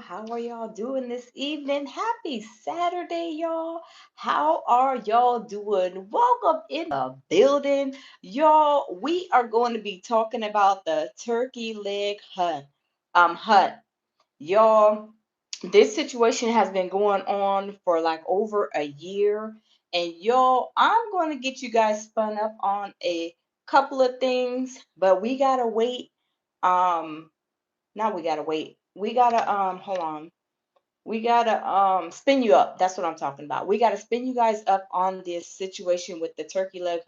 How are y'all doing this evening? Happy Saturday, y'all. How are y'all doing? Welcome in the building. Y'all, we are going to be talking about the turkey leg hunt. Y'all, this situation has been going on for like over a year. And y'all, I'm going to get you guys spun up on a couple of things, but we gotta wait. Um, Now we gotta wait. We gotta hold on. We gotta spin you up. That's what I'm talking about. We gotta spin you guys up on this situation with the turkey leg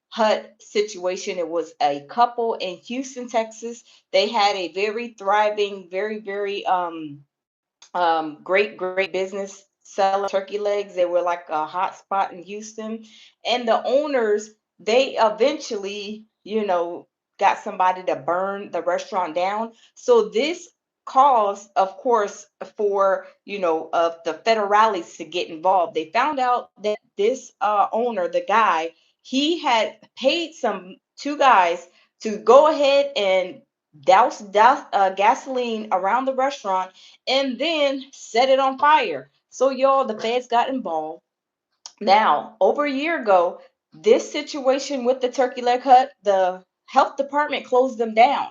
hut situation. It was a couple in Houston, Texas. They had a very thriving, very great business selling turkey legs. They were like a hot spot in Houston. And the owners, they eventually, got somebody to burn the restaurant down. So this caused, of course, for, of the federales to get involved. They found out that this owner, the guy, he had paid some two guys to go ahead and douse gasoline around the restaurant and then set it on fire. So, y'all, the feds got involved. Now, over a year ago, this situation with the turkey leg hut, the health department closed them down.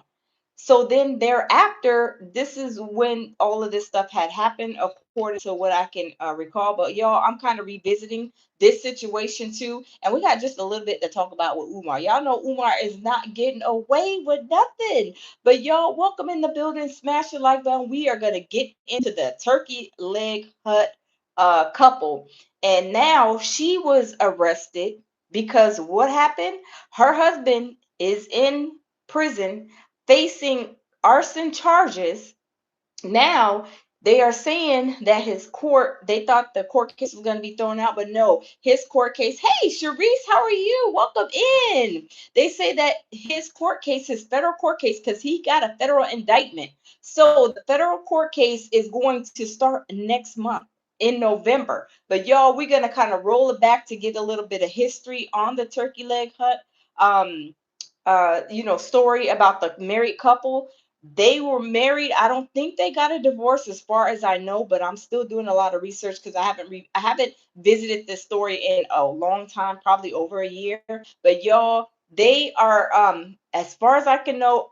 So then thereafter, this is when all of this stuff had happened, according to what I can recall. But y'all, I'm kind of revisiting this situation too. And we got just a little bit to talk about with Umar. Y'all know Umar is not getting away with nothing. But y'all, welcome in the building. Smash the like button. We are going to get into the turkey leg hut couple. And now she was arrested because what happened? Her husband is in prison facing arson charges. Now they are saying that they thought the court case was going to be thrown out, but no, his court case. Hey, Sharice, how are you? Welcome in. They say that his federal court case, because he got a federal indictment. So the federal court case is going to start next month in November. But y'all, we're going to kind of roll it back to get a little bit of history on the turkey leg hut. Story about the married couple. They were married. I don't think they got a divorce as far as I know, but I'm still doing a lot of research because I haven't visited this story in a long time, probably over a year. But y'all, they are as far as I can know,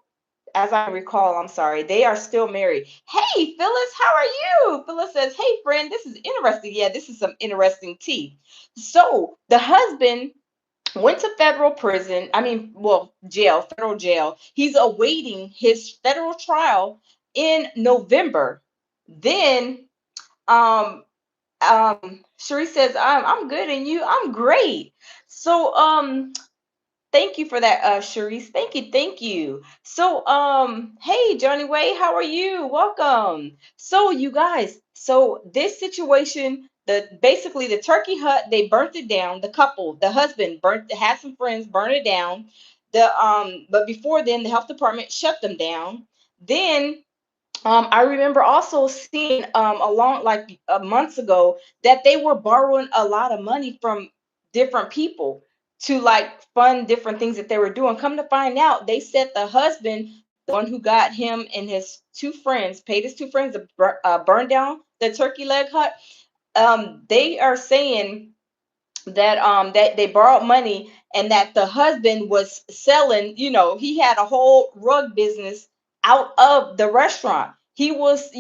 as I recall, I'm sorry, they are still married. Hey, Phyllis, how are you? Phyllis says, "Hey, friend, this is interesting." Yeah, this is some interesting tea. So the husband went to federal prison. I mean, well, jail, federal jail. He's awaiting his federal trial in November. Then, um, Cherie says, I'm good, and you, I'm great. So, thank you for that, Cherise. Thank you. So, hey, Johnny Way, how are you? Welcome. So, you guys, so this situation, basically the turkey hut, they burnt it down. The couple, the husband had some friends burn it down. But before then, the health department shut them down. Then I remember also seeing along like months ago that they were borrowing a lot of money from different people to like fund different things that they were doing. Come to find out, they said the husband, the one who got him and his two friends, paid his two friends to burn down the turkey leg hut. They are saying that they borrowed money and that the husband was selling, he had a whole rug business out of the restaurant. He was,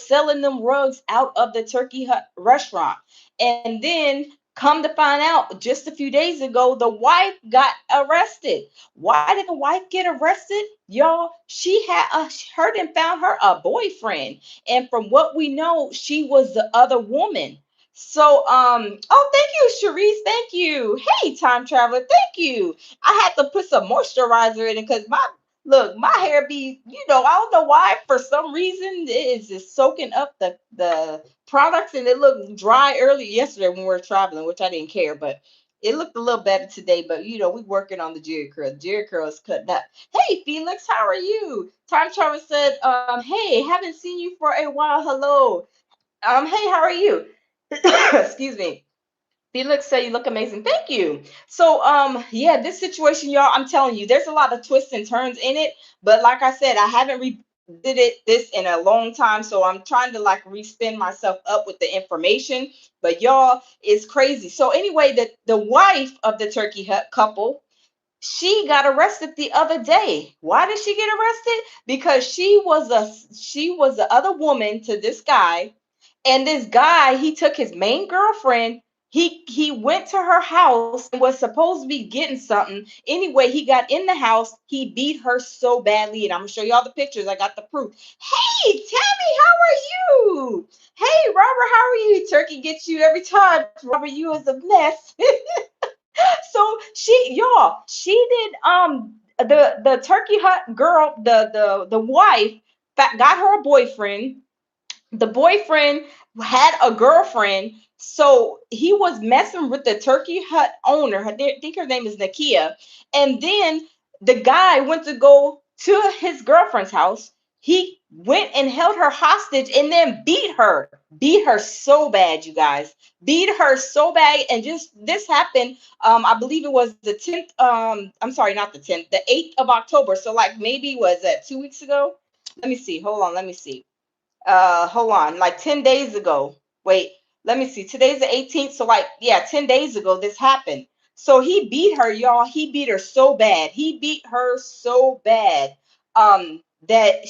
selling them rugs out of the turkey hut restaurant. And then come to find out, just a few days ago, the wife got arrested. Why did the wife get arrested? Y'all, she had heard and found her a boyfriend. And from what we know, she was the other woman. So, oh, thank you, Sharice. Thank you. Hey, time traveler. Thank you. I had to put some moisturizer in it because my hair be, I don't know why. For some reason, it is just soaking up the products, and it looked dry early yesterday when we were traveling, which I didn't care, but it looked a little better today. But we working on the Jerry curl. Jerry curl is cutting up. Hey, Felix, how are you? Time traveler said, hey, haven't seen you for a while. Hello. Hey, how are you? Excuse me. Felix said you look amazing. Thank you. So, yeah, this situation, y'all, I'm telling you, there's a lot of twists and turns in it. But like I said, I haven't did it this in a long time, so I'm trying to like respin myself up with the information. But y'all, it's crazy. So anyway, the wife of the Turkey Hut couple, she got arrested the other day. Why did she get arrested? Because she was the other woman to this guy, and this guy, he took his main girlfriend. He went to her house and was supposed to be getting something. Anyway, he got in the house. He beat her so badly, and I'm gonna show y'all the pictures. I got the proof. Hey, Tammy, how are you? Hey, Robert, how are you? Turkey gets you every time. Robert, you is a mess. So she did the Turkey Hut girl, the wife got her a boyfriend. The boyfriend had a girlfriend, so he was messing with the Turkey Hut owner. I think her name is Nakia. And then the guy went to go to his girlfriend's house. He went and held her hostage and then beat her so bad, you guys, beat her so bad. And just this happened, I believe it was the 10th, I'm sorry, not the 10th, the 8th of October. So like maybe was that 2 weeks ago? Let me see, hold on, let me see, hold on, like 10 days ago. Wait, let me see, today's the 18th, so like, yeah, 10 days ago this happened. So he beat her, y'all. He beat her so bad, he beat her so bad, that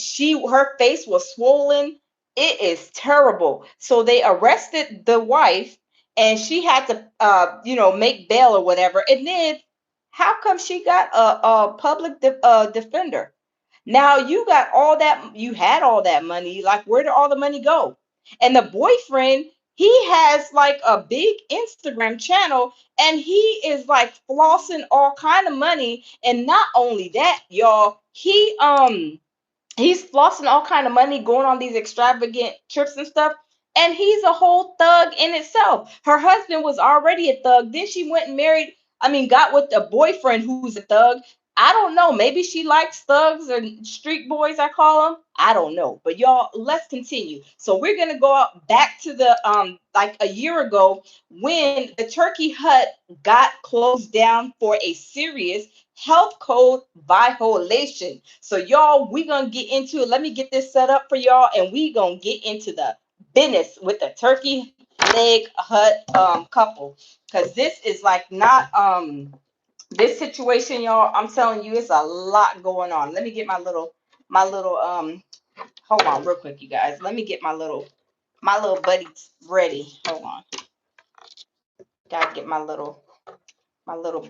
her face was swollen. It is terrible. So they arrested the wife, and she had to make bail or whatever. And then how come she got a public defender? Now you got all that, you had all that money. Like, where did all the money go? And the boyfriend, he has like a big Instagram channel, and he is like flossing all kind of money. And not only that, y'all, he's flossing all kind of money, going on these extravagant trips and stuff. And he's a whole thug in itself. Her husband was already a thug. Then she went and married, I mean, got with a boyfriend who's a thug. I don't know. Maybe she likes thugs or street boys, I call them. I don't know. But y'all, let's continue. So we're gonna go out back to the like a year ago, when the Turkey Hut got closed down for a serious health code violation. So y'all, we gonna get into it. Let me get this set up for y'all, and we gonna get into the business with the Turkey Leg Hut couple, because this is like not this situation, y'all. I'm telling you, it's a lot going on. Let me get my little hold on real quick, you guys. Let me get my little buddies ready. Hold on, gotta get my little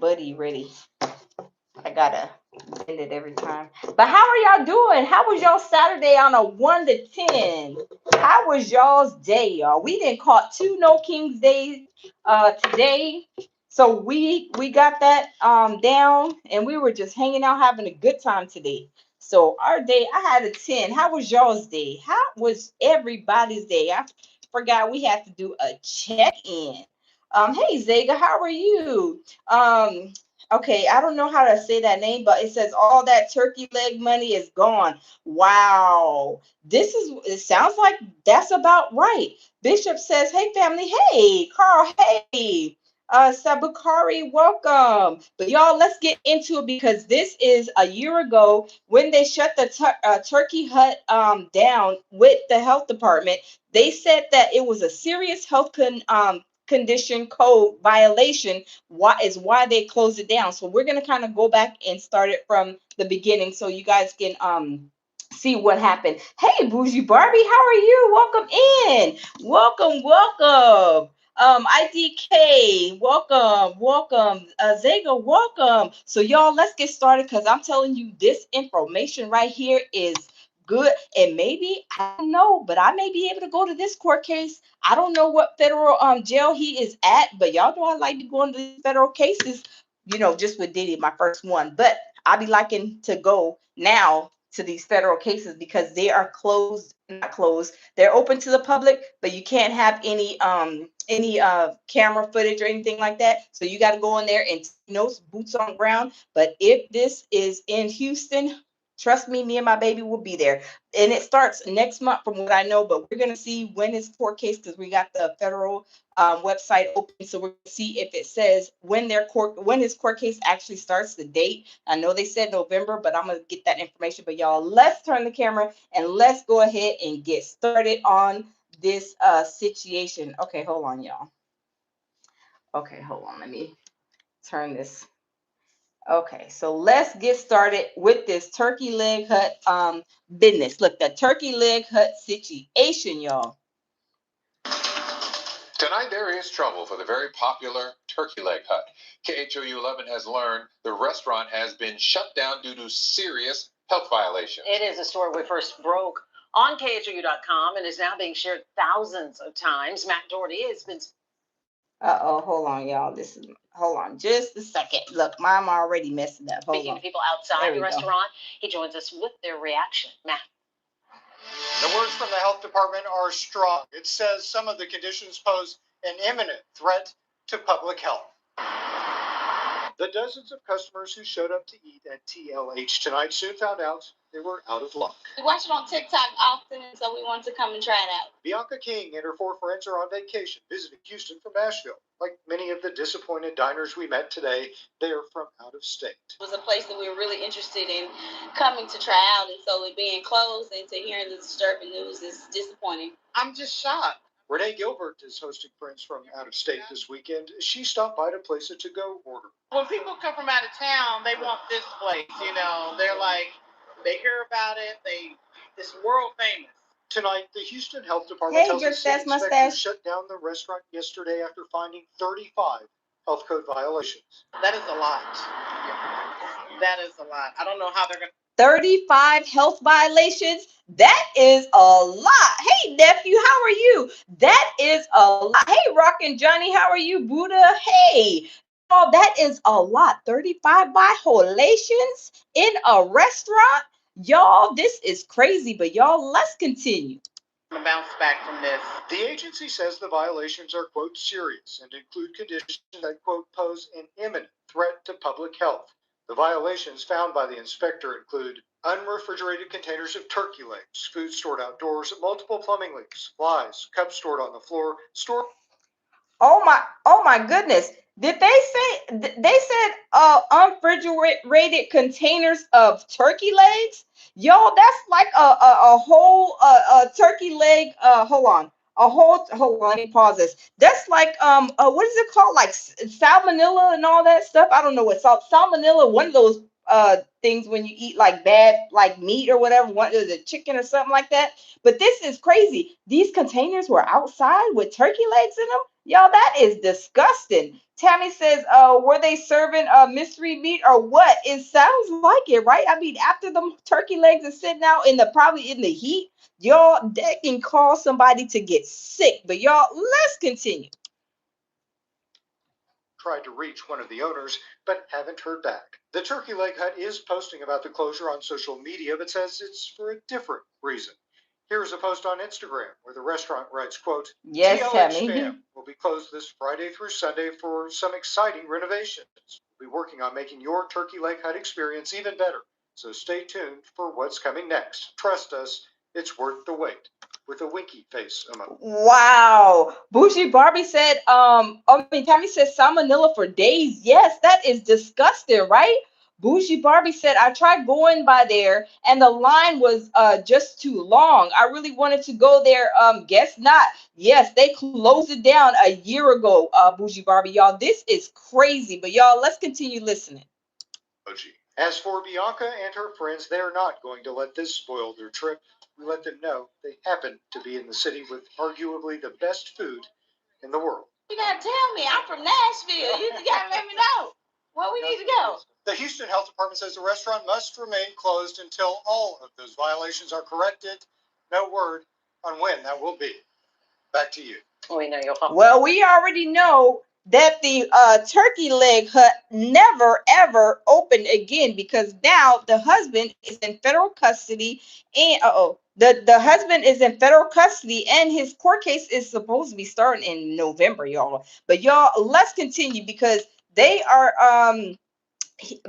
buddy ready. I gotta bend it every time. But how are y'all doing? How was y'all Saturday on a 1 to 10? How was y'all's day, y'all? We didn't caught two No Kings days today. So we got that down, and we were just hanging out having a good time today. So our day, I had a 10. How was y'all's day? How was everybody's day? I forgot we had to do a check-in. Hey Zega, how are you? Okay, I don't know how to say that name, but it says all that turkey leg money is gone. Wow. It sounds like that's about right. Bishop says, hey family, hey, Carl, hey. Sabukari, welcome. But y'all, let's get into it, because this is a year ago when they shut the Turkey Hut down with the health department. They said that it was a serious health condition code violation, why they closed it down. So we're gonna kind of go back and start it from the beginning, so you guys can see what happened. Hey, Bougie Barbie, how are you? Welcome in. Welcome. IDK, welcome. Zega, welcome. So y'all, let's get started, because I'm telling you, this information right here is good. And maybe, I don't know, but I may be able to go to this court case. I don't know what federal jail he is at, but y'all know I like to go into these federal cases, just with Diddy, my first one. But I be liking to go now to these federal cases, because they are not closed. They're open to the public, but you can't have any camera footage or anything like that. So you got to go in there and boots on ground. But if this is in Houston, Trust me, me and my baby will be there. And it starts next month from what I know, but we're going to see when his court case, because we got the federal website open. So we're going to see if it says when his court case actually starts, the date. I know they said November, but I'm going to get that information. But y'all, let's turn the camera and let's go ahead and get started on this situation. Okay, hold on, y'all. Okay, hold on. Let me turn this. Okay, so let's get started with this turkey leg hut business. Look, the turkey leg hut situation, y'all. Tonight there is trouble for the very popular Turkey Leg Hut. KHOU 11 has learned the restaurant has been shut down due to serious health violations. It is a story we first broke on KHOU.com and is now being shared thousands of times. Matt Doherty has been... Hold on, y'all. Hold on just a second. Look, mine already messing up. Speaking to people outside the restaurant, he joins us with their reaction. Matt. The words from the health department are strong. It says some of the conditions pose an imminent threat to public health. The dozens of customers who showed up to eat at TLH tonight soon found out they were out of luck. We watch it on TikTok often, so we wanted to come and try it out. Bianca King and her 4 friends are on vacation visiting Houston from Nashville. Like many of the disappointed diners we met today, they are from out of state. It was a place that we were really interested in coming to try out, and so it being closed and to hearing the disturbing news is disappointing. I'm just shocked. Renee Gilbert is hosting friends from out of state this weekend. She stopped by to place a to-go order. When people come from out of town, they want this place, you know. They're like, they hear about it, it's world famous. Tonight, the Houston Health Department tells us inspectors shut down the restaurant yesterday after finding 35 health code violations. That is a lot. That is a lot. I don't know how they're going to... 35 health violations. That is a lot. Hey, nephew, how are you? That is a lot. Hey, Rockin' Johnny, how are you? Buddha, hey. Oh, that is a lot. 35 violations in a restaurant. Y'all, this is crazy, but y'all, let's continue. Bounce back from this. The agency says the violations are, quote, serious and include conditions that, quote, pose an imminent threat to public health. The violations found by the inspector include unrefrigerated containers of turkey legs, food stored outdoors, multiple plumbing leaks, flies, cups stored on the floor, Oh my goodness. Did they said unrefrigerated containers of turkey legs? Y'all, that's like a whole turkey leg. Hold on, let me pause this. That's like what is it called? Like salmonella and all that stuff. I don't know what salmonella, one of those things when you eat like bad like meat or whatever, one is it chicken or something like that. But this is crazy. These containers were outside with turkey legs in them. Y'all, that is disgusting. Tammy says, were they serving mystery meat or what? It sounds like it, right? I mean, after the turkey legs are sitting out probably in the heat, y'all, that can cause somebody to get sick. But y'all, let's continue. Tried to reach one of the owners, but haven't heard back. The Turkey Leg Hut is posting about the closure on social media, but says it's for a different reason. Here's a post on Instagram where the restaurant writes, quote, yes, TLH Spam will be closed this Friday through Sunday for some exciting renovations. We'll be working on making your Turkey Leg Hut experience even better. So stay tuned for what's coming next. Trust us, it's worth the wait. With a winky face emoji. Wow. Bougie Barbie said, Tammy said salmonella for days. Yes, that is disgusting, right? Bougie Barbie said, I tried going by there and the line was just too long. I really wanted to go there. Guess not. Yes, they closed it down a year ago, Bougie Barbie. Y'all, this is crazy. But y'all, let's continue listening. As for Bianca and her friends, they're not going to let this spoil their trip. We let them know they happen to be in the city with arguably the best food in the world. You gotta tell me. I'm from Nashville. You gotta let me know where we need to go. The Houston Health Department says the restaurant must remain closed until all of those violations are corrected. No word on when that will be. Back to you. Well, we already know that the turkey leg hut never ever opened again because now the husband is in federal custody and the husband is in federal custody and his court case is supposed to be starting in November, y'all. But y'all, let's continue because they are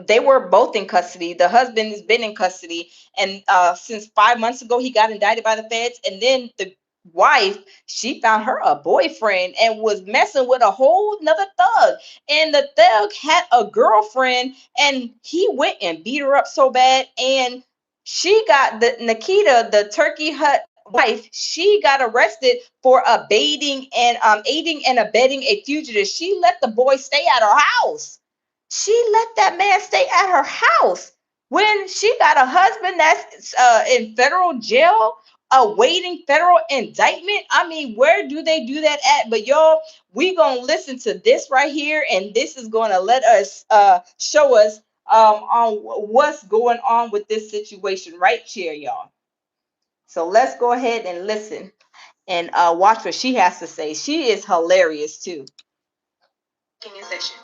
they were both in custody. The husband has been in custody, and since 5 months ago, he got indicted by the feds. And then the wife, she found her a boyfriend and was messing with a whole nother thug. And the thug had a girlfriend, and he went and beat her up so bad. And she got the Nikita, the Turkey Hut wife, she got arrested for aiding and abetting a fugitive. She let the boy stay at her house. She let that man stay at her house when she got a husband that's in federal jail awaiting federal indictment. I mean, where do they do that at? But y'all, we gonna listen to this right here, and this is gonna let us show us on what's going on with this situation right here, y'all. So let's go ahead and listen and watch what she has to say. She is hilarious too.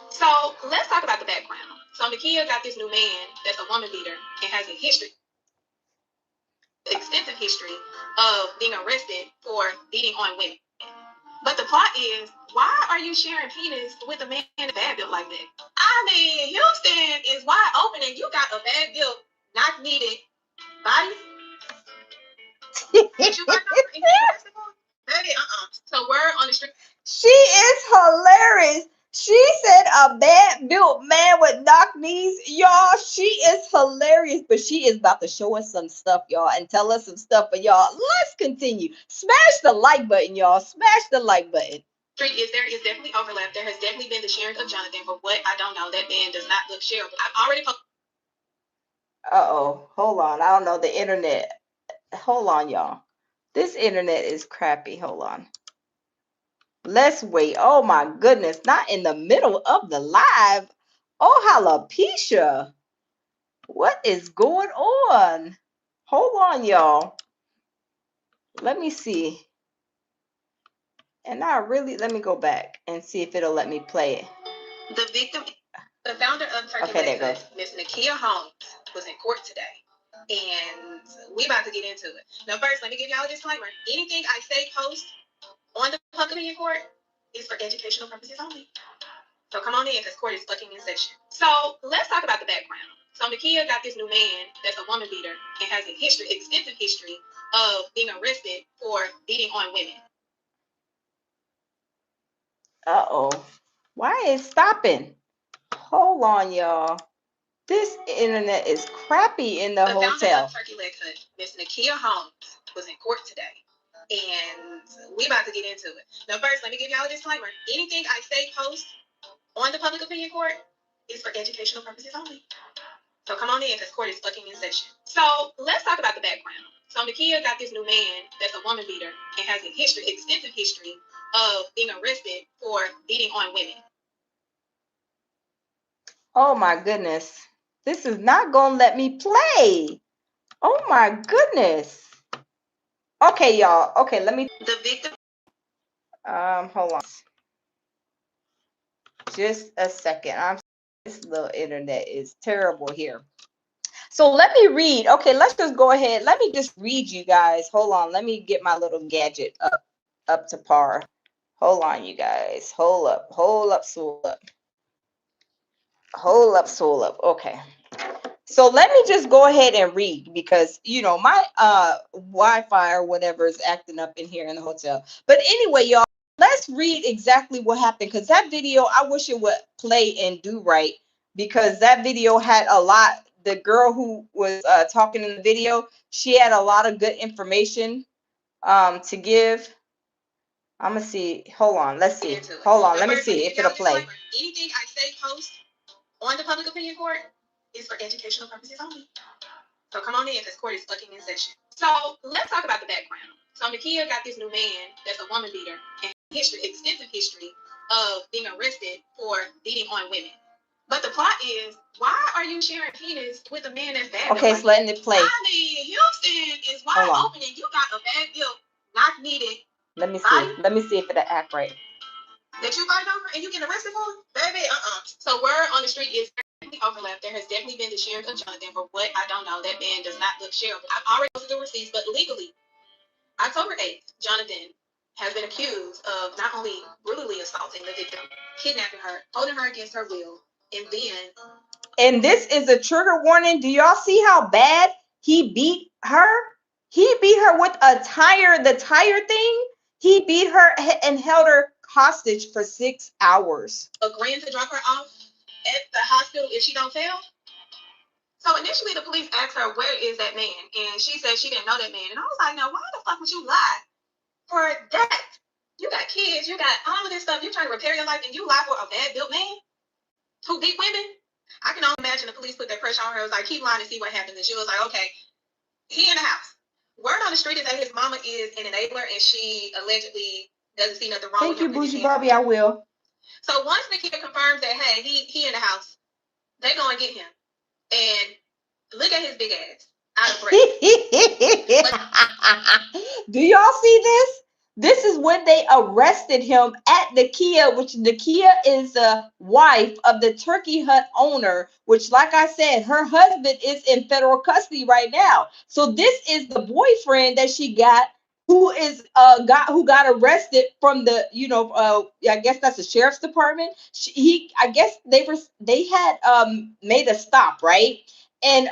So let's talk about the background. So Nakia got this new man that's a woman beater and has a extensive history of being arrested for beating on women. But the plot is, why are you sharing penis with a man in a bad built like that? I mean, Houston is wide open and you got a bad built, not needed body. Did you got over and get arrested for? Baby, So we're on the street. She is hilarious. She said a bad built man with knock knees. Y'all, she is hilarious, but she is about to show us some stuff, y'all, and tell us some stuff. But y'all, let's continue. Smash the like button, y'all. Smash the like button. There is definitely overlap. There has definitely been the sharing of Jonathan, but what I don't know, that man does not look shareable. I've already posted. Uh-oh. Hold on. I don't know the internet. Hold on, y'all. This internet is crappy. Hold on. Let's wait. Oh my goodness. Not in the middle of the live. Oh, alopecia. What is going on? Hold on, y'all. Let me see. And let me go back and see if it'll let me play it. The victim, the founder of Turkey Leg Hut, Miss Nakia Holmes, was in court today. And we about to get into it. Now, first, let me give y'all a disclaimer. Anything I say post on the public opinion court is for educational purposes only. So come on in, because court is fucking in session. So let's talk about the background. So Nakia got this new man that's a woman beater and has a extensive history of being arrested for beating on women. Uh-oh. Why is it stopping? Hold on, y'all. This internet is crappy in the hotel. The founder of Turkey Leg Hut, Miss Nakia Holmes, was in court today. And we about to get into it. Now, first, let me give y'all a disclaimer. Anything I say post on the public opinion court is for educational purposes only. So come on in, because court is fucking in session. So let's talk about the background. So Nakia got this new man that's a woman beater and has a extensive history of being arrested for beating on women. Oh my goodness. This is not going to let me play. Oh my goodness. Okay, y'all. Okay, let me. The victim. Hold on. Just a second. This little internet is terrible here. So let me read. Okay, let's just go ahead. Let me just read you guys. Hold on. Let me get my little gadget up to par. Hold on, you guys. Hold up. Hold up, soul up. Hold up, soul up. Okay. So let me just go ahead and read, because my Wi-Fi or whatever is acting up in here in the hotel. But anyway, y'all, let's read exactly what happened, because that video, I wish it would play and do right, because that video had a lot. The girl who was talking in the video, she had a lot of good information to give. I'm gonna see. Hold on. Let's see. Hold on. Let me see if it'll play. Anything I say post on the public opinion court is for educational purposes only. So come on in, because court is fucking in session. So let's talk about the background. So Nakia got this new man that's a woman beater and extensive history of being arrested for beating on women. But the plot is, why are you sharing penis with a man that's bad? Okay, it's letting it play. I mean, Houston is wide open and you got a bad built, not needed. Let me see. Let me see if it'll act right. That you fight over and you get arrested for? Baby, So word on the street is overlap. There has definitely been the sharing of Jonathan, for what I don't know, that man does not look shareable. I've already posted the receipts, but legally, October 8th, Jonathan has been accused of not only brutally assaulting the victim, kidnapping her, holding her against her will, And then, and this is a trigger warning. Do y'all see how bad he beat her? He beat her with the tire thing. He beat her and held her hostage for 6 hours. Agreeing to drop her off at the hospital if she don't fail. So initially the police asked her, where is that man? And she said she didn't know that man. And I was like, no, why the fuck would you lie for that? You got kids, you got all of this stuff. You're trying to repair your life and you lie for a bad built man who beat women? I can only imagine the police put that pressure on her. It was like, keep lying and see what happens. And she was like, okay, he in the house. Word on the street is that his mama is an enabler and she allegedly doesn't see nothing wrong with him. Thank you, Bougie Bobby, I will. So once Nakia confirms that, hey, he in the house, they gonna get him. And look at his big ass out of breath. Do y'all see this? This is when they arrested him at Nakia, which Nakia is the wife of the Turkey Hut owner, which, like I said, her husband is in federal custody right now. So this is the boyfriend that she got, who got arrested from the, I guess that's the sheriff's department. I guess they had made a stop, right? And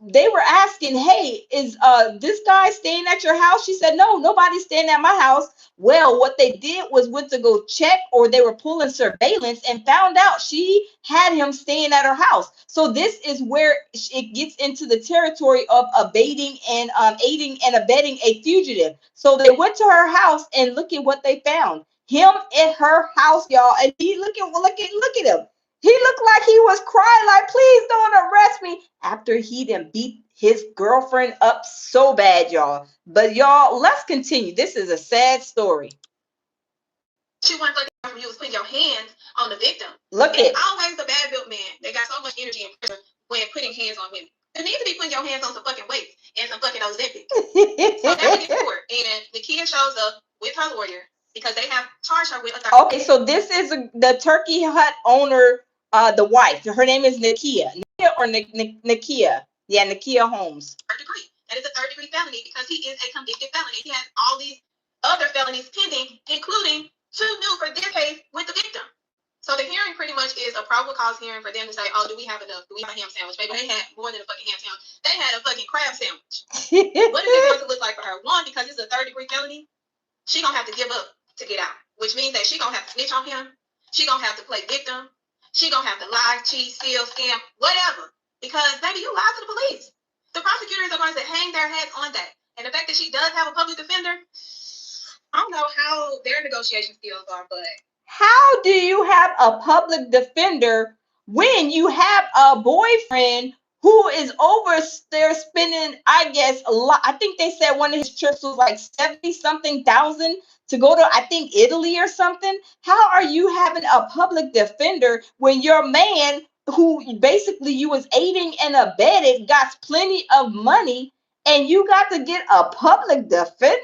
they were asking, hey, is this guy staying at your house? She said, no, nobody's staying at my house. Well, what they did was went to go check, or they were pulling surveillance and found out she had him staying at her house. So this is where it gets into the territory of aiding and abetting a fugitive. So they went to her house and look at what they found. Him at her house, y'all. And he look at him. He looked like he was crying, like, please don't arrest me, after he done beat his girlfriend up so bad, y'all. But y'all, let's continue. This is a sad story. She wants from you is putting your hands on the victim. Look at always the bad built man. They got so much energy and pressure when putting hands on women. You need to be putting your hands on some fucking weights and some fucking Ozempic. So now we get to court, and the kid shows up with her lawyer because they have charged her with a Okay, so this is the Turkey Hut owner, the wife. Her name is Nakia. Nakia. Yeah, Nakia Holmes. Third degree. That is a third degree felony because he is a convicted felony. He has all these other felonies pending, including 2 new for this case with the victim. So the hearing pretty much is a probable cause hearing for them to say, oh, do we have enough? Do we have a ham sandwich? Maybe they had more than a fucking ham sandwich. They had a fucking crab sandwich. What is it going to look like for her? One, because it's a third degree felony, she going to have to give up to get out, which means that she going to have to snitch on him. She going to have to play victim. She going to have to lie, cheat, steal, scam, whatever. Because, baby, you lied to the police. The prosecutors are going to hang their heads on that. And the fact that she does have a public defender, I don't know how their negotiation skills are, but how do you have a public defender when you have a boyfriend who is over there spending, I guess, a lot? I think they said one of his trips was like 70-something thousand to go to, I think, Italy or something. How are you having a public defender when your man, who basically you was aiding and abetting, got plenty of money, and you got to get a public defender?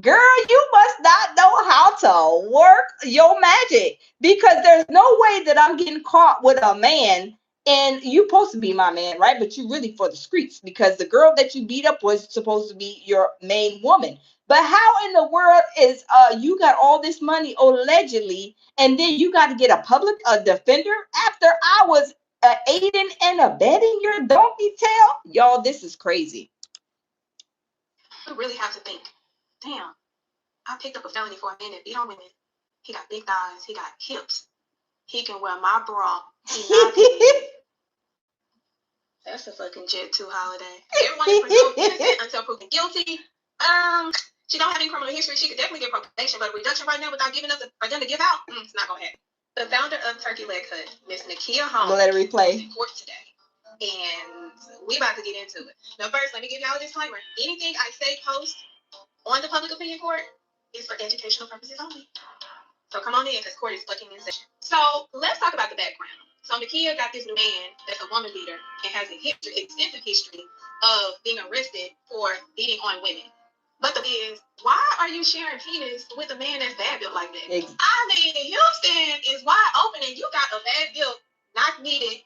Girl, you must not know how to work your magic, because there's no way that I'm getting caught with a man, and you're supposed to be my man, right? But you really for the streets, because the girl that you beat up was supposed to be your main woman. But how in the world is you got all this money allegedly, and then you got to get a public defender after I was aiding and abetting your donkey tail? Y'all, this is crazy. You really have to think, damn, I picked up a felony for a man that beat on women. He got big thighs. He got hips. He can wear my bra. He not That's a fucking Jet 2 holiday. Everyone is presumed innocent until proven guilty. She don't have any criminal history. She could definitely get probation, but reduction right now without giving up for them to give out, it's not gonna happen. The founder of Turkey Leg Hut, Miss Nakia Holmes, we'll let it replay. is in court today, and we about to get into it. Now, first, let me give y'all a disclaimer. Anything I say post on the public opinion court is for educational purposes only. So come on in, because court is fucking in session. So let's talk about the background. So Nakia got this man that's a woman beater and has an extensive history of being arrested for beating on women. But the thing is, why are you sharing penis with a man that's bad built like that? I mean, Houston is wide open and you got a bad built, not needed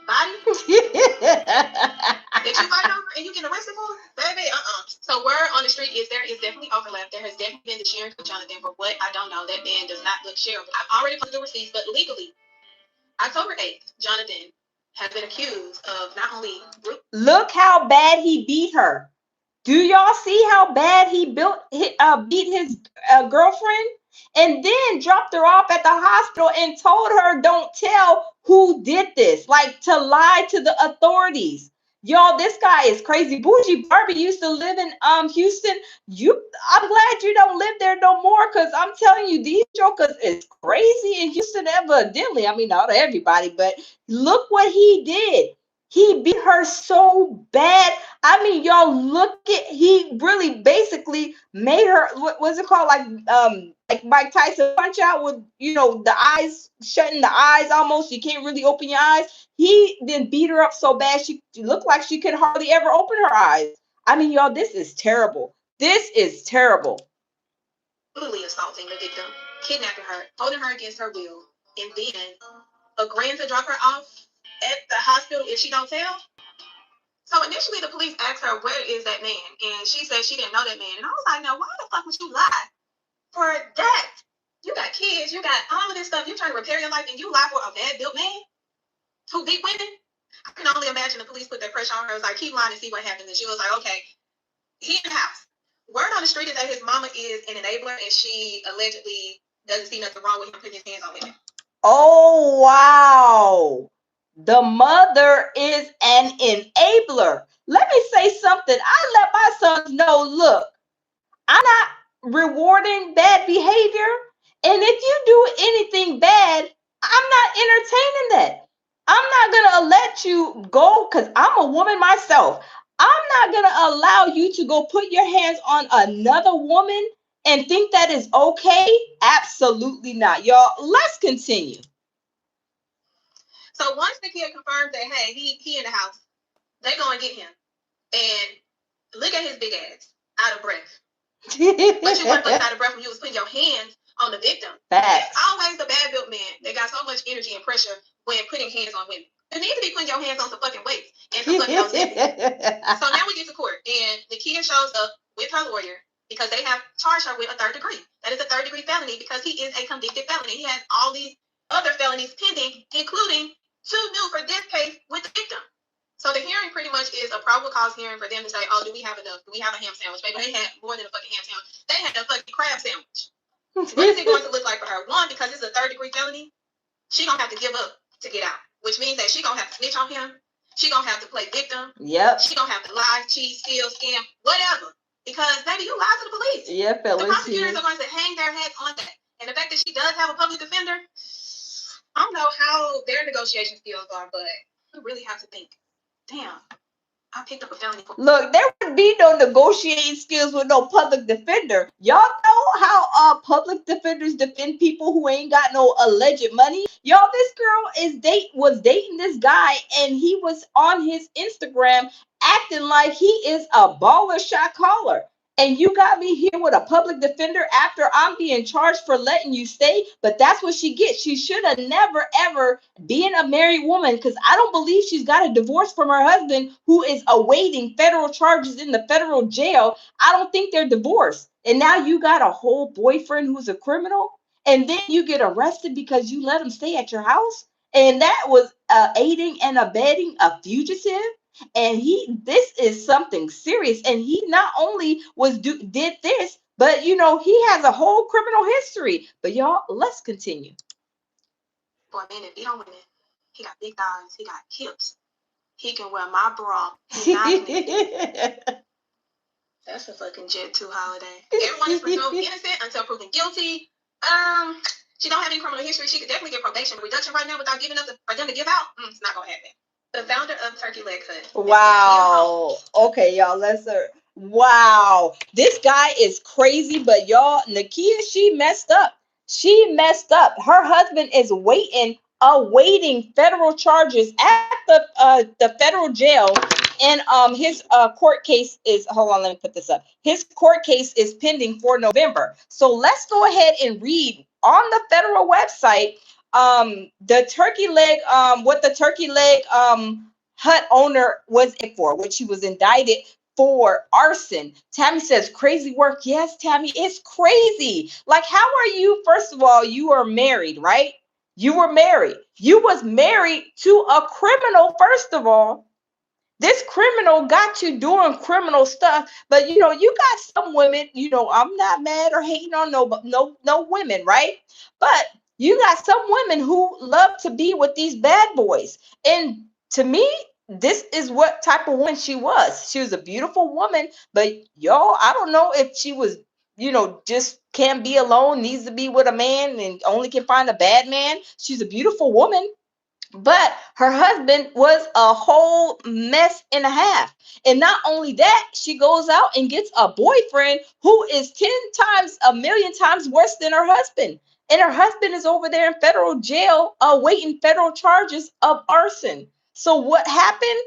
body that you fight over and you get arrested for? Baby, So word on the street is there is definitely overlap. There has definitely been the sharing of Jonathan, for what I don't know. That man does not look shareable. I've already posted the receipts, but legally, October 8th, Jonathan has been accused of not only... Look how bad he beat her. Do y'all see how bad he beat his girlfriend? And then dropped her off at the hospital and told her, don't tell who did this. Like, to lie to the authorities. Y'all, this guy is crazy. Bougie Barbie used to live in Houston. I'm glad you don't live there no more, because I'm telling you, these jokers is crazy in Houston, evidently. I mean, not everybody, but look what he did. He beat her so bad. I mean, y'all, he really basically made her, what was it called? Like Mike Tyson punch out with, the eyes, shutting the eyes almost. You can't really open your eyes. He then beat her up so bad she looked like she could hardly ever open her eyes. I mean, y'all, this is terrible. This is terrible. Brutally assaulting the victim, kidnapping her, holding her against her will, and then agreeing to drop her off at the hospital if she don't tell. So initially the police asked her, where is that man? And she said she didn't know that man. And I was like, now why the fuck would you lie for that? You got kids, you got all of this stuff. You're trying to repair your life and you lie for a bad built man who beat women? I can only imagine the police put that pressure on her. It was like, keep lying and see what happens. And she was like, okay, he in the house. Word on the street is that his mama is an enabler and she allegedly doesn't see nothing wrong with him putting his hands on women. Oh, wow. The mother is an enabler. Let me say something. I let my sons know, look, I'm not rewarding bad behavior. And if you do anything bad, I'm not entertaining that. I'm not going to let you go, because I'm a woman myself. I'm not going to allow you to go put your hands on another woman and think that is okay. Absolutely not. Y'all, let's continue. So once the kid confirms that, hey, he in the house, they go and get him. And look at his big ass, out of breath. But you weren't out of breath when you was putting your hands on the victim. Facts. It's always the bad built man that got so much energy and pressure when putting hands on women. You need to be putting your hands on some fucking weights and some fucking So now we get to court, and the kid shows up with her lawyer because they have charged her with a 3rd degree. That is a 3rd degree felony because he is a convicted felony. He has all these other felonies pending, including 2 new for this case with the victim. So the hearing pretty much is a probable cause hearing for them to say, oh, do we have enough? Do we have a ham sandwich? Maybe they had more than a fucking ham sandwich. They had a fucking crab sandwich. What is it going to look like for her? One, because it's a 3rd degree felony, she going to have to give up to get out, which means that she going to have to snitch on him. She going to have to play victim. Yep. She going to have to lie, cheat, steal, scam, whatever. Because, baby, you lied to the police. Yeah, the prosecutors are going to hang their heads on that. And the fact that she does have a public defender, I don't know how their negotiation skills are, but you really have to think, damn, I picked up a felony. Look, there would be no negotiating skills with no public defender. Y'all know how public defenders defend people who ain't got no alleged money? Y'all, this girl was dating this guy, and he was on his Instagram acting like he is a baller shot caller. And you got me here with a public defender after I'm being charged for letting you stay. But that's what she gets. She should have never, ever been a married woman, because I don't believe she's got a divorce from her husband who is awaiting federal charges in the federal jail. I don't think they're divorced. And now you got a whole boyfriend who's a criminal. And then you get arrested because you let him stay at your house. And that was aiding and abetting a fugitive. And this is something serious. And he not only did this, but he has a whole criminal history. But y'all, let's continue. Boy, man, if he don't win it, he got big thighs, he got hips, he can wear my bra. That's a fucking Jet 2 holiday. Everyone is presumed innocent until proven guilty. She don't have any criminal history. She could definitely get probation reduction right now without giving up for them to give out. It's not gonna happen. The founder of Turkey Leg Hut. Wow. Okay, y'all, wow. This guy is crazy, but y'all, Nakia, she messed up. She messed up. Her husband is awaiting federal charges at the federal jail. And his court case is, hold on, let me put this up. His court case is pending for November. So let's go ahead and read on the federal website the turkey leg, what the turkey leg hut owner was in for, which he was indicted for arson. Tammy says, crazy work. Yes, Tammy, it's crazy. Like, how are you? First of all, you are married, right? You were married. You was married to a criminal, first of all. This criminal got you doing criminal stuff, but you got some women, I'm not mad or hating on no women, right? But you got some women who love to be with these bad boys. And to me, this is what type of woman she was. She was a beautiful woman, but y'all, I don't know if she was, just can't be alone, needs to be with a man and only can find a bad man. She's a beautiful woman, but her husband was a whole mess and a half. And not only that, she goes out and gets a boyfriend who is 10 times, a million times worse than her husband. And her husband is over there in federal jail awaiting federal charges of arson. So what happened?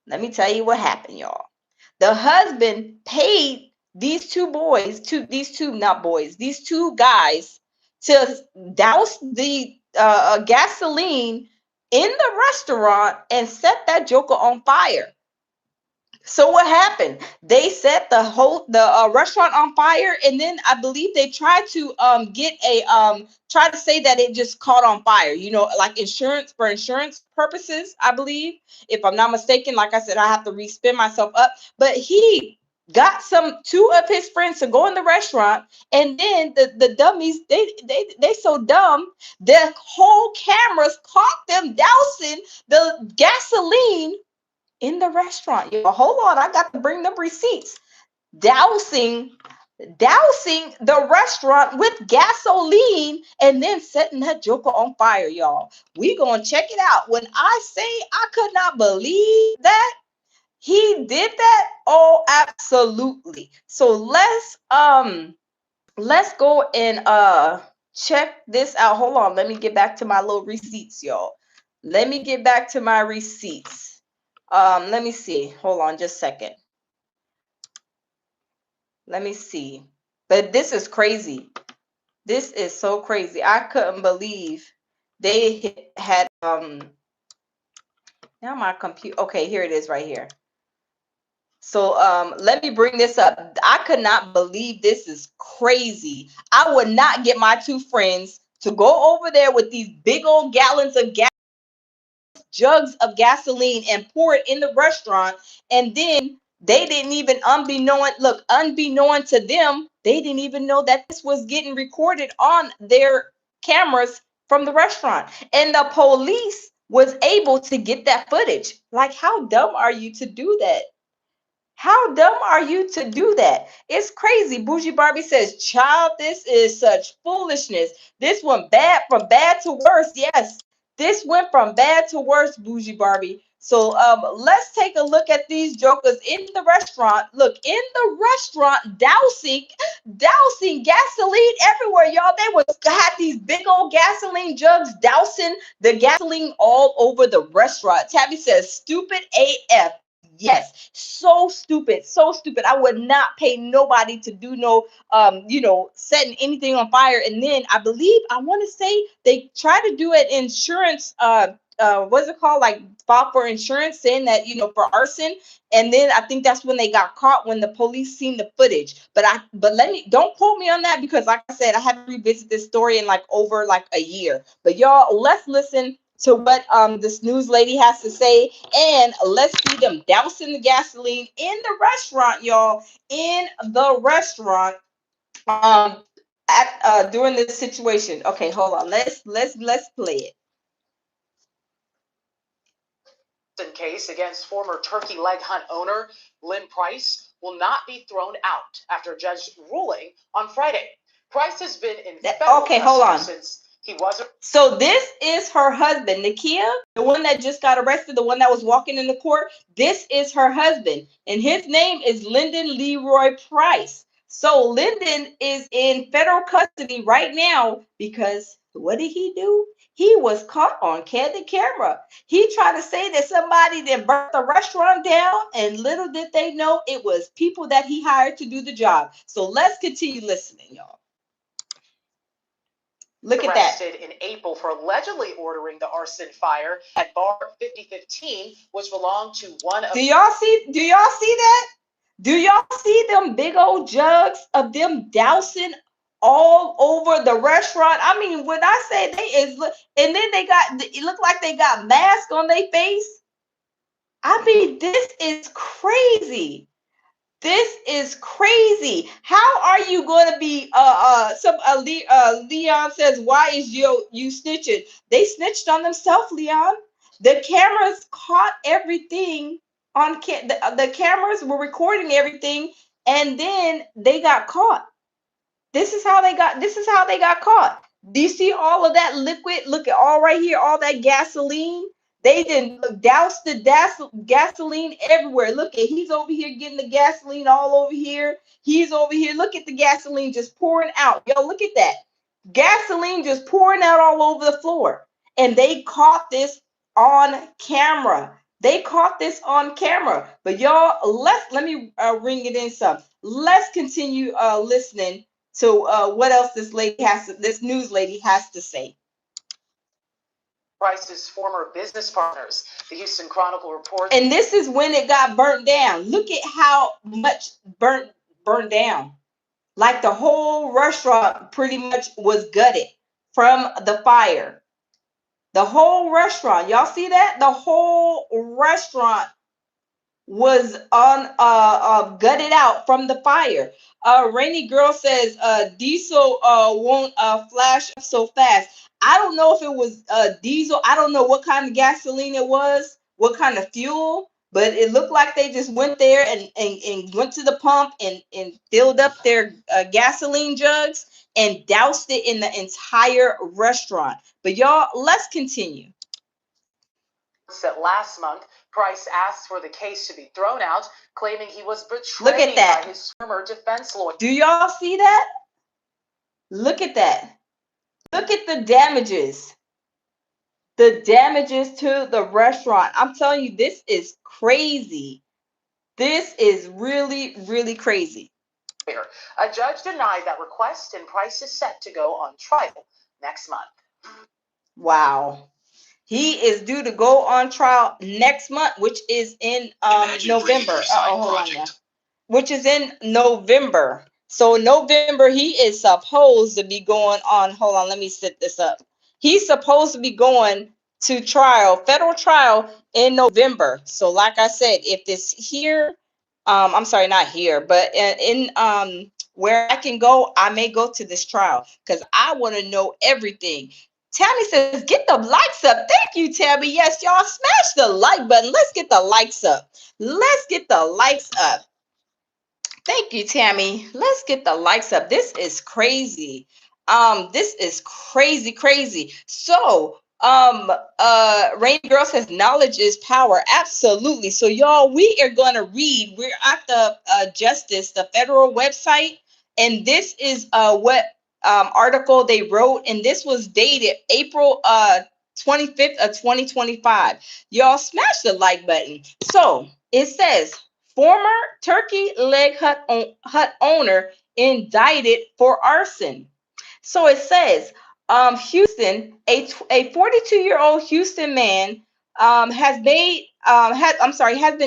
Let me tell you what happened, y'all. The husband paid these two guys to douse the gasoline in the restaurant and set that joker on fire. So what happened? They set the restaurant on fire, and then I believe they tried to try to say that it just caught on fire. Like insurance purposes. I believe, if I'm not mistaken. Like I said, I have to respin myself up. But he got two of his friends to go in the restaurant, and then the dummies they so dumb. The whole cameras caught them dousing the gasoline in the restaurant. Hold on, I got to bring them receipts. Dousing the restaurant with gasoline and then setting that joker on fire, y'all. We gonna check it out. When I say I could not believe that he did that, oh, absolutely. So let's go and check this out. Hold on, let me get back to my little receipts, y'all. Let me get back to my receipts. Let me see. Hold on just a second. Let me see. But this is crazy. This is so crazy. I couldn't believe they had now my computer. Okay, here it is right here. So let me bring this up. I could not believe this is crazy. I would not get my two friends to go over there with these big old gallons of gas, jugs of gasoline, and pour it in the restaurant, and then they didn't even unbeknown to them, they didn't even know that this was getting recorded on their cameras from the restaurant, and the police was able to get that footage. Like, how dumb are you to do that? How dumb are you to do that? It's crazy. Bougie Barbie says, child, this is such foolishness. This went from bad to worse. Yes, this went from bad to worse, Bougie Barbie. So let's take a look at these jokers in the restaurant. Look, in the restaurant, dousing gasoline everywhere, y'all. They had these big old gasoline jugs dousing the gasoline all over the restaurant. Tabby says, stupid AF. Yes, so stupid, so stupid. I would not pay nobody to do no setting anything on fire. And then I want to say they try to do an insurance what's it called, like file for insurance, saying that for arson. And then I think that's when they got caught, when the police seen the footage. But don't quote me on that, because like I said, I haven't revisited this story in over a year. But y'all, let's listen to what this news lady has to say, and let's see them dousing the gasoline in the restaurant, y'all, in the restaurant at during this situation. Okay, hold on, let's play it. Case against former turkey leg hunt owner Lynn Price will not be thrown out after a judge ruling on Friday. Price has been in federal custody since he wasn't. So this is her husband, Nakia, the one that just got arrested, the one that was walking in the court. This is her husband, and his name is Lyndon Leroy Price. So Lyndon is in federal custody right now because what did he do? He was caught on candid camera. He tried to say that somebody that burnt the restaurant down, and little did they know it was people that he hired to do the job. So let's continue listening, y'all. Look at that. Arrested in April for allegedly ordering the arson fire at Bar 5015, which belonged to one of. Do y'all see that? Do y'all see them big old jugs of them dousing all over the restaurant. I mean, when I say they is, and then they got, it looked like they got masks on their face. I mean, this is crazy. This is crazy. How are you going to be Leon says, why is you snitching? They snitched on themselves, Leon. The cameras caught everything on the cameras were recording everything, and then they got caught. This is how they got caught. Do you see all of that liquid? Look at all right here, all that gasoline. They didn't douse the gasoline everywhere. Look at, he's over here getting the gasoline all over here. He's over here. Look at the gasoline just pouring out. Yo, look at that. Gasoline just pouring out all over the floor. And they caught this on camera. They caught this on camera. But y'all, let me ring it in some. Let's continue listening to what else this news lady has to say. Price's former business partners, the Houston Chronicle reports. And this is when it got burnt down. Look at how much burnt down. Like the whole restaurant pretty much was gutted from the fire. The whole restaurant, y'all see that? The whole restaurant was on gutted out from the fire. Rainy Girl says diesel won't flash up so fast. I don't know if it was diesel. I don't know what kind of gasoline it was, what kind of fuel, but it looked like they just went there and went to the pump and filled up their gasoline jugs and doused it in the entire restaurant. But y'all, let's continue. That last month, Price asked for the case to be thrown out, claiming he was betrayed by his former defense lawyer. Do y'all see that? Look at that. Look at the damages. The damages to the restaurant. I'm telling you, this is crazy. This is really, really crazy. A judge denied that request, and Price is set to go on trial next month. Wow. He is due to go on trial next month, which is in November. Hold on now. Which is in November. So November, he is supposed to be going on. Hold on, let me set this up. He's supposed to be going to trial, federal trial in November. So like I said, if this here, I'm sorry, not here, but in where I can go, I may go to this trial because I want to know everything. Tammy says, get the likes up. Thank you, Tammy. Yes, y'all, smash the like button. Let's get the likes up. Let's get the likes up. Thank you, Tammy. Let's get the likes up. This is crazy. This is crazy. So, Rain Girl says knowledge is power. Absolutely. So, y'all, we are going to read. We're at the Justice, the federal website, and this is what article they wrote, and this was dated April 25th of 2025. Y'all, smash the like button. So, it says, former turkey leg hut owner indicted for arson. So it says, Houston, a 42-year-old Houston man has been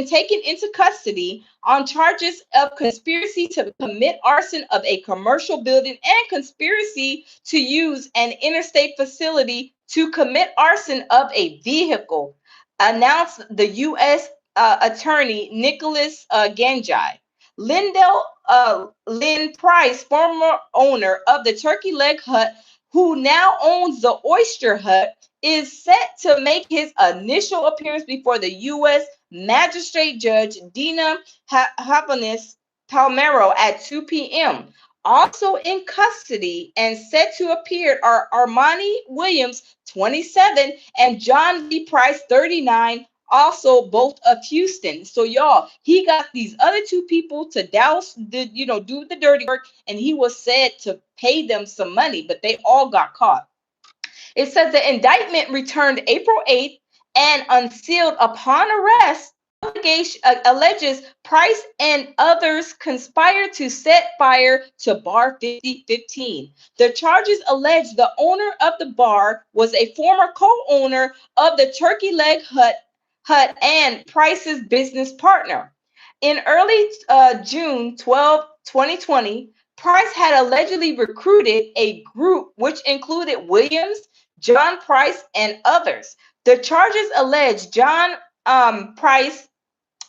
taken into custody on charges of conspiracy to commit arson of a commercial building and conspiracy to use an interstate facility to commit arson of a vehicle, announced the U.S. Attorney Nicholas Ganjai. Lynn Price, former owner of the Turkey Leg Hut, who now owns the Oyster Hut, is set to make his initial appearance before the U.S. Magistrate Judge Dina Havanis Palmero at 2 p.m. Also in custody and set to appear are Armani Williams, 27, and John Lee Price, 39, also both of Houston. So y'all, he got these other two people to do the dirty work, and he was said to pay them some money, but they all got caught. It says the indictment returned April 8th and unsealed upon arrest alleges Price and others conspired to set fire to Bar 5015. The charges allege the owner of the bar was a former co-owner of the Turkey Leg Hut and Price's business partner. In early June 12, 2020, Price had allegedly recruited a group which included Williams, John Price, and others. The charges allege John Price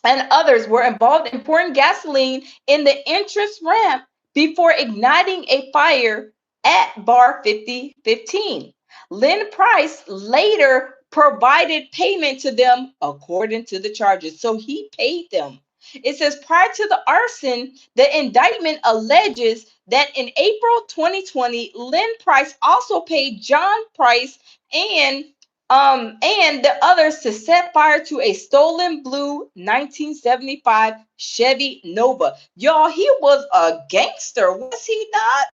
and others were involved in pouring gasoline in the entrance ramp before igniting a fire at bar 5015. Lynn Price later provided payment to them according to the charges. So he paid them. It says prior to the arson, the indictment alleges that in April 2020, Lynn Price also paid John Price and the others to set fire to a stolen blue 1975 Chevy Nova. Y'all, he was a gangster, was he not?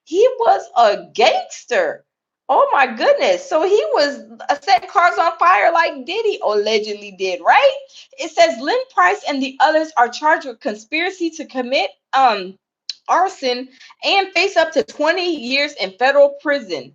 He was a gangster. Oh my goodness. So he was setting cars on fire like Diddy allegedly did, right? It says Lynn Price and the others are charged with conspiracy to commit arson and face up to 20 years in federal prison,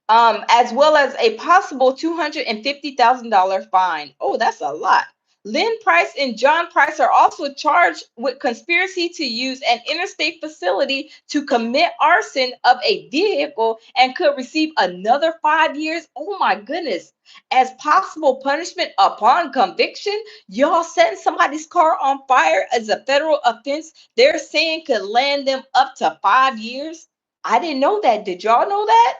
as well as a possible $250,000 fine. Oh, that's a lot. Lynn Price and John Price are also charged with conspiracy to use an interstate facility to commit arson of a vehicle and could receive another 5 years. Oh my goodness. As possible punishment upon conviction, y'all setting somebody's car on fire as a federal offense, they're saying could land them up to 5 years. I didn't know that. Did y'all know that?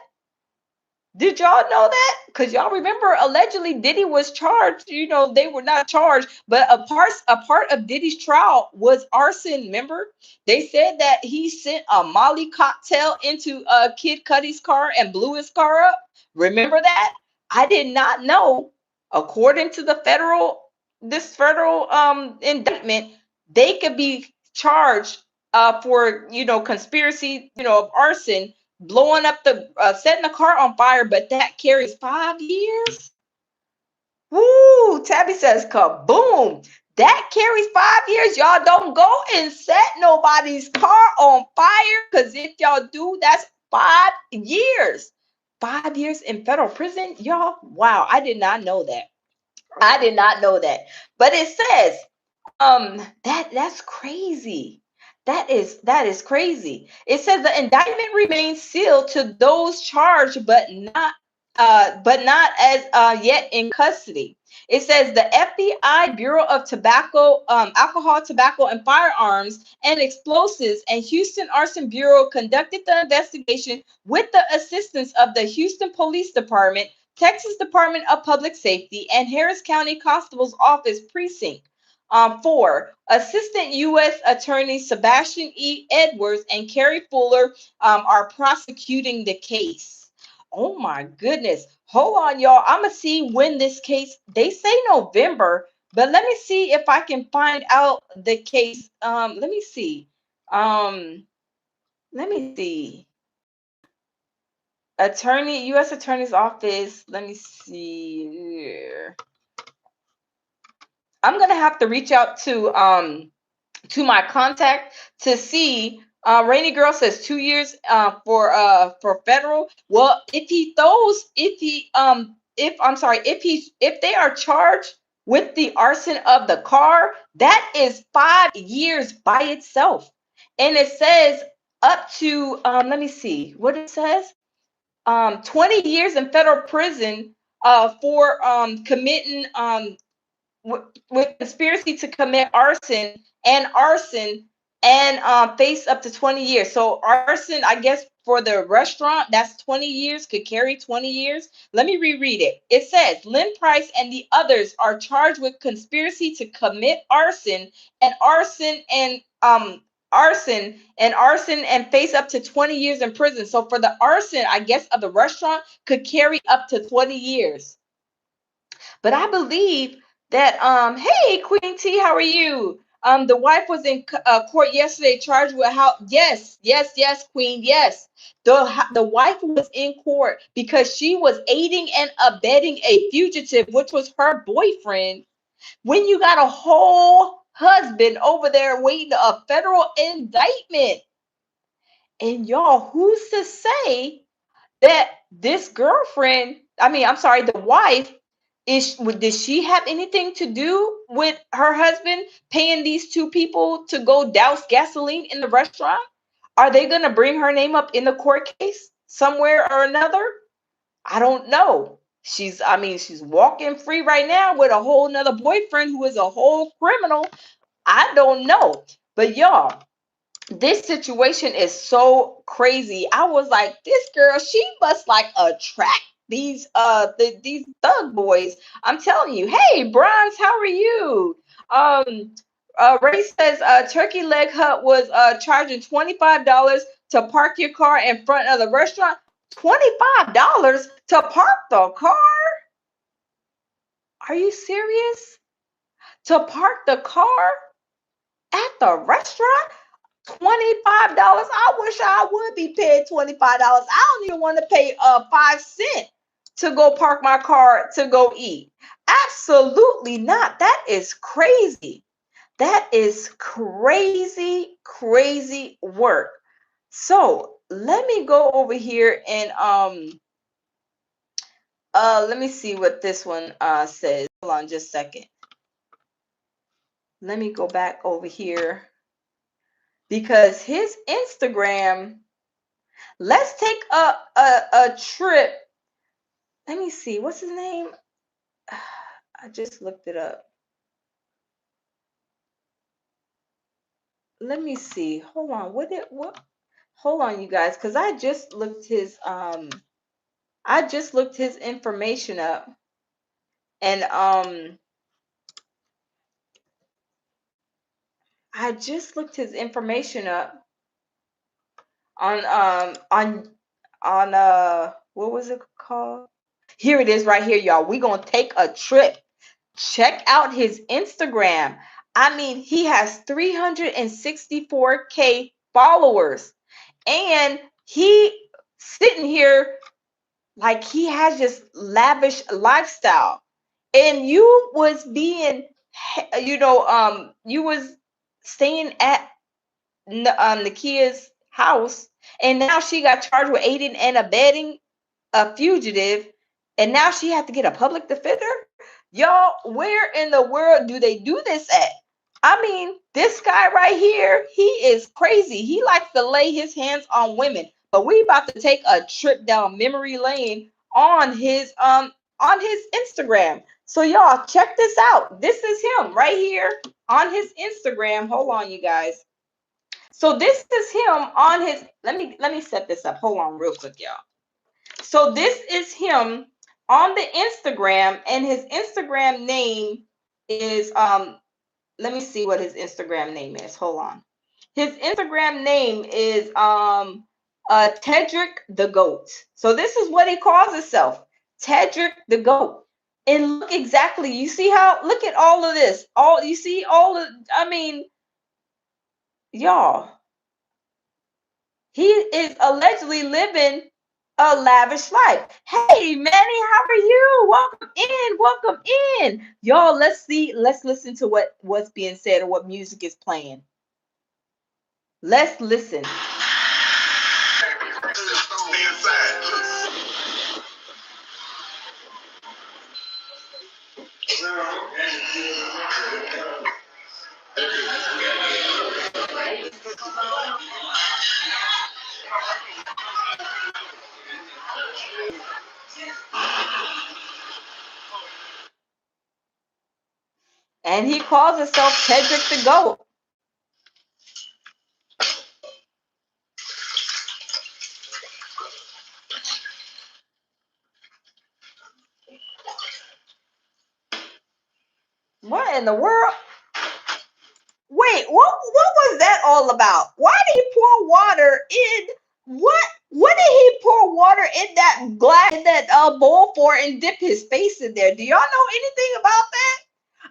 Did y'all know that? Because y'all remember allegedly Diddy was charged. You know, they were not charged, but a part of Diddy's trial was arson. Remember? They said that he sent a Molly cocktail into Kid Cudi's car and blew his car up. Remember that? I did not know. According to the federal indictment, they could be charged for conspiracy, of arson, blowing up setting a car on fire, but that carries 5 years. Woo! Tabby says kaboom. That carries 5 years. Y'all don't go and set nobody's car on fire, because if y'all do, that's 5 years. 5 years in federal prison, y'all. Wow, I did not know that. I did not know that. But it says that's crazy. That is crazy. It says the indictment remains sealed to those charged, but not as yet in custody. It says the FBI Bureau of Alcohol, Tobacco, and Firearms and Explosives and Houston Arson Bureau conducted the investigation with the assistance of the Houston Police Department, Texas Department of Public Safety, and Harris County Constable's Office Precinct 4. Assistant U.S. Attorney Sebastian E. Edwards and Carrie Fuller are prosecuting the case. Oh my goodness. Hold on, y'all. I'm going to see when this case, they say November, but let me see if I can find out the case. Let me see. Let me see. U.S. Attorney's Office. Let me see here. I'm going to have to reach out to my contact to see. Rainy Girl says 2 years for federal. Well, if they are charged with the arson of the car, that is 5 years by itself. And it says up to let me see what it says. 20 years in federal prison for committing with conspiracy to commit arson and face up to 20 years. So arson, I guess, for the restaurant, that's 20 years, could carry 20 years. Let me reread it. It says Lynn Price and the others are charged with conspiracy to commit arson and face up to 20 years in prison. So for the arson, I guess, of the restaurant could carry up to 20 years. But I believe that hey Queen T, how are you? The wife was in court yesterday charged with how yes Queen, yes. The wife was in court because she was aiding and abetting a fugitive, which was her boyfriend. When you got a whole husband over there waiting a federal indictment, and y'all, who's to say that this girlfriend, the wife, did she have anything to do with her husband paying these two people to go douse gasoline in the restaurant? Are they going to bring her name up in the court case somewhere or another? I don't know. She's walking free right now with a whole nother boyfriend who is a whole criminal. I don't know. But y'all, this situation is so crazy. I was like, this girl, she must like attract these these thug boys. I'm telling you. Hey, Bronze, how are you? Ray says Turkey Leg Hut was charging $25 to park your car in front of the restaurant. $25 to park the car? Are you serious? To park the car at the restaurant? $25. I wish I would be paid $25. I don't even want to pay 5 cents to go park my car to go eat. Absolutely not. That is crazy. That is crazy, crazy work. So let me go over here and let me see what this one says. Hold on just a second. Let me go back over here because his Instagram. Let's take a trip. Let me see. What's his name? I just looked it up. Let me see. Hold on. What? Hold on, you guys, because I just looked his information up, and I just looked his information up on what was it called? Here it is right here, y'all. We're gonna take a trip. Check out his Instagram. I mean, he has 364K followers, and he sitting here like he has this lavish lifestyle. And you was being, you was staying at Nakia's house, and now she got charged with aiding and abetting a fugitive, and now she had to get a public defender. Y'all, where in the world do they do this at? I mean, this guy right here, he is crazy. He likes to lay his hands on women. But we about to take a trip down memory lane on his Instagram. So y'all, check this out. This is him right here on his Instagram. Hold on, you guys. So this is him on his, let me set this up. Hold on real quick, y'all. So this is him on the Instagram, and his Instagram name is let me see what his Instagram name is. Hold on. His Instagram name is Tedrick the Goat. So this is what he calls himself, Tedrick the Goat. And look exactly, you see how, look at all of this. All you see, all of, I mean, y'all, he is allegedly living a lavish life. Hey, Manny, how are you? Welcome in. Welcome in. Y'all, let's listen to what's being said or what music is playing. Let's listen. And he calls himself Tedrick the Goat. What in the world? Wait, what was that all about? Why did he pour water in? What did he pour water in that glass, in that bowl for, and dip his face in there? Do y'all know anything about that?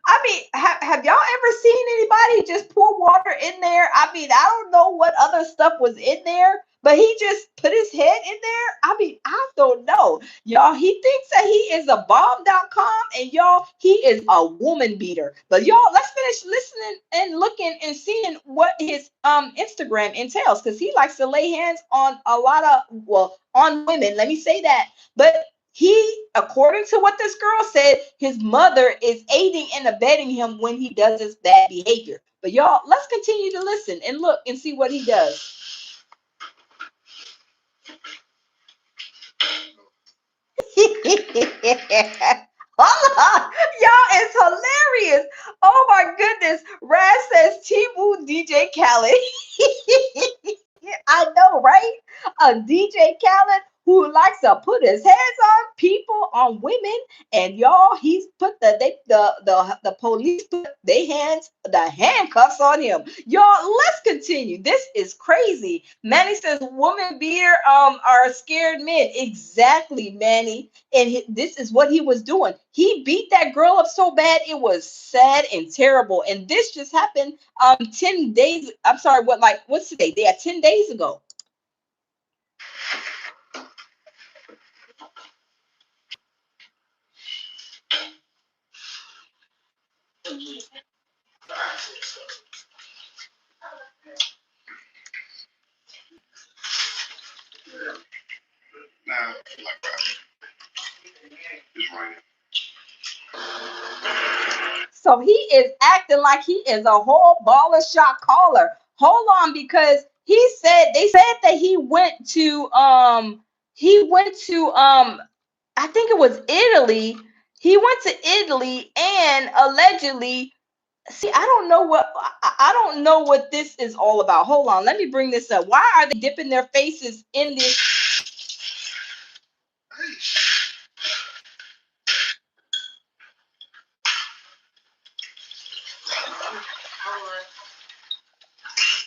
I mean, have y'all ever seen anybody just pour water in there? I mean, I don't know what other stuff was in there, but he just put his head in there. I mean, I don't know. Y'all, he thinks that he is a bomb.com, and y'all, he is a woman beater. But y'all, let's finish listening and looking and seeing what his Instagram entails, because he likes to lay hands on a lot of, well, on women. Let me say that. But he, according to what this girl said, his mother is aiding and abetting him when he does his bad behavior. But y'all, let's continue to listen and look and see what he does. Hold on. Y'all, it's hilarious. Oh my goodness. Raz says Timu DJ Khaled. I know, right? A DJ Khaled who likes to put his hands on people, on women, and y'all, he's put the police put the handcuffs on him. Y'all, let's continue. This is crazy. Manny says woman beater are scared men. Exactly, Manny. And this is what he was doing. He beat that girl up so bad it was sad and terrible. And this just happened 10 days. I'm sorry, what's today? Yeah, 10 days ago. So he is acting like he is a whole baller shot caller. Hold on, because they said that he went to I think it was Italy. He went to Italy and allegedly, see, I don't know what this is all about. Hold on, let me bring this up. Why are they dipping their faces in this?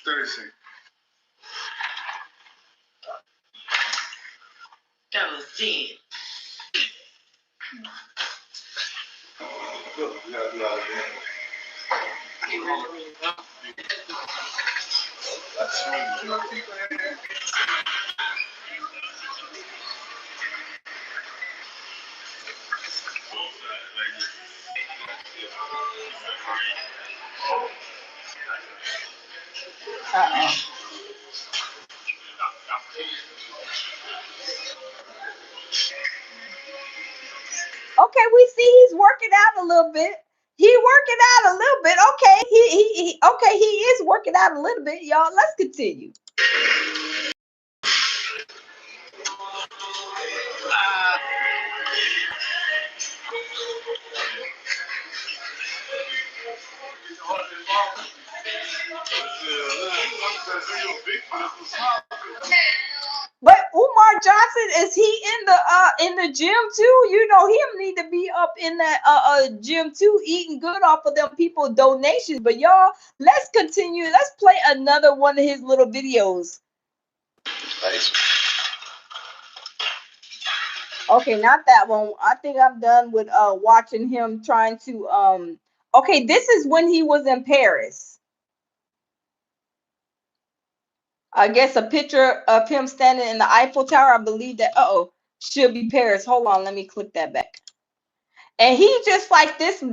30 seconds. That was 10. Okay, we see he's working out a little bit. He working out a little bit. Okay, he is working out a little bit, y'all. Let's continue. But Umar Johnson, is he in the gym too? You know, him need to be up in that gym too, eating good off of them people donations. But y'all, let's continue. Let's play another one of his little videos. Nice. Okay, not that one. I think I'm done with watching him trying to okay, this is when he was in Paris. I guess a picture of him standing in the Eiffel Tower. I believe that should be Paris. Hold on, let me click that back. And he just like this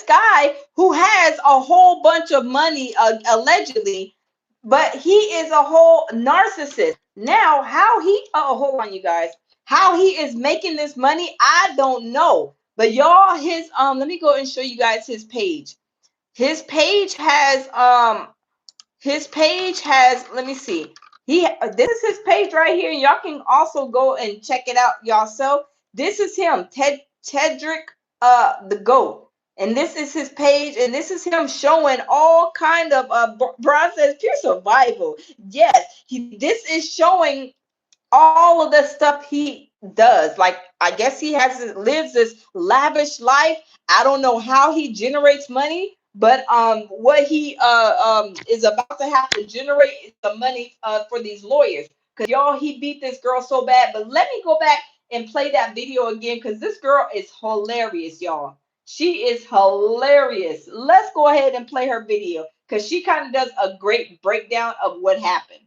guy who has a whole bunch of money allegedly, but he is a whole narcissist. Now, how he hold on, you guys. How he is making this money, I don't know. But y'all, his let me go and show you guys his page. His page has let me see. This is his page right here. Y'all can also go and check it out yourself. This is him, Tedrick the GOAT. And this is his page, and this is him showing all kind of Brian says pure survival. Yes, this is showing all of the stuff he does. Like, I guess he lives this lavish life. I don't know how he generates money, but what he is about to have to generate is the money for these lawyers. Because y'all, he beat this girl so bad. But let me go back and play that video again, because this girl is hilarious, y'all. She is hilarious. Let's go ahead and play her video, because she kind of does a great breakdown of what happened.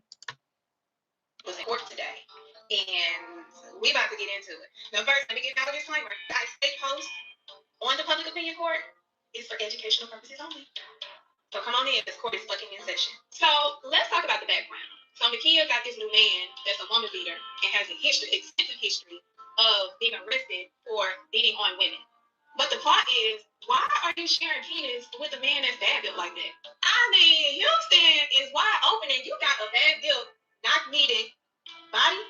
Was in court today, and we about to get into it. Now, first, let me give y'all a disclaimer. I state post on the public opinion court is for educational purposes only. So come on in, this court is fucking in session. So let's talk about the background. So Nakia got this new man that's a woman beater and has a extensive history of being arrested for beating on women. But the plot is, why are you sharing penis with a man that's bad built like that? I mean, Houston is wide open and you got a bad built, not needed body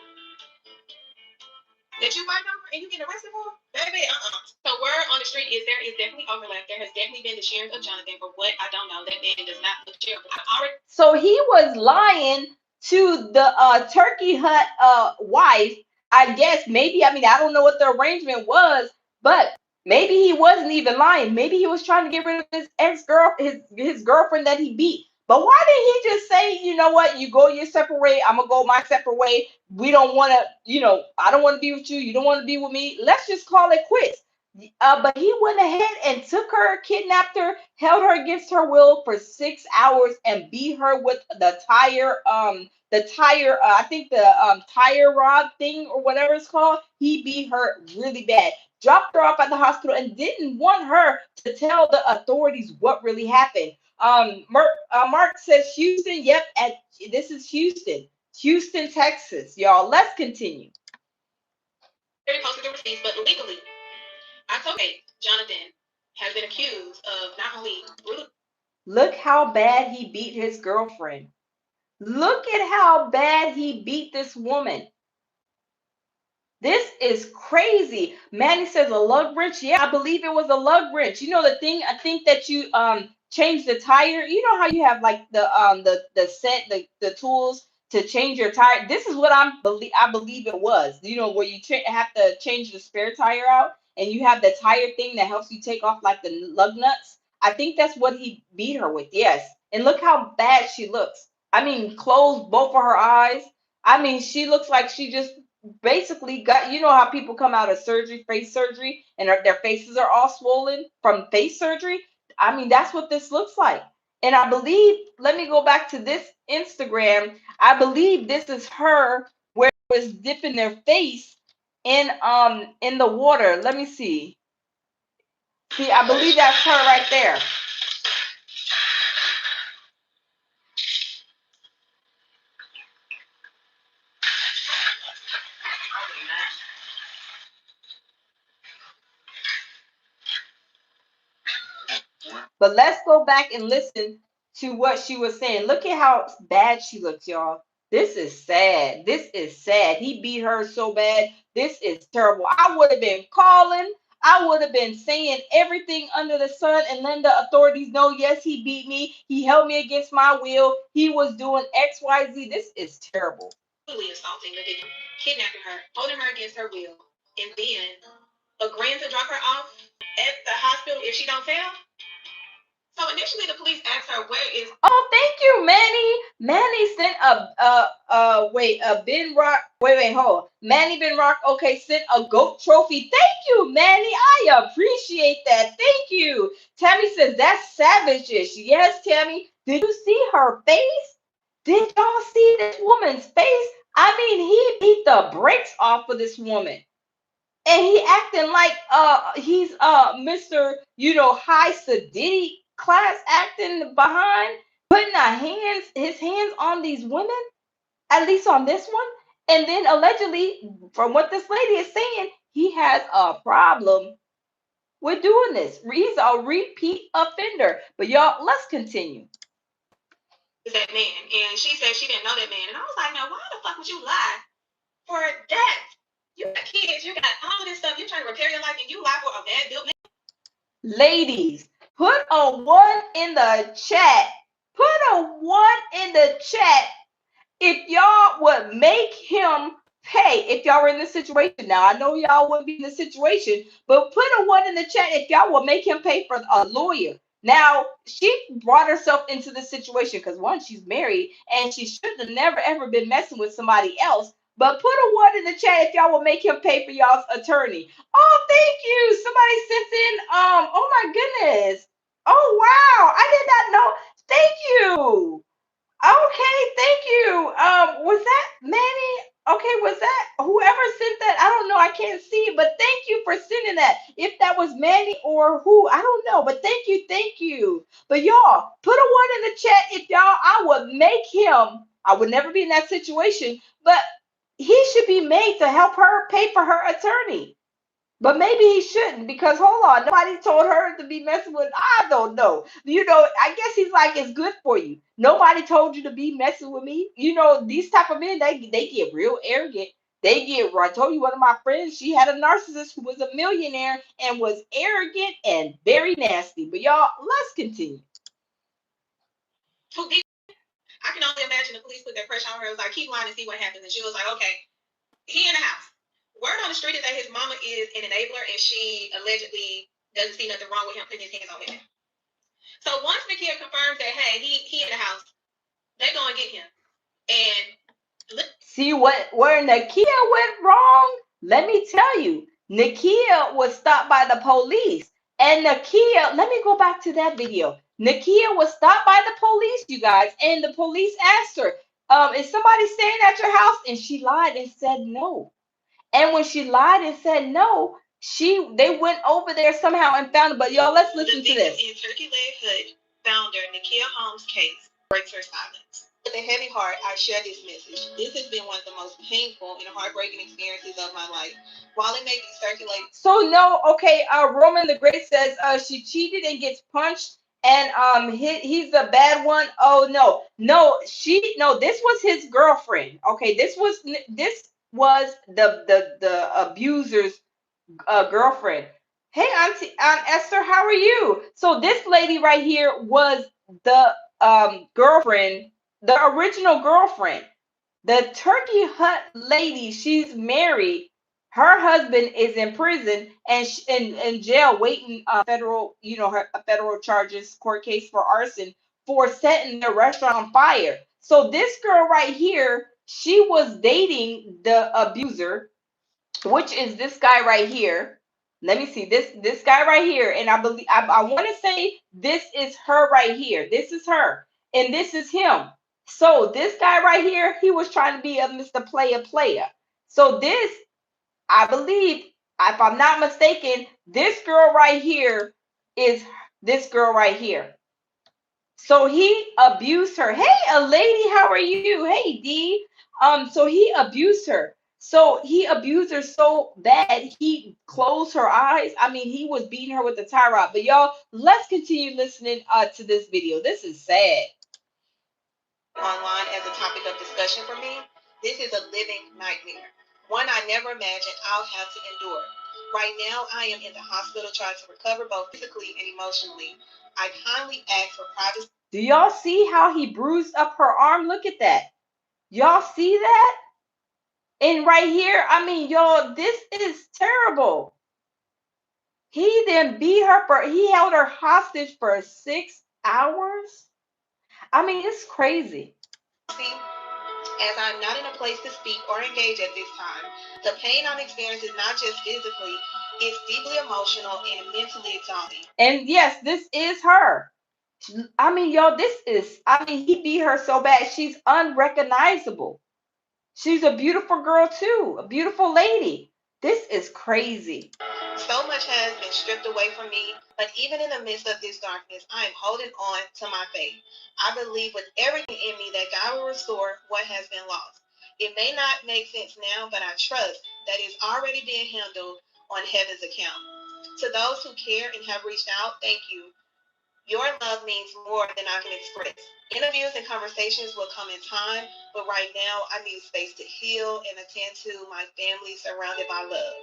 that you fight over and you get arrested for? Baby, So word on the street is there is definitely overlap. There has definitely been the sharing of Jonathan. For what, I don't know. That man does not look shareable. So he was lying to the turkey hut wife. I guess maybe, I mean, I don't know what the arrangement was, but maybe he wasn't even lying. Maybe he was trying to get rid of his ex-girl, his girlfriend that he beat. But why didn't he just say, you know what, you go your separate way, I'm gonna go my separate way. We don't want to, I don't want to be with you. You don't want to be with me. Let's just call it quits. But he went ahead and took her, kidnapped her, held her against her will for 6 hours, and beat her with I think the tire rod thing or whatever it's called. He beat her really bad, dropped her off at the hospital, and didn't want her to tell the authorities what really happened. Mark says Houston. Yep, this is Houston, Texas. Y'all, let's continue. Posted the receipts, but legally, I told you, Jonathan has been accused of not only brutal. Look how bad he beat his girlfriend. Look at how bad he beat this woman. This is crazy. Manny says a lug wrench. Yeah, I believe it was a lug wrench. You know the thing, I think that you change the tire. You know how you have like the set, the tools to change your tire. This is what I believe it was. You know, where you have to change the spare tire out, and you have the tire thing that helps you take off like the lug nuts. I think that's what he beat her with. Yes. And look how bad she looks. I mean, closed both of her eyes. I mean, she looks like she just basically got, you know how people come out of surgery, face surgery, and their faces are all swollen from face surgery. I mean, that's what this looks like. And I believe, let me go back to this Instagram. I believe this is her where it was dipping their face in the water. Let me see. See, I believe that's her right there. But let's go back and listen to what she was saying. Look at how bad she looks, y'all. This is sad. This is sad. He beat her so bad. This is terrible. I would have been calling. I would have been saying everything under the sun and letting the authorities know, yes, he beat me. He held me against my will. He was doing X, Y, Z. This is terrible. Assaulting the victim, kidnapping her, holding her against her will, and then agreeing to drop her off at the hospital if she don't tell. So initially, the police asked her, "Where is?" Oh, thank you, Manny. Manny sent Ben Rock. Wait, hold. Manny Ben Rock. Okay, sent a goat trophy. Thank you, Manny. I appreciate that. Thank you. Tammy says that's savage-ish. Yes, Tammy. Did you see her face? Did y'all see this woman's face? I mean, he beat the brakes off of this woman. And he acting like he's Mr. High Sadiddy class, acting behind, putting his hands on these women, at least on this one. And then allegedly, from what this lady is saying, he has a problem with doing this. He's a repeat offender. But y'all, let's continue. That man, and she said she didn't know that man, and I was like, now why the fuck would you lie for that? You got kids, you got all this stuff, you're trying to repair your life, and you lie for a bad built man. Ladies, put a 1 in the chat. Put a 1 in the chat if y'all would make him pay. If y'all were in this situation. Now, I know y'all wouldn't be in this situation, but put a 1 in the chat if y'all would make him pay for a lawyer. Now, she brought herself into this situation because, one, she's married, and she should have never, ever been messing with somebody else. But put a 1 in the chat if y'all will make him pay for y'all's attorney. Oh, thank you. Somebody sent in, oh my goodness. Oh, wow. I did not know. Thank you. Okay, thank you. Was that Manny? Okay, was that whoever sent that? I don't know. I can't see, but thank you for sending that. If that was Manny or who, I don't know. But thank you, thank you. But y'all, put a 1 in the chat if y'all. I would make him. I would never be in that situation, but he should be made to help her pay for her attorney. But maybe he shouldn't, because hold on, nobody told her to be messing with. I don't know. I guess he's like, it's good for you. Nobody told you to be messing with me. These type of men, they get real arrogant. They get, I told you, one of my friends, she had a narcissist who was a millionaire and was arrogant and very nasty. But y'all, let's continue. I can only imagine the police put their pressure on her. It was like, keep lying and see what happens. And she was like, okay, he in the house. Word on the street is that his mama is an enabler and she allegedly doesn't see nothing wrong with him putting his hands on women. So once Nakia confirms that, hey, he in the house, they gonna get him. And see where Nakia went wrong? Let me tell you, Nakia was stopped by the police. And Nakia, let me go back to that video. Nakia was stopped by the police, you guys, and the police asked her, is somebody staying at your house? And she lied and said no. And when she lied and said no, they went over there somehow and found it. But y'all, let's listen to this. In Turkey Leg Hood founder Nakia Holmes' case breaks her silence. With a heavy heart, I share this message. This has been one of the most painful and heartbreaking experiences of my life. While it may be circulating. So no, okay. Roman the Great says she cheated and gets punched, and he's the bad one. Oh no, this was his girlfriend. Okay, this was the abuser's girlfriend. Hey, Auntie Aunt Esther, how are you? So this lady right here was the girlfriend, the original girlfriend. The Turkey Hut lady, she's married. Her husband is in prison and in jail waiting federal, federal charges, court case for arson for setting their restaurant on fire. So this girl right here, she was dating the abuser, which is this guy right here. Let me see this guy right here, and I believe I want to say this is her right here. This is her, and this is him. So this guy right here, he was trying to be a Mr. Player. So this, I believe, if I'm not mistaken, this girl right here is this girl right here. So he abused her. Hey, a lady, how are you? Hey, D. So he abused her. So he abused her so bad he closed her eyes. I mean, he was beating her with a tie rod. But y'all, let's continue listening to this video. This is sad. Online as a topic of discussion for me, this is a living nightmare. One I never imagined I'll have to endure. Right now, I am in the hospital trying to recover both physically and emotionally. I kindly ask for privacy. Do y'all see how he bruised up her arm? Look at that. Y'all see that? And right here, I mean, y'all, this is terrible. He then he held her hostage for 6 hours. I mean, it's crazy. As I'm not in a place to speak or engage at this time, the pain I'm experiencing is not just physically, it's deeply emotional and mentally exhausting. And yes, this is her. I mean, y'all, he beat her so bad, she's unrecognizable. She's a beautiful girl too, a beautiful lady. This is crazy. So much has been stripped away from me, but even in the midst of this darkness, I am holding on to my faith. I believe with everything in me that God will restore what has been lost. It may not make sense now, but I trust that it's already being handled on heaven's account. To those who care and have reached out, thank you. Your love means more than I can express. Interviews and conversations will come in time, but right now I need space to heal and attend to my family surrounded by love.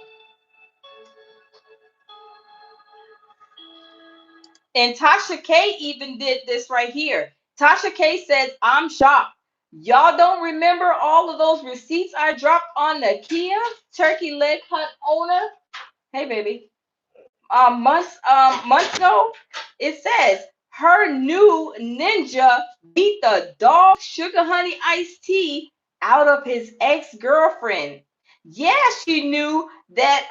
And Tasha K even did this right here. Tasha K says, I'm shocked. Y'all don't remember all of those receipts I dropped on the Kia Turkey Leg Hut owner? Hey, baby. Months ago, it says her new Ninja beat the dog sugar honey iced tea out of his ex-girlfriend. Yeah, she knew that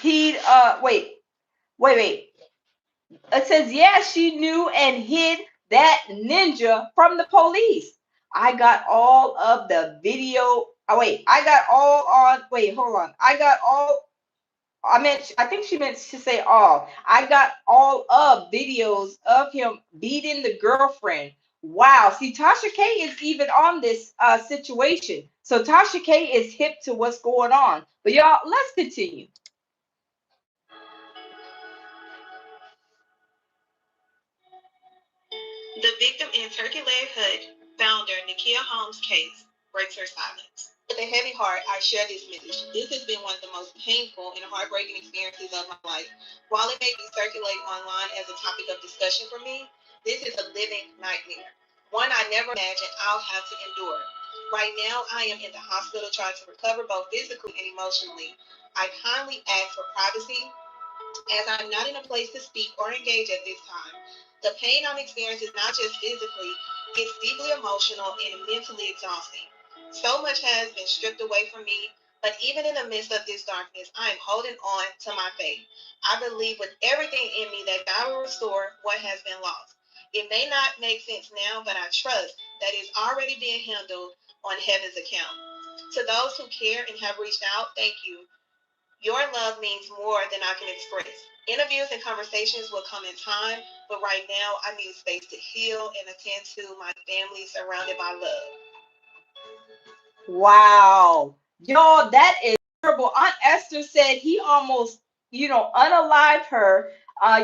he'd wait. It says, yeah, she knew and hid that ninja from the police. I got all of the video. Oh, wait, I got all on. Wait, hold on. I got all. I think she meant to say all. I got all of videos of him beating the girlfriend. Wow. See, Tasha K is even on this situation. So Tasha K is hip to what's going on. But y'all, let's continue. The victim in Turkey Leg Hood founder Nakia Holmes' case breaks her silence. With a heavy heart, I share this message. This has been one of the most painful and heartbreaking experiences of my life. While it may be circulating online as a topic of discussion for me, this is a living nightmare. One I never imagined I'll have to endure. Right now, I am in the hospital trying to recover both physically and emotionally. I kindly ask for privacy as I'm not in a place to speak or engage at this time. The pain I'm experiencing is not just physically, it's deeply emotional and mentally exhausting. So much has been stripped away from me, but even in the midst of this darkness, I am holding on to my faith. I believe with everything in me that God will restore what has been lost. It may not make sense now, but I trust that it's already being handled on heaven's account. To those who care and have reached out, thank you. Your love means more than I can express. Interviews and conversations will come in time, but right now I need space to heal and attend to my family surrounded by love. Wow. Y'all, that is terrible. Aunt Esther said he almost, unalived her.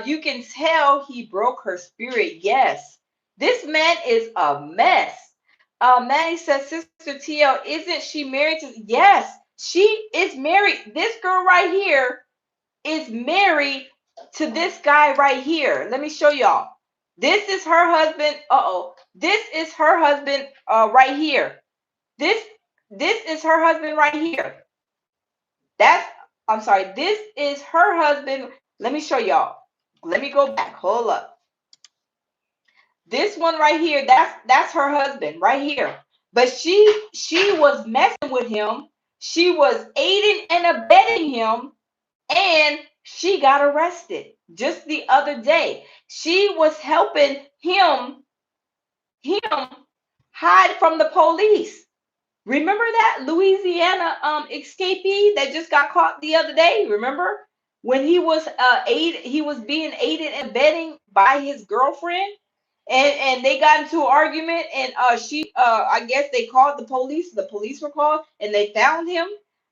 You can tell he broke her spirit. Yes. This man is a mess. Maddie says, Sister TL, isn't she married to? Yes, she is married. This girl right here is married to this guy right here. Let me show y'all. This is her husband. This is her husband right here. This is her husband right here. I'm sorry. This is her husband. Let me show y'all. Let me go back. Hold up. This one right here, that's her husband right here. But she was messing with him. She was aiding and abetting him, and she got arrested just the other day. She was helping him hide from the police. Remember that Louisiana escapee that just got caught the other day? Remember when he was being aided and abetting by his girlfriend, and they got into an argument, and I guess they called the police. The police were called, and they found him.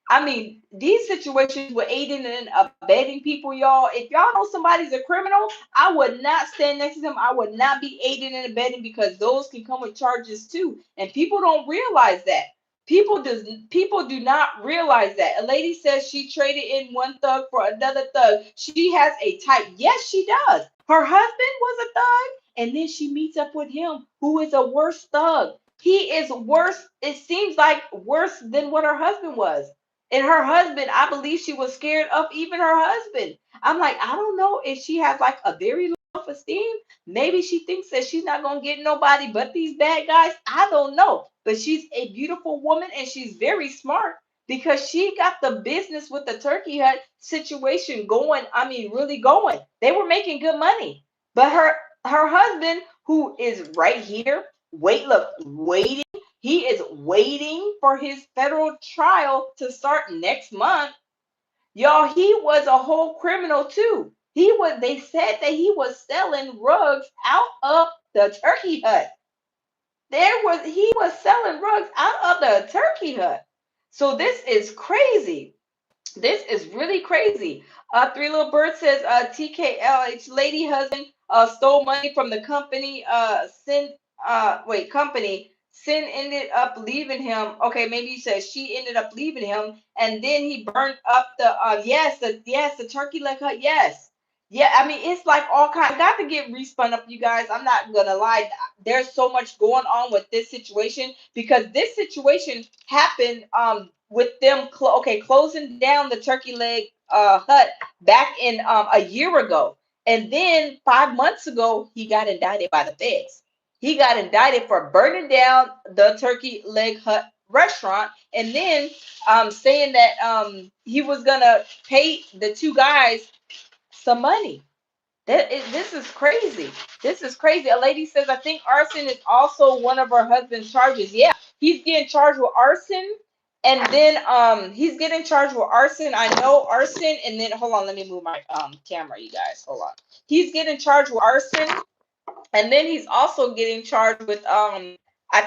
I mean, these situations with aiding and abetting people, y'all. If y'all know somebody's a criminal, I would not stand next to them. I would not be aiding and abetting, because those can come with charges too, and people don't realize that. People do not realize that. A lady says she traded in one thug for another thug. She has a type. Yes, she does. Her husband was a thug, and then she meets up with him, who is a worse thug. He is worse. It seems like worse than what her husband was. And her husband, I believe she was scared of even her husband. I'm like, I don't know if she has like a very low self-esteem. Maybe she thinks that she's not going to get nobody but these bad guys. I don't know. But she's a beautiful woman, and she's very smart, because she got the business with the turkey hut situation going. I mean, really going. They were making good money. But her husband, who is right here, waiting. He is waiting for his federal trial to start next month. Y'all, he was a whole criminal too. They said that he was selling rugs out of the turkey hut. He was selling rugs out of the turkey hut. So this is crazy. This is really crazy. Three Little Bird says TKLH lady husband stole money from the company. Sin ended up leaving him. Okay, maybe he says she ended up leaving him, and then he burned up the turkey leg hut. Yes. Yeah, I mean, it's like all kind. Got to get respun up, you guys. I'm not gonna lie. There's so much going on with this situation, because this situation happened with them closing down the turkey leg hut back in a year ago, and then 5 months ago he got indicted by the feds. He got indicted for burning down the turkey leg hut restaurant, and then saying that he was gonna pay the two guys some money. This is crazy. This is crazy. A lady says, I think arson is also one of her husband's charges. Yeah, he's getting charged with arson. And then he's getting charged with arson. I know arson. And then hold on, let me move my camera, you guys. Hold on. He's getting charged with arson. And then he's also getting charged with I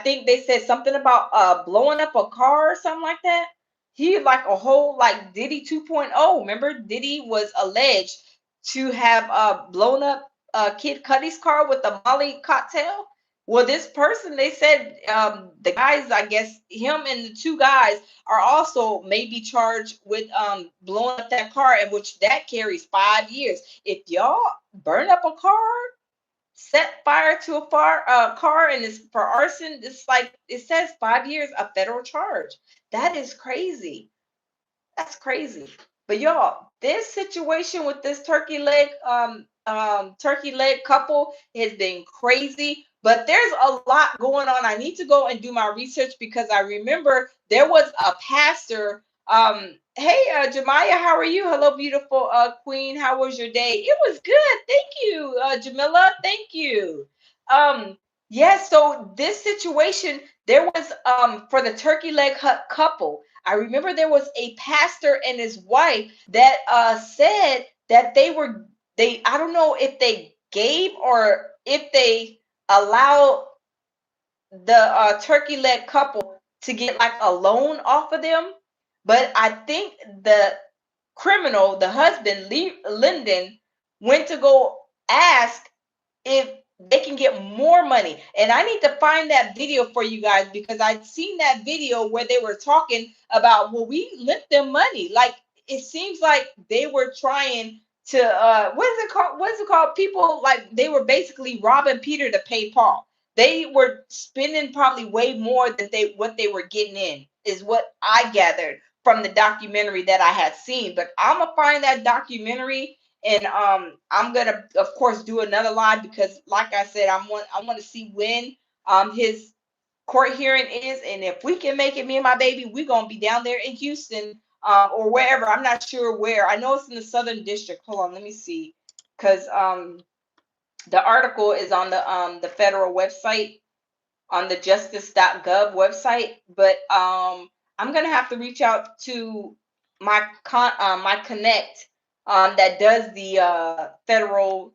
think they said something about blowing up a car or something like that. He like a whole like Diddy 2.0. Remember, Diddy was alleged to have blown up Kid Cudi's car with the Molly cocktail. Well, this person, they said the guys, I guess him and the two guys are also maybe charged with blowing up that car, in which that carries 5 years. If y'all burn up a car, set fire to a car, and it's for arson, it's like it says 5 years, a federal charge. That is crazy. That's crazy. But y'all, this situation with this turkey leg couple has been crazy. But there's a lot going on. I need to go and do my research because I remember there was a pastor. Hey, Jemiah, how are you? Hello, beautiful queen. How was your day? It was good. Thank you, Jamila. Thank you. Yes, so this situation, there was for the turkey leg couple. I remember there was a pastor and his wife that said that they I don't know if they gave or if they allowed the turkey leg couple to get like a loan off of them, but I think the criminal, the husband, Lyndon, went to go ask if they can get more money. And I need to find that video for you guys because I'd seen that video where they were talking about, well, we lent them money. Like it seems like they were trying to what is it called? What is it called? People like they were basically robbing Peter to pay Paul. They were spending probably way more than what they were getting in, is what I gathered from the documentary that I had seen. But I'm gonna find that documentary, and I'm gonna of course do another live because like I said, I want to see when his court hearing is, and if we can make it, me and my baby, we're gonna be down there in Houston or wherever. I'm not sure where. I know it's in the Southern District. Hold on, let me see, because the article is on the federal website, on the justice.gov website, but I'm gonna have to reach out to my connect that does the federal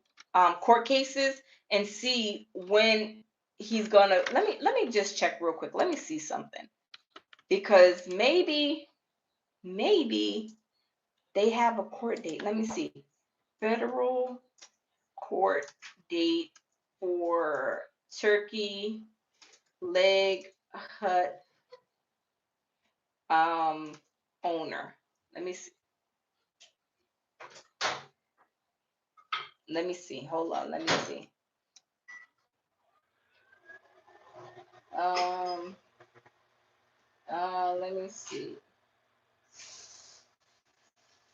court cases and see when he's gonna. Let me just check real quick. Let me see something, because maybe they have a court date. Let me see. Federal court date for Turkey leg hut owner. Let me see. Let me see. Hold on. Let me see. Let me see.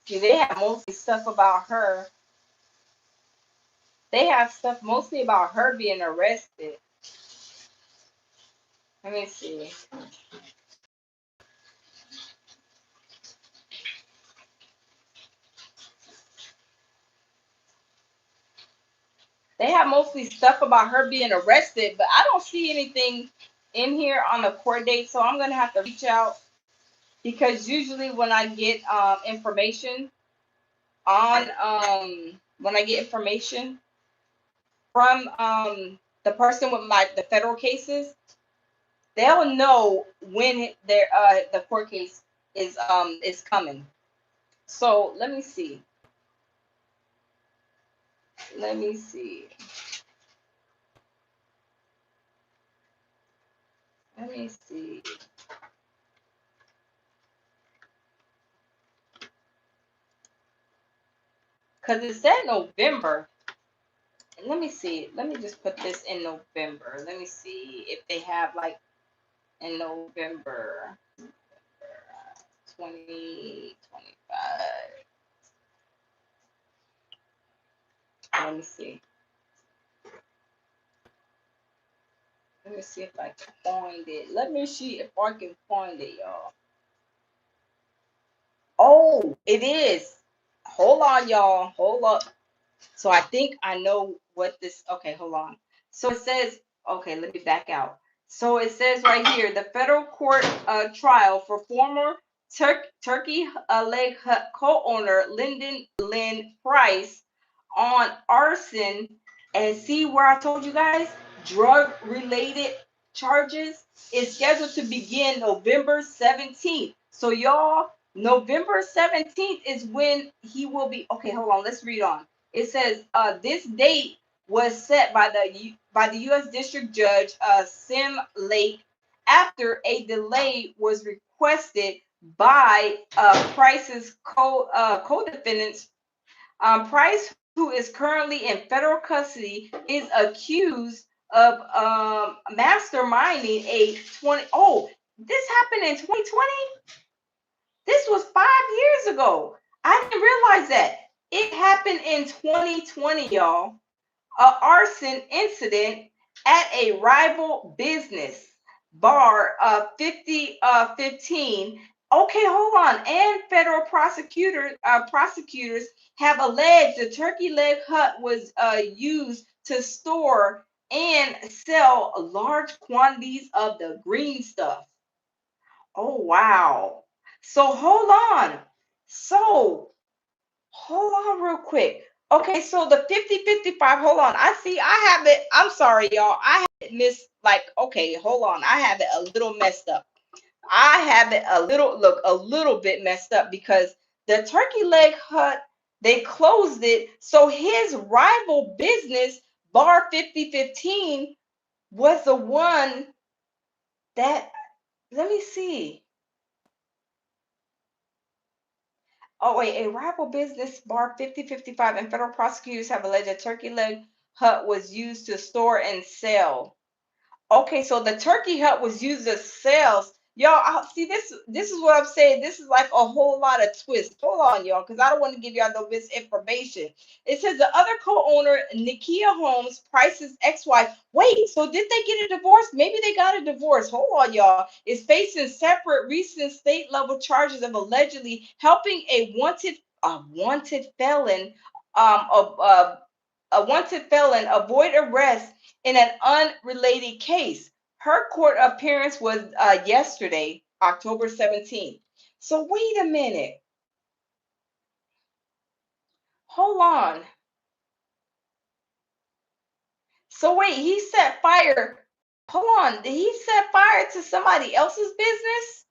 See, they have mostly stuff about her. They have stuff mostly about her being arrested. Let me see. They have mostly stuff about her being arrested, but I don't see anything in here on the court date, so I'm gonna have to reach out, because usually when I get information on when I get information from the person with the federal cases, they'll know when their the court case is coming. So let me see. Let me see. Let me see. Because it said November. Let me see. Let me just put this in November. Let me see if they have like in November 2025. Let me see. Let me see if I can find it. Let me see if I can find it, y'all. Oh, it is. Hold on, y'all. Hold up. So I think I know what this. Okay, hold on. So it says. Okay, let me back out. So it says right here, the federal court trial for former turkey leg hut co-owner Lyndon Lynn Price on arson, and see where I told you guys, drug-related charges, is scheduled to begin November 17th. So y'all, November 17th is when he will be. Okay, hold on. Let's read on. It says this date was set by the U.S. District Judge Sim Lake after a delay was requested by Price's co-defendants. Price, who is currently in federal custody, is accused of masterminding a 20. Oh, this happened in 2020. This was 5 years ago. I didn't realize that. It happened in 2020, y'all. An arson incident at a rival business bar 15. Okay, hold on. And federal prosecutors have alleged the turkey leg hut was used to store and sell large quantities of the green stuff. Oh, wow. So hold on real quick. Okay, so the 50-55, hold on. I have it. I'm sorry, y'all. I have it okay, hold on. I have it a little messed up. I have it a little bit messed up because the turkey leg hut, they closed it. So his rival business, Bar 5015, was the one that, let me see. Oh, wait, a rival business bar 5055 and federal prosecutors have alleged that turkey leg hut was used to store and sell. Okay, so the turkey hut was used as sales. Y'all, see this is what I'm saying. This is like a whole lot of twists. Hold on, y'all, because I don't want to give y'all no misinformation. It says the other co-owner, Nikia Holmes, Price's ex-wife. Wait, so did they get a divorce? Maybe they got a divorce. Hold on, y'all. Is facing separate recent state-level charges of allegedly helping a wanted felon, a wanted felon avoid arrest in an unrelated case. Her court appearance was yesterday, October 17th. So wait a minute. Hold on. So wait, he set fire. Hold on. Did he set fire to somebody else's business?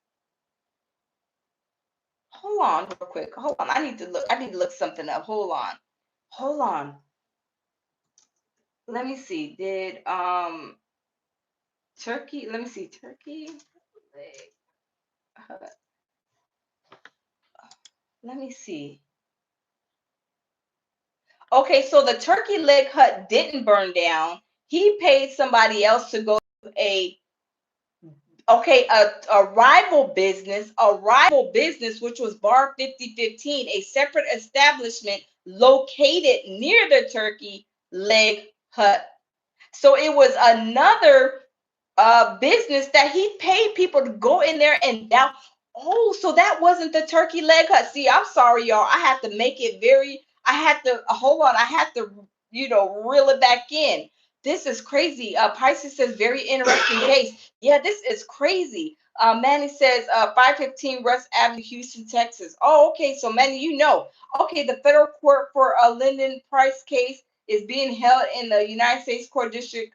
Hold on real quick. Hold on. I need to look something up. Hold on. Let me see. Did turkey, let me see. Turkey leg hut. Let me see. Okay, so the turkey leg hut didn't burn down. He paid somebody else to go to a rival business, which was Bar 5015, a separate establishment located near the turkey leg hut. So it was another business that he paid people to go in there and down. Oh, so that wasn't the turkey leg hut. See, I'm sorry, y'all. I had to make it hold on. I had to, reel it back in. This is crazy. Pisces says, very interesting case. Yeah, this is crazy. Manny says, 515 West Avenue, Houston, Texas. Oh, okay. So, Manny, Okay, the federal court for a Lyndon Price case is being held in the United States Court District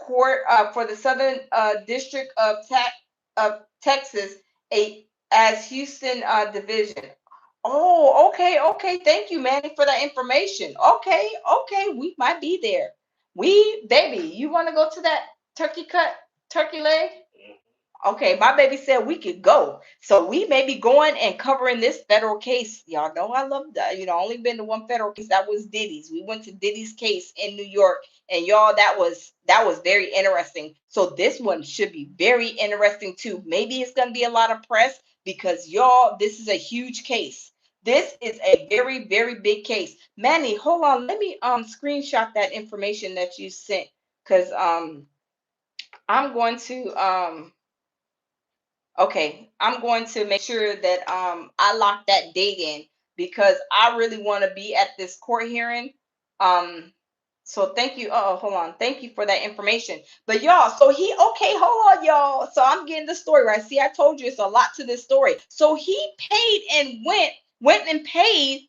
Court for the Southern District of Texas, as Houston Division. Oh, okay. Thank you, Manny, for that information. Okay, we might be there. Baby, you want to go to that turkey leg? Okay, my baby said we could go. So we may be going and covering this federal case. Y'all know I love that. Only been to one federal case. That was Diddy's. We went to Diddy's case in New York. And y'all, that was very interesting. So this one should be very interesting too. Maybe it's gonna be a lot of press because y'all, this is a huge case. This is a very, very big case. Manny, hold on. Let me screenshot that information that you sent. Because I'm going to okay, I'm going to make sure that I lock that date in because I really want to be at this court hearing. So thank you. Oh, hold on. Thank you for that information. But y'all, so hold on, y'all. So I'm getting the story right. See, I told you it's a lot to this story. So he paid and went and paid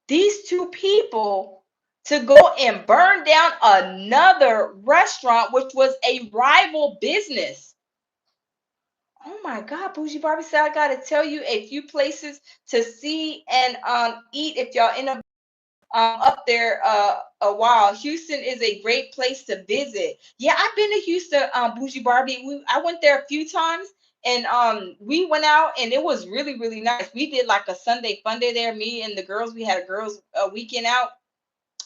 these two people to go and burn down another restaurant, which was a rival business. Oh my God, Bougie Barbie said, I gotta tell you a few places to see and eat if y'all end up. up there a while. Houston is a great place to visit. Yeah, I've been to Houston, Bougie Barbie. I went there a few times, and we went out, and it was really, really nice. We did like a Sunday fun day there. Me and the girls, we had a girls weekend out,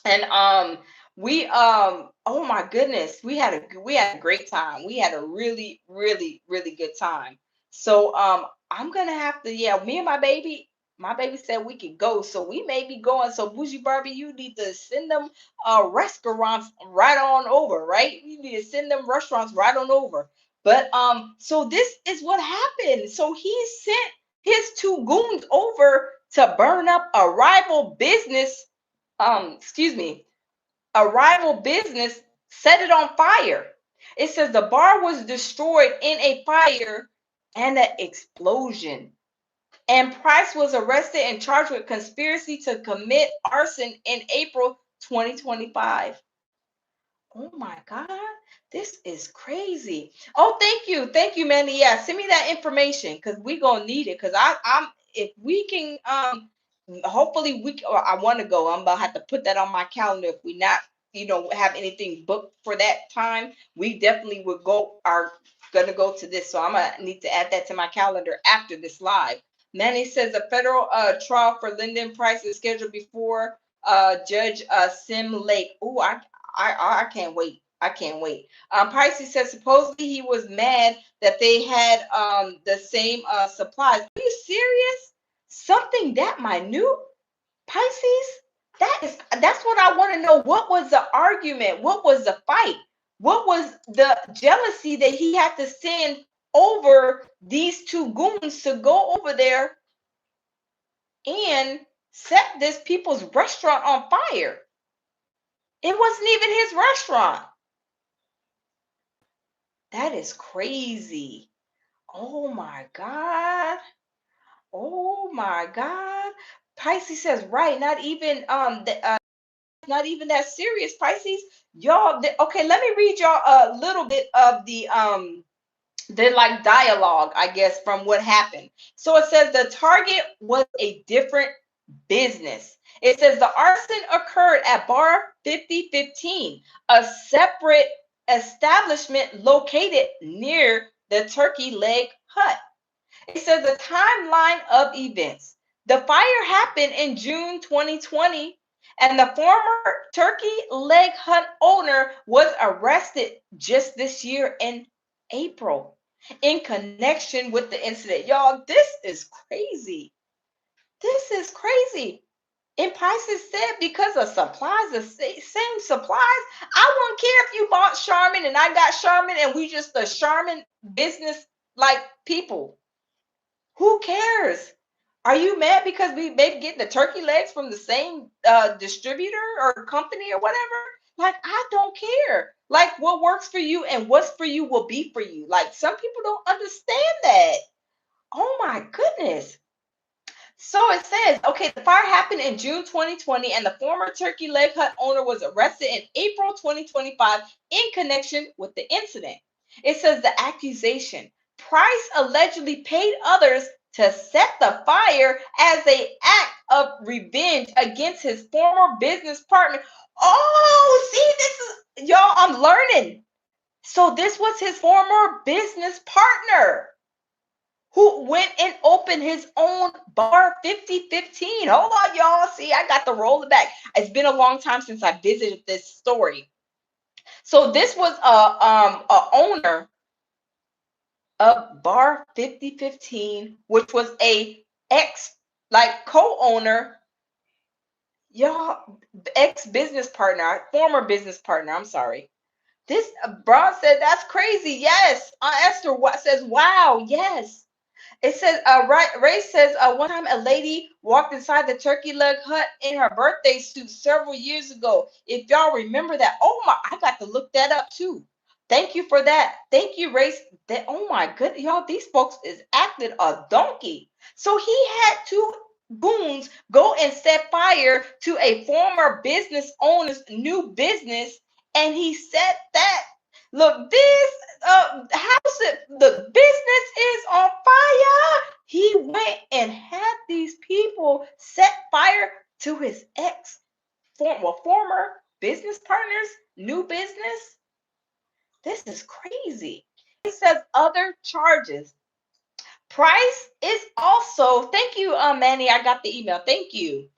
and we oh my goodness, we had a great time. We had a really, really, really good time. So I'm gonna have to, yeah, me and my baby said we could go, so we may be going. So Bougie Barbie, you need to send them restaurants right on over, right? You need to send them restaurants right on over. But so this is what happened. So he sent his two goons over to burn up a rival business, excuse me, a rival business, set it on fire. It says the bar was destroyed in a fire and an explosion. And Price was arrested and charged with conspiracy to commit arson in April 2025. Oh my God, this is crazy. Oh, thank you, Mandy. Yeah, send me that information because we gonna need it. Because I'm if we can hopefully I want to go. I'm gonna have to put that on my calendar. If we not have anything booked for that time, we definitely would are gonna go to this. So I'm gonna need to add that to my calendar after this live. Manny says a federal trial for Lyndon Price is scheduled before Judge Sim Lake. Ooh, I can't wait. I can't wait. Pricey says supposedly he was mad that they had the same supplies. Are you serious? Something that minute? Pisces? That's what I want to know. What was the argument? What was the fight? What was the jealousy that he had to send over these two goons to go over there and set this people's restaurant on fire? It wasn't even his restaurant. That is crazy. Oh my God. Oh my God. Pisces says, right, not even not even that serious, Pisces. Y'all, okay, let me read y'all a little bit of the like dialogue, I guess, from what happened. So it says the target was a different business. It says the arson occurred at Bar 5015, a separate establishment located near the Turkey Leg Hut. It says the timeline of events. The fire happened in June 2020, and the former Turkey Leg Hut owner was arrested just this year in April in connection with the incident. Y'all, this is crazy. This is crazy. And Pisces said because of supplies, the same supplies. I wouldn't care if you bought Charmin and I got Charmin and we just a Charmin business like people. Who cares? Are you mad because we maybe get the turkey legs from the same distributor or company or whatever? Like, I don't care. Like, what works for you and what's for you will be for you. Like, some people don't understand that. Oh my goodness. So it says, okay, the fire happened in June 2020, and the former Turkey Leg Hut owner was arrested in April 2025 in connection with the incident. It says the accusation: Price allegedly paid others to set the fire as an act of revenge against his former business partner. Oh, see, this is, y'all, I'm learning. So this was his former business partner who went and opened his own Bar 5015. Hold on, y'all. See, I got to roll it back. It's been a long time since I visited this story. So this was a owner of Bar 5015, which was a co-owner, y'all, ex-business partner, former business partner. I'm sorry. This Braun said that's crazy. Yes. Esther says, wow, yes. It says, Ray says, one time a lady walked inside the Turkey Leg Hut in her birthday suit several years ago. If y'all remember that, oh my, I got to look that up too. Thank you for that. Thank you, Ray. Oh my goodness, y'all, these folks is acting a donkey. So he had two goons go and set fire to a former business owner's new business, and he said that, look, this the business is on fire. He went and had these people set fire to his ex former business partners, new business. This is crazy. It says other charges. Price is also, thank you, Manny. I got the email. Thank you.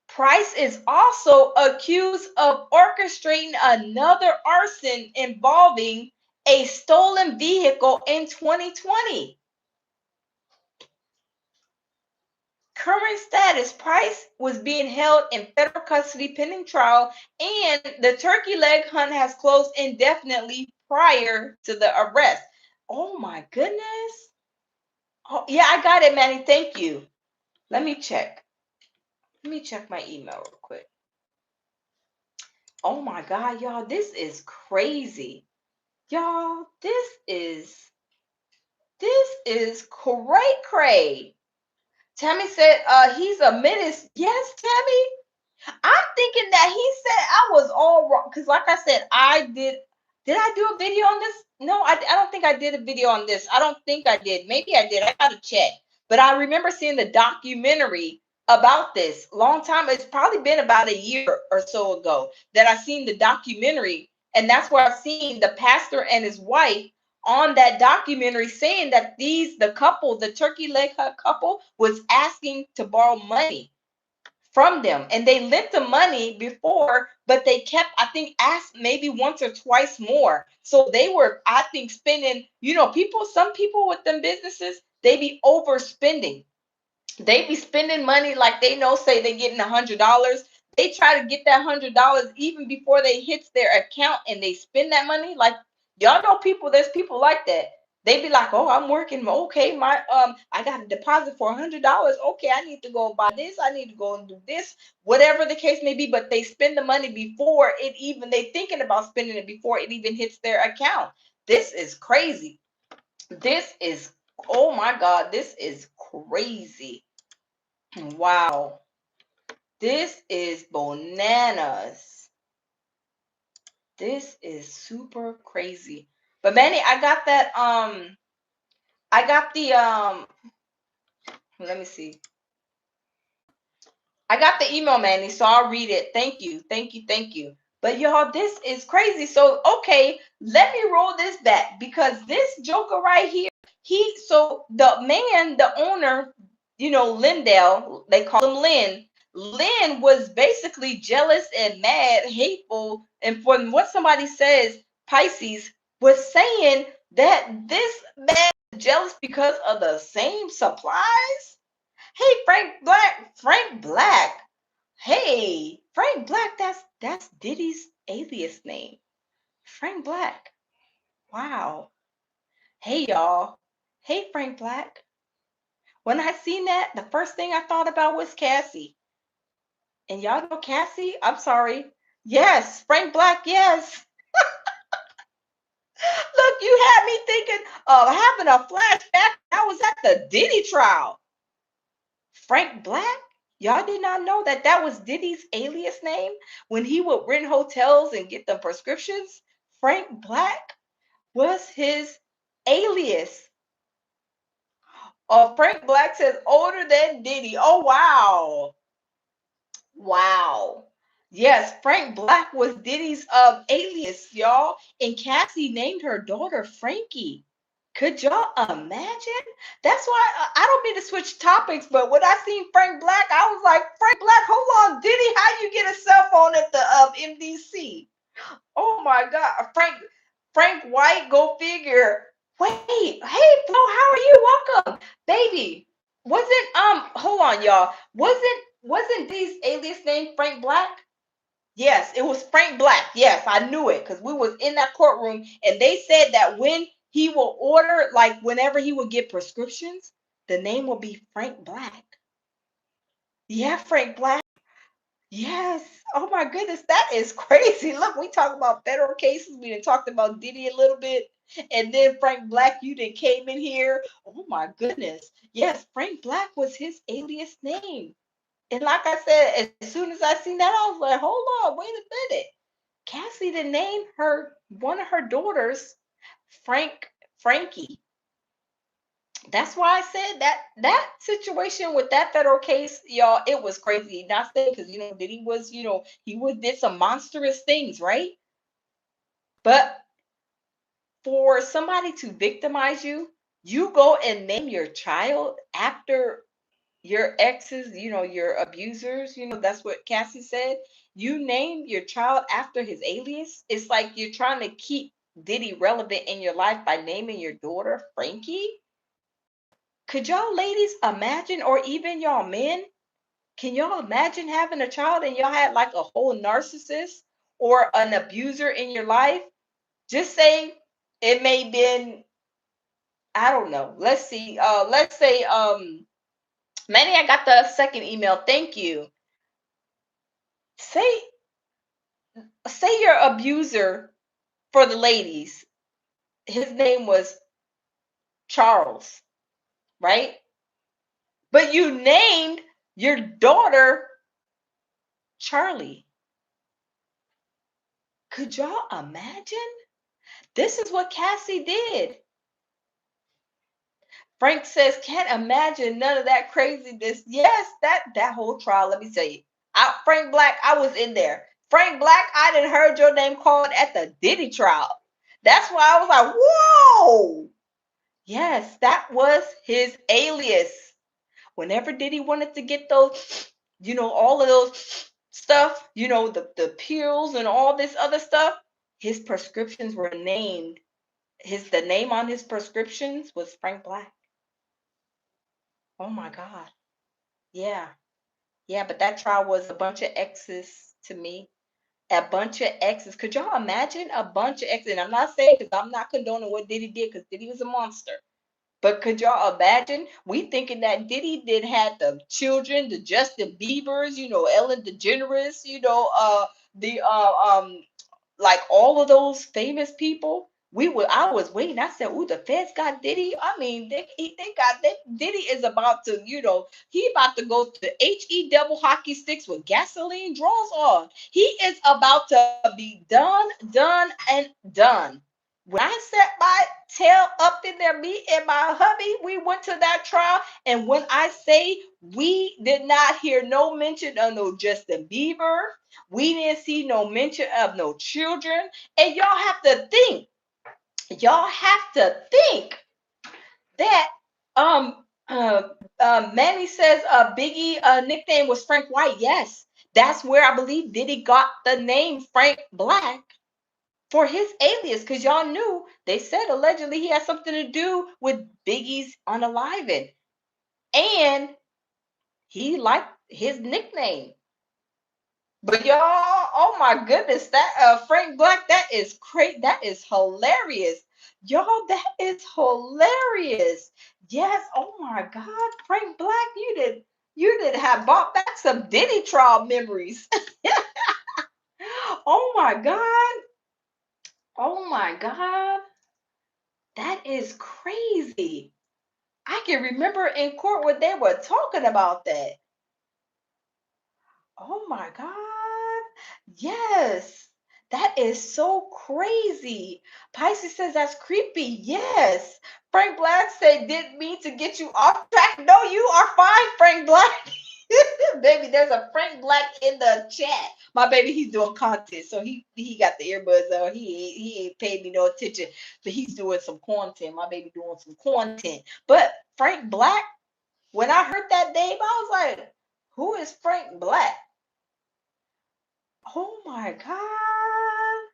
Price is also accused of orchestrating another arson involving a stolen vehicle in 2020. Current status: Price was being held in federal custody pending trial, and the turkey leg hunt has closed indefinitely prior to the arrest. Oh my goodness. Oh, yeah, I got it, Manny. Thank you. Let me check. Let me check my email real quick. Oh my God, y'all, this is crazy. Y'all, this is cray. Tammy said he's a menace. Yes, Tammy. I'm thinking that he said I was all wrong. Because like I said, did I do a video on this? No, I don't think I did a video on this. I don't think I did. Maybe I did. I gotta check. But I remember seeing the documentary about this long time. It's probably been about a year or so ago that I seen the documentary. And that's where I've seen the pastor and his wife on that documentary saying that the couple, the turkey leg hut couple, was asking to borrow money from them, and they lent the money before, but they kept, I think, asked maybe once or twice more. So they were, I think, spending, some people with them businesses, they be overspending. They be spending money like they know, say they're getting $100. They try to get that $100 even before they hits their account, and they spend that money. Like, y'all know people, there's people like that. They be like, oh, I'm working. Okay, I got a deposit for $100. Okay, I need to go buy this. I need to go and do this, whatever the case may be. But they spend the money before it even, they thinking about spending it before it even hits their account. This is crazy. This is, oh my God, this is crazy. Wow. This is bananas. This is super crazy. But Manny, I got that, I got the, let me see. I got the email, Manny, so I'll read it. Thank you. Thank you. Thank you. But y'all, this is crazy. So, okay, let me roll this back, because this joker right here, so the man, the owner, Lindell, they call him Lynn. Lynn was basically jealous and mad, hateful. And from what somebody says, Pisces was saying that this man is jealous because of the same supplies. Hey, Frank Black. Hey, Frank Black, that's Diddy's alias name. Frank Black. Wow. Hey, y'all. Hey, Frank Black. When I seen that, the first thing I thought about was Cassie. And y'all know Cassie? I'm sorry. Yes, Frank Black, yes. Look, you had me thinking of having a flashback. I was at the Diddy trial. Frank Black? Y'all did not know that was Diddy's alias name when he would rent hotels and get the prescriptions? Frank Black was his alias. Oh, Frank Black says older than Diddy. Oh, wow. Wow. Yes, Frank Black was Diddy's alias, y'all. And Cassie named her daughter Frankie. Could y'all imagine? That's why I don't mean to switch topics, but when I seen Frank Black, I was like, Frank Black, hold on, Diddy, how you get a cell phone at the MDC? Oh my God, Frank White, go figure. Wait, hey Flo, how are you? Welcome, baby. Hold on, y'all. Wasn't these alias named Frank Black? Yes, it was Frank Black. Yes, I knew it because we was in that courtroom, and they said that when he will order, like whenever he would get prescriptions, the name will be Frank Black. Yeah, Frank Black. Yes. Oh my goodness, that is crazy. Look, we talk about federal cases. We done talked about Diddy a little bit, and then Frank Black, you done came in here. Oh my goodness. Yes, Frank Black was his alias name. And like I said, as soon as I seen that, I was like, hold on, wait a minute. Cassie done named one of her daughters Frankie. That's why I said that situation with that federal case, y'all, it was crazy. Not saying because Diddy was, did some monstrous things, right? But for somebody to victimize you, you go and name your child after your exes, your abusers, that's what Cassie said. You name your child after his alias. It's like you're trying to keep Diddy relevant in your life by naming your daughter Frankie. Could y'all ladies imagine, or even y'all men, can y'all imagine having a child and y'all had like a whole narcissist or an abuser in your life? Just say it may been, I don't know. Let's see. Let's say Manny, I got the second email. Thank you. Say your abuser, for the ladies, his name was Charles, right? But you named your daughter Charlie. Could y'all imagine? This is what Cassie did. Frank says, can't imagine none of that craziness. Yes, that whole trial, let me tell you. Frank Black, I was in there. Frank Black, I didn't heard your name called at the Diddy trial. That's why I was like, whoa. Yes, that was his alias. Whenever Diddy wanted to get those, all of those stuff, the pills and all this other stuff, his prescriptions were named. The name on his prescriptions was Frank Black. Oh my God. Yeah. Yeah, but that trial was a bunch of exes to me. A bunch of exes. Could y'all imagine a bunch of exes? And I'm not saying, because I'm not condoning what Diddy did, because Diddy was a monster. But could y'all imagine? We thinking that Diddy did had the children, the Justin Biebers, Ellen DeGeneres, like all of those famous people. I was waiting. I said, "Ooh, the feds got Diddy." I mean, they got Diddy is about to, he about to go to HE double hockey sticks with gasoline draws on. He is about to be done, and done. When I set my tail up in there, me and my hubby, we went to that trial. And when I say we did not hear no mention of no Justin Bieber, we didn't see no mention of no children. And y'all have to think that Manny says Biggie nickname was Frank White. Yes, that's where I believe Diddy got the name Frank Black for his alias, because y'all knew they said allegedly he had something to do with Biggie's unaliving, and he liked his nickname. But y'all, oh my goodness, that Frank Black, that is great. That is hilarious. Y'all, that is hilarious. Yes, oh my God, Frank Black, you did have brought back some Diddy trial memories. Oh my God. Oh my God. That is crazy. I can remember in court when they were talking about that. Oh my God. Yes. That is so crazy. Pisces says that's creepy. Yes. Frank Black said, didn't mean to get you off track. No, you are fine, Frank Black. Baby, there's a Frank Black in the chat. My baby, he's doing content. So he got the earbuds on. He ain't paid me no attention. But he's doing some content. My baby doing some content. But Frank Black, when I heard that name, I was like, who is Frank Black? Oh my God.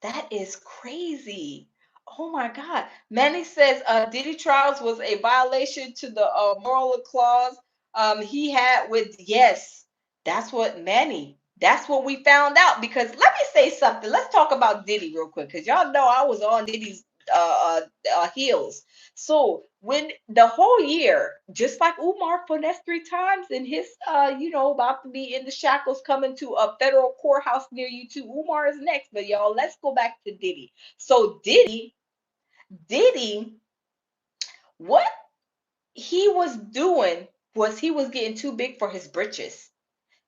That is crazy. Oh my God. Manny says Diddy trials was a violation to the moral clause he had with, yes, that's what we found out. Because let me say something. Let's talk about Diddy real quick, because y'all know I was on Diddy's heels. So when the whole year, just like Umar finessed 3 times and his about to be in the shackles, coming to a federal courthouse near you too. Umar is next, but y'all, let's go back to Diddy. So Diddy, what he was doing was he was getting too big for his britches.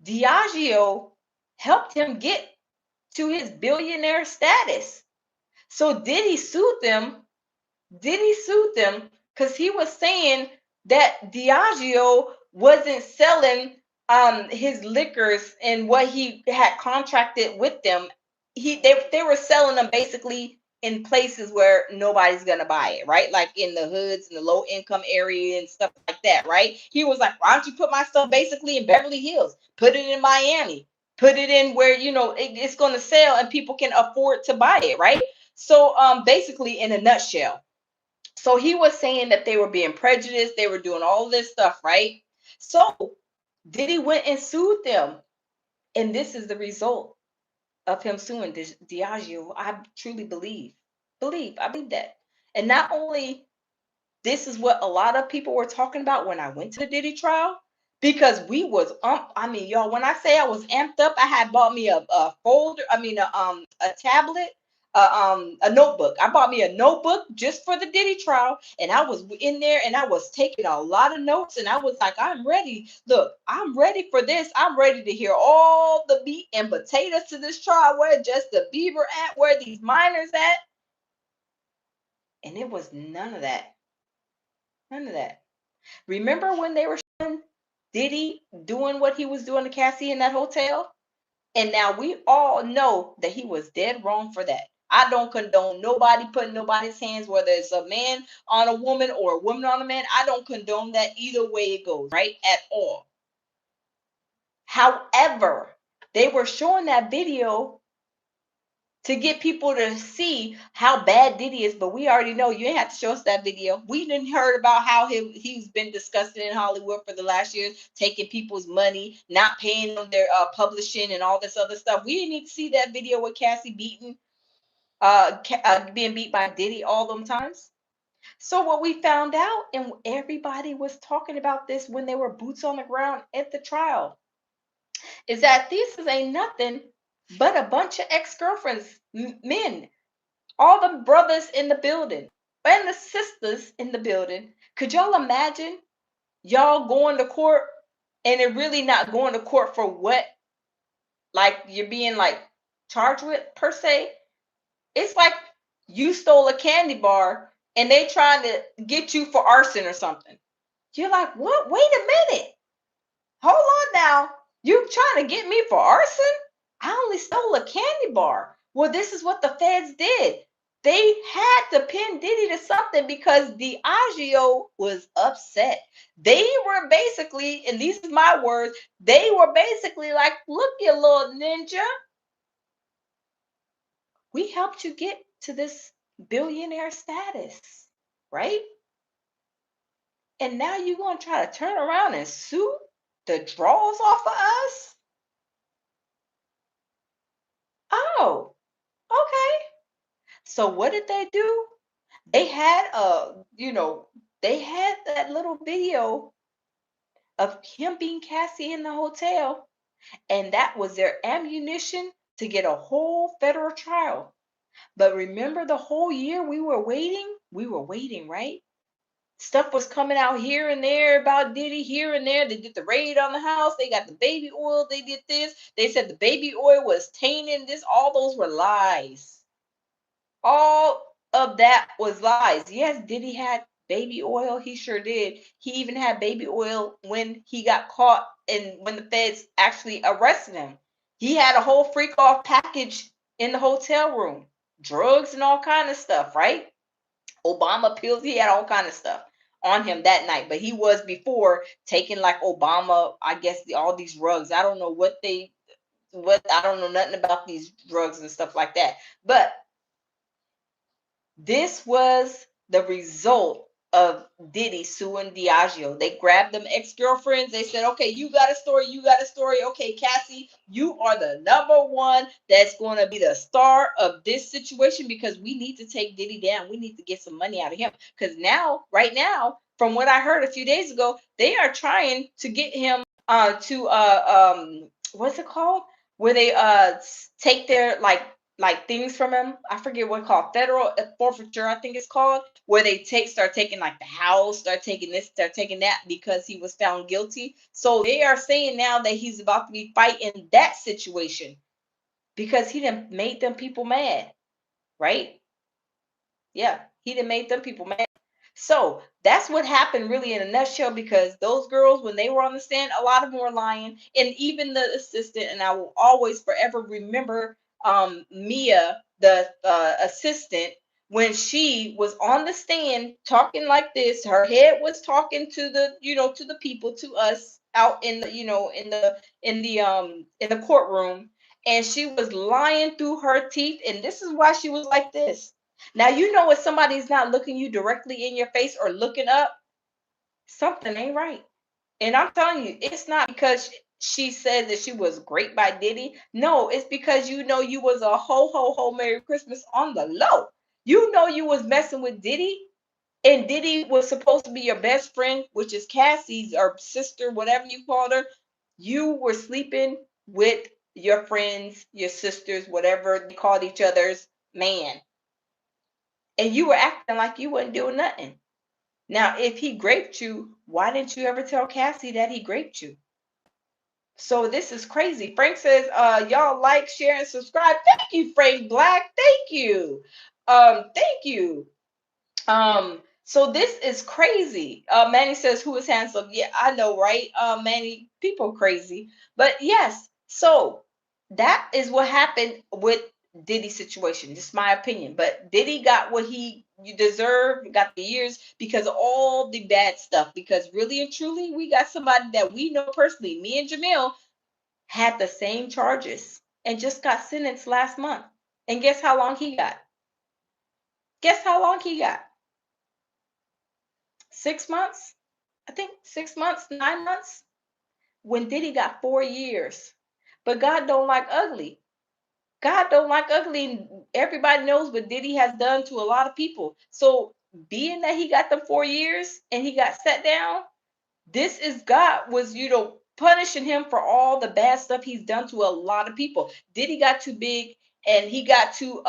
Diageo helped him get to his billionaire status. So Diddy sued them because he was saying that Diageo wasn't selling his liquors and what he had contracted with them. They were selling them basically in places where nobody's gonna buy it, right? Like in the hoods and the low income area and stuff like that, right? He was like, why don't you put my stuff basically in Beverly Hills? Put it in Miami. Put it in where it's gonna sell and people can afford to buy it, right? So basically in a nutshell. So he was saying that they were being prejudiced, they were doing all this stuff, right? So Diddy went and sued them. And this is the result of him suing Diageo. I truly believe that. And not only this is what a lot of people were talking about when I went to the Diddy trial, because we was I mean, y'all, when I say I was amped up, I had bought me a folder, a tablet, a notebook. I bought me a notebook just for the Diddy trial, and I was in there and I was taking a lot of notes, and I was like, I'm ready. Look, I'm ready for this. I'm ready to hear all the meat and potatoes to this trial. Where Justin Bieber at? Where these minors at? And it was none of that. None of that. Remember when they were showing Diddy doing what he was doing to Cassie in that hotel? And now we all know that he was dead wrong for that. I don't condone nobody putting nobody's hands, whether it's a man on a woman or a woman on a man. I don't condone that either way it goes, right? At all. However, they were showing that video to get people to see how bad Diddy is, but we already know. You ain't have to show us that video. We didn't heard about how he's been disgusting in Hollywood for the last years, taking people's money, not paying them their publishing and all this other stuff. We didn't need to see that video with Cassie being beat by Diddy all them times. So what we found out, and everybody was talking about this when they were boots on the ground at the trial, is that this ain't nothing but a bunch of ex-girlfriends, men, all the brothers in the building and the sisters in the building. Could y'all imagine y'all going to court and it really not going to court for what, like, you're being like charged with per se? It's like you stole a candy bar and they trying to get you for arson or something. You're like, what? Wait a minute. Hold on now. You trying to get me for arson? I only stole a candy bar. Well, this is what the feds did. They had to pin Diddy to something because Diageo was upset. They were basically, and these are my words, they were basically like, look, you little ninja, we helped you get to this billionaire status, right? And now you're going to try to turn around and sue the draws off of us? Oh, okay. So what did they do? They had they had that little video of him being Cassie in the hotel, and that was their ammunition to get a whole federal trial. But remember the whole year we were waiting? We were waiting, right? Stuff was coming out here and there about Diddy, here and there. They did the raid on the house. They got the baby oil. They did this. They said the baby oil was tainted. This, all those were lies. All of that was lies. Yes, Diddy had baby oil. He sure did. He even had baby oil when he got caught and when the feds actually arrested him. He had a whole freak off package in the hotel room. Drugs and all kind of stuff, right? Obama pills. He had all kind of stuff on him that night. But he was before taking like Obama, I guess, all these drugs. I don't know I don't know nothing about these drugs and stuff like that. But this was the result of Diddy suing Diageo. They grabbed them ex-girlfriends. They said, okay, you got a story. You got a story. Okay, Cassie, you are the number one that's going to be the star of this situation because we need to take Diddy down. We need to get some money out of him. Because now, right now, from what I heard a few days ago, they are trying to get him what's it called? Where they take their like things from him. I forget what it's called, federal forfeiture, I think it's called, where they start taking like the house, start taking this, start taking that because he was found guilty. So they are saying now that he's about to be fighting that situation because he done made them people mad, right? Yeah, he done made them people mad. So that's what happened really in a nutshell, because those girls, when they were on the stand, a lot of them were lying. And even the assistant, and I will always forever remember Mia, the assistant, when she was on the stand talking like this, her head was talking to the, to the people, to us out in the, in the courtroom, and she was lying through her teeth. And this is why she was like this. Now, if somebody's not looking you directly in your face or looking up, something ain't right. And I'm telling you, it's not because she said that she was great by Diddy. No, it's because you was a ho ho ho Merry Christmas on the low. You was messing with Diddy, and Diddy was supposed to be your best friend, which is Cassie's or sister, whatever you called her. You were sleeping with your friends, your sisters, whatever they called each other's man. And you were acting like you wasn't doing nothing. Now, if he raped you, why didn't you ever tell Cassie that he raped you? So this is crazy. Frank says, y'all like, share, and subscribe. Thank you, Frank Black. Thank you. Thank you. So this is crazy. Manny says, who is handsome? Yeah, I know, right? Manny, people crazy. But yes, so that is what happened with Diddy's situation. Just my opinion. But Diddy got what he deserved, got the years because of all the bad stuff. Because really and truly, we got somebody that we know personally. Me and Jamil had the same charges and just got sentenced last month. And guess how long he got? Guess how long he got? 6 months? I think 6 months, 9 months. When Diddy got 4 years. But God don't like ugly. God don't like ugly. Everybody knows what Diddy has done to a lot of people. So being that he got them 4 years and he got set down, this is God was, punishing him for all the bad stuff he's done to a lot of people. Diddy got too big and he got too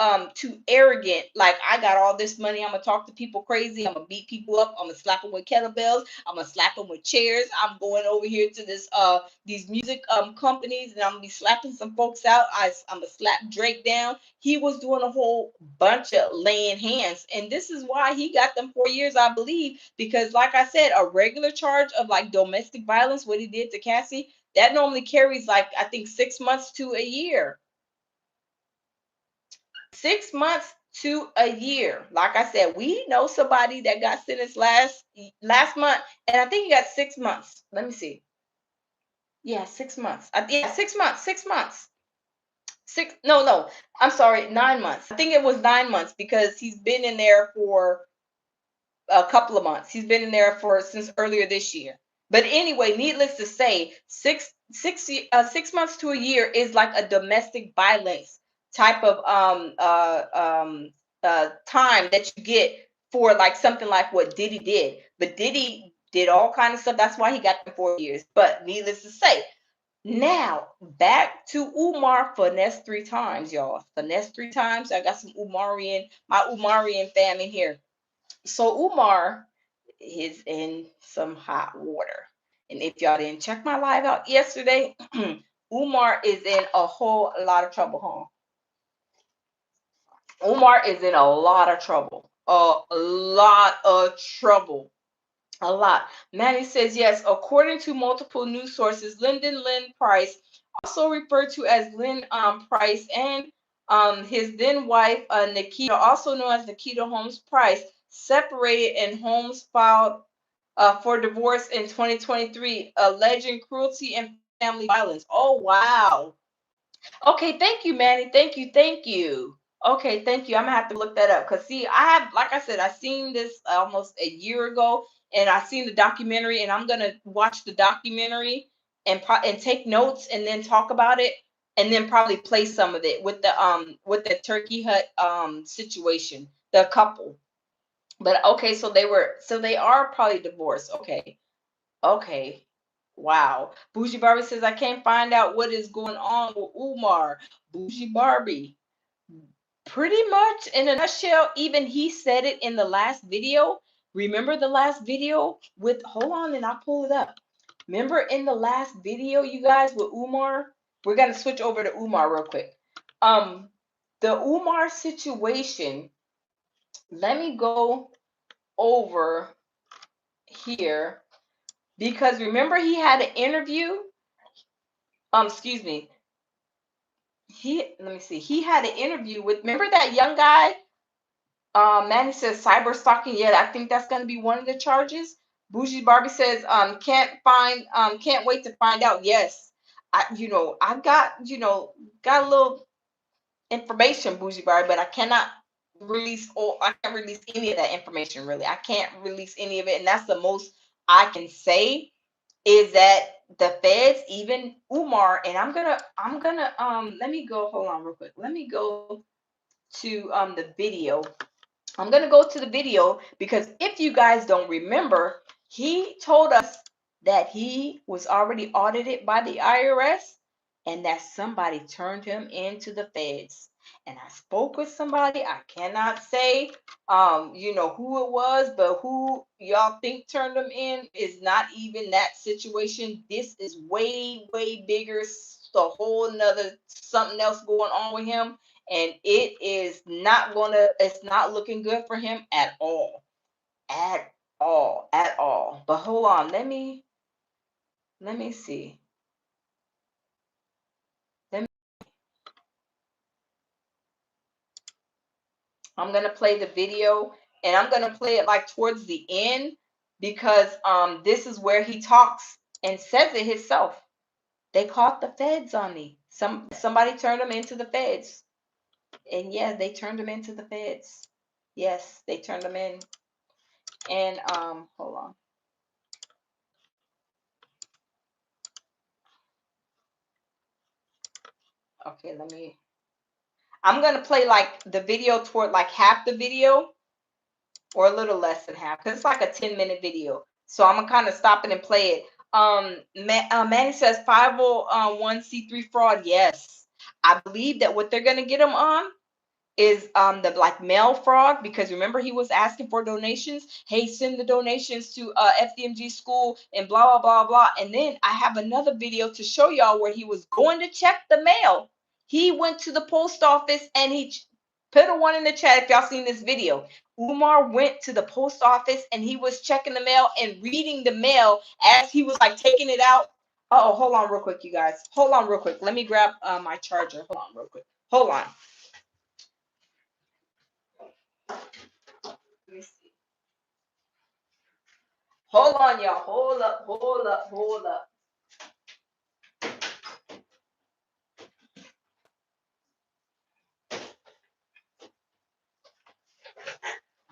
arrogant. Like, I got all this money, I'm gonna talk to people crazy, I'm gonna beat people up, I'm gonna slap them with kettlebells, I'm gonna slap them with chairs, I'm going over here to this these music companies, and I'm gonna be slapping some folks out. I'm gonna slap Drake down. He was doing a whole bunch of laying hands, and this is why he got them 4 years, I believe, because like I said, a regular charge of like domestic violence, what he did to Cassie, that normally carries like, I think, 6 months to a year. 6 months to a year. Like I said, we know somebody that got sentenced last month, and I think he got 6 months. Let me see. Yeah, 6 months. Yeah, 6 months. 6 months. No. I'm sorry, 9 months. I think it was 9 months because he's been in there for a couple of months. He's been in there since earlier this year. But anyway, needless to say, 6 months to a year is like a domestic violence type of time that you get for like something like what Diddy did. But Diddy did all kinds of stuff. That's why he got them 4 years. But needless to say, now back to Umar. Finesse 3 times, y'all. Finesse 3 times. I got my Umarian fam in here. So Umar is in some hot water. And if y'all didn't check my live out yesterday, Umar is in a whole lot of trouble, huh? Umar is in a lot of trouble. A lot of trouble. A lot. Manny says, yes, according to multiple news sources, Lyndon Lynn Price, also referred to as Lynn Price, and his then wife, Nikita, also known as Nikita Holmes Price, separated, and Holmes filed for divorce in 2023, alleging cruelty and family violence. Oh, wow. Okay, thank you, Manny. Thank you. Okay, thank you. I'm gonna have to look that up because see, like I said, I seen this almost a year ago, and I seen the documentary, and I'm gonna watch the documentary and take notes and then talk about it, and then probably play some of it with the Turkey Hut situation, the couple. But okay, so they are probably divorced. Okay. Wow. Bougie Barbie says, I can't find out what is going on with Umar. Bougie Barbie. Pretty much in a nutshell, even he said it in the last video. Remember the last video hold on and I'll pull it up. Remember in the last video, you guys, with Umar? We're going to switch over to Umar real quick. The Umar situation, let me go over here because remember he had an interview. Excuse me. Let me see. He had an interview with. Remember that young guy? Manny says cyber stalking. Yeah, I think that's going to be one of the charges. Bougie Barbie says, can't wait to find out. Yes, I got a little information, Bougie Barbie, but I cannot release. Or I can't release any of that information. Really, I can't release any of it, and that's the most I can say is that the feds, even Umar, and I'm gonna let me go. Hold on, real quick. Let me go to the video. I'm going to go to the video because if you guys don't remember, he told us that he was already audited by the IRS and that somebody turned him into the feds. And I spoke with somebody. I cannot say, who it was, but who y'all think turned him in is not even that situation. This is way, way bigger. It's a whole nother something else going on with him. And it's not looking good for him at all. At all. But hold on, let me see. I'm gonna play the video and I'm gonna play it like towards the end because this is where he talks and says it himself. They caught the feds on me. Somebody turned him into the feds. And yeah, they turned him into the feds. Yes, they turned him in. And hold on. Okay, I'm going to play like the video toward like half the video or a little less than half because it's like a 10-minute video. So I'm going to kind of stop it and play it. Manny says 501c3 fraud. Yes. I believe that what they're going to get him on is the like mail fraud because remember he was asking for donations. Hey, send the donations to FDMG school and blah, blah, blah, blah. And then I have another video to show y'all where he was going to check the mail. He went to the post office and he put a one in the chat if y'all seen this video. Umar went to the post office and he was checking the mail and reading the mail as he was like taking it out. Oh, hold on real quick, you guys. Hold on real quick. Let me grab my charger. Hold on real quick. Hold on. Let me see. Hold on, y'all. Hold up. Hold up. Hold up.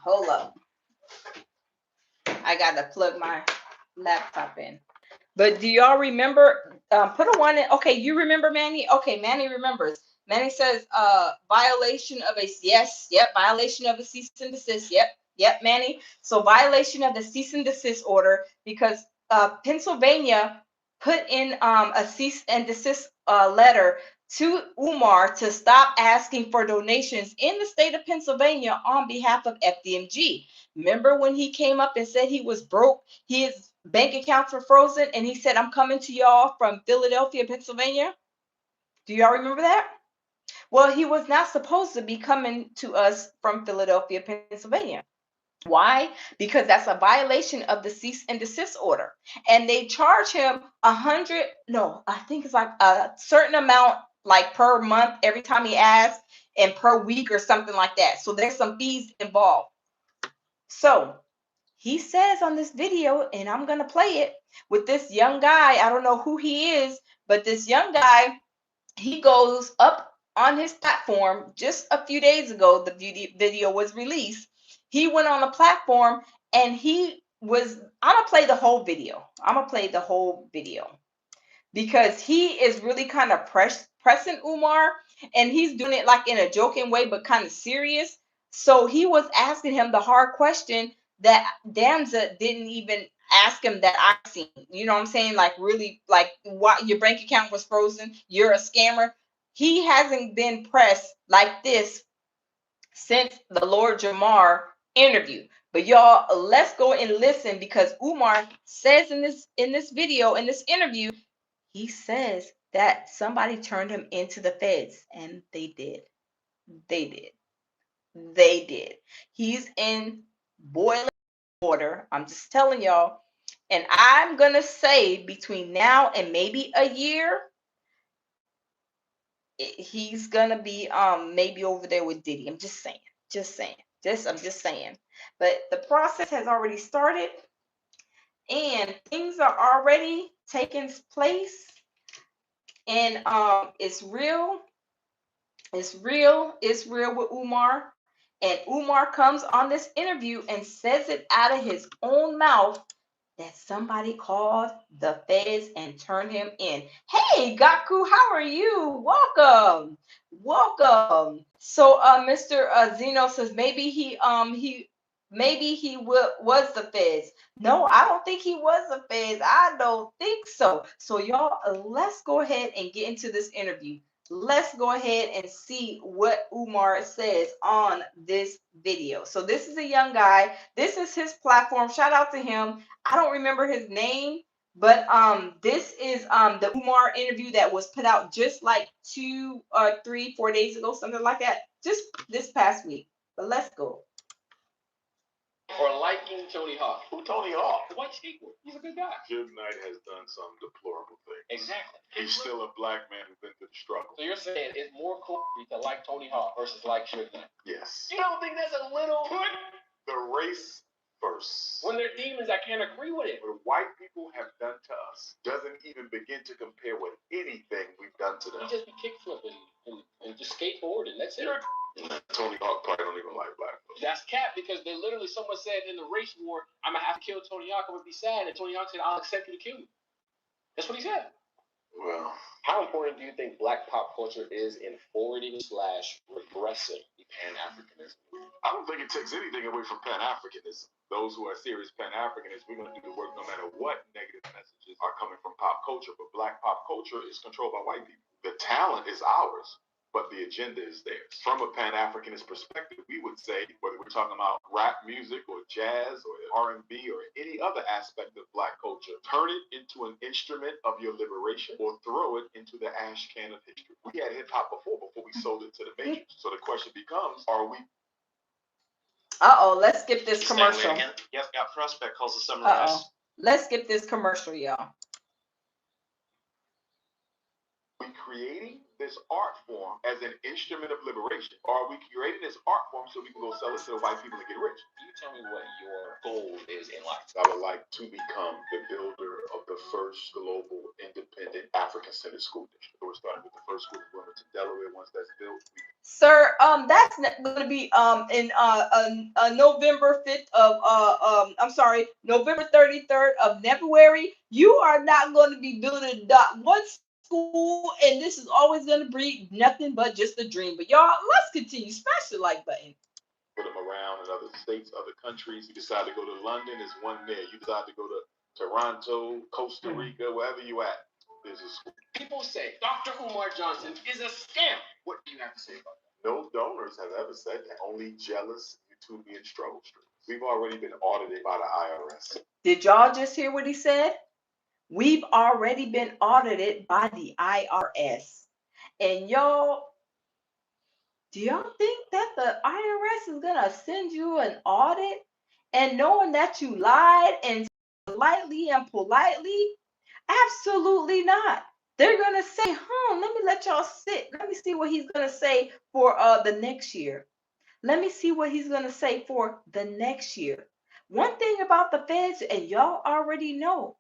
Hold up. I got to plug my laptop in. But do y'all remember? Put a one in. Okay, you remember Manny? Okay, Manny remembers. Manny says, violation of a, yes, yep, violation of a cease and desist. Yep, Manny. So violation of the cease and desist order because Pennsylvania put in a cease and desist letter to Umar to stop asking for donations in the state of Pennsylvania on behalf of FDMG. Remember when he came up and said he was broke? His bank accounts were frozen, and he said, I'm coming to y'all from Philadelphia, Pennsylvania. Do y'all remember that? Well, he was not supposed to be coming to us from Philadelphia, Pennsylvania. Why? Because that's a violation of the cease and desist order. And they charge him I think it's like a certain amount, like per month, every time he asks, and per week or something like that. So there's some fees involved. So he says on this video, and I'm going to play it with this young guy. I don't know who he is, but this young guy, he goes up on his platform just a few days ago. The video was released. He went on a platform and I'm going to play the whole video. Because he is really kind of pressing Umar, and he's doing it like in a joking way, but kind of serious. So he was asking him the hard question that Damza didn't even ask him that I seen. You know what I'm saying? Like really, like what your bank account was frozen. You're a scammer. He hasn't been pressed like this since the Lord Jamar interview. But y'all, let's go and listen because Umar says in this video, in this interview, he says that somebody turned him into the feds, and they did. They did. He's in boiling order. I'm just telling y'all. And I'm going to say between now and maybe a year, he's going to be maybe over there with Diddy. I'm just saying. I'm just saying. But the process has already started and things are already taking place. And it's real. It's real with Umar. And Umar comes on this interview and says it out of his own mouth that somebody called the feds and turned him in. Hey, Gaku, how are you? Welcome. So Mr. Zeno says maybe he was the feds. No, I don't think he was the feds. I don't think so. So y'all, let's go ahead and get into this interview. Let's go ahead and see what Umar says on this video. So this is a young guy. This is his platform. Shout out to him. I don't remember his name, but this is the Umar interview that was put out just like 2 or 3, 4 days ago, something like that, just this past week. But let's go. Or liking Tony Hawk. Who Tony Hawk? The white skateboard. He's a good guy. Suge Knight has done some deplorable things. Exactly. He's still a black man who's been through the struggle. So you're saying it's more cool to like Tony Hawk versus like Suge Knight? Yes. You don't think that's a little put? The race first. When they're demons, I can't agree with it. What white people have done to us doesn't even begin to compare with anything we've done to them. You just be kick flipping and just skateboarding. That's it. Tony Hawk probably don't even like black folks. That's cap because they literally, someone said in the race war, I'm going to have to kill Tony Hawk. I'm going to be sad. And Tony Hawk said, I'll accept you to kill me. That's what he said. Well, how important do you think black pop culture is in forwarding/regressing the Pan-Africanism? I don't think it takes anything away from Pan-Africanism. Those who are serious Pan-Africanists, we're going to do the work no matter what negative messages are coming from pop culture. But black pop culture is controlled by white people. The talent is ours, but the agenda is theirs. From a Pan-Africanist perspective, we would say, whether we're talking about rap music or jazz or R&B or any other aspect of black culture, turn it into an instrument of your liberation or throw it into the ash can of history. We had hip-hop before we sold it to the majors. So the question becomes, are we... Let's skip this commercial. Yes, got Prospect calls the summer race. Let's skip this commercial, y'all. We creating this art form as an instrument of liberation? Or are we creating this art form so we can go sell it to the white people and get rich? Can you tell me what your goal is in life? I would like to become the builder of the first global independent African-centered school district. We're starting with the first school in Wilmington, Delaware. Once that's built, sir, that's going to be in November 5th of November 33rd of February. You are not going to be building one school, and this is always going to be nothing but just a dream. But y'all, let's continue. Smash the like button. Put them around in other states, other countries. You decide to go to London, there's one there. You decide to go to Toronto, Costa Rica, wherever you at, there's a school. People say Dr. Umar Johnson is a scam. What do you have to say about that? No donors have ever said that. Only jealous YouTubian struggle streams. We've already been audited by the IRS. Did y'all just hear what he said? We've already been audited by the IRS. And y'all, do y'all think that the IRS is going to send you an audit and knowing that you lied and lightly and politely? Absolutely not. They're going to say, let me let y'all sit. Let me see what he's going to say for the next year. Let me see what he's going to say for the next year. One thing about the feds, and y'all already know,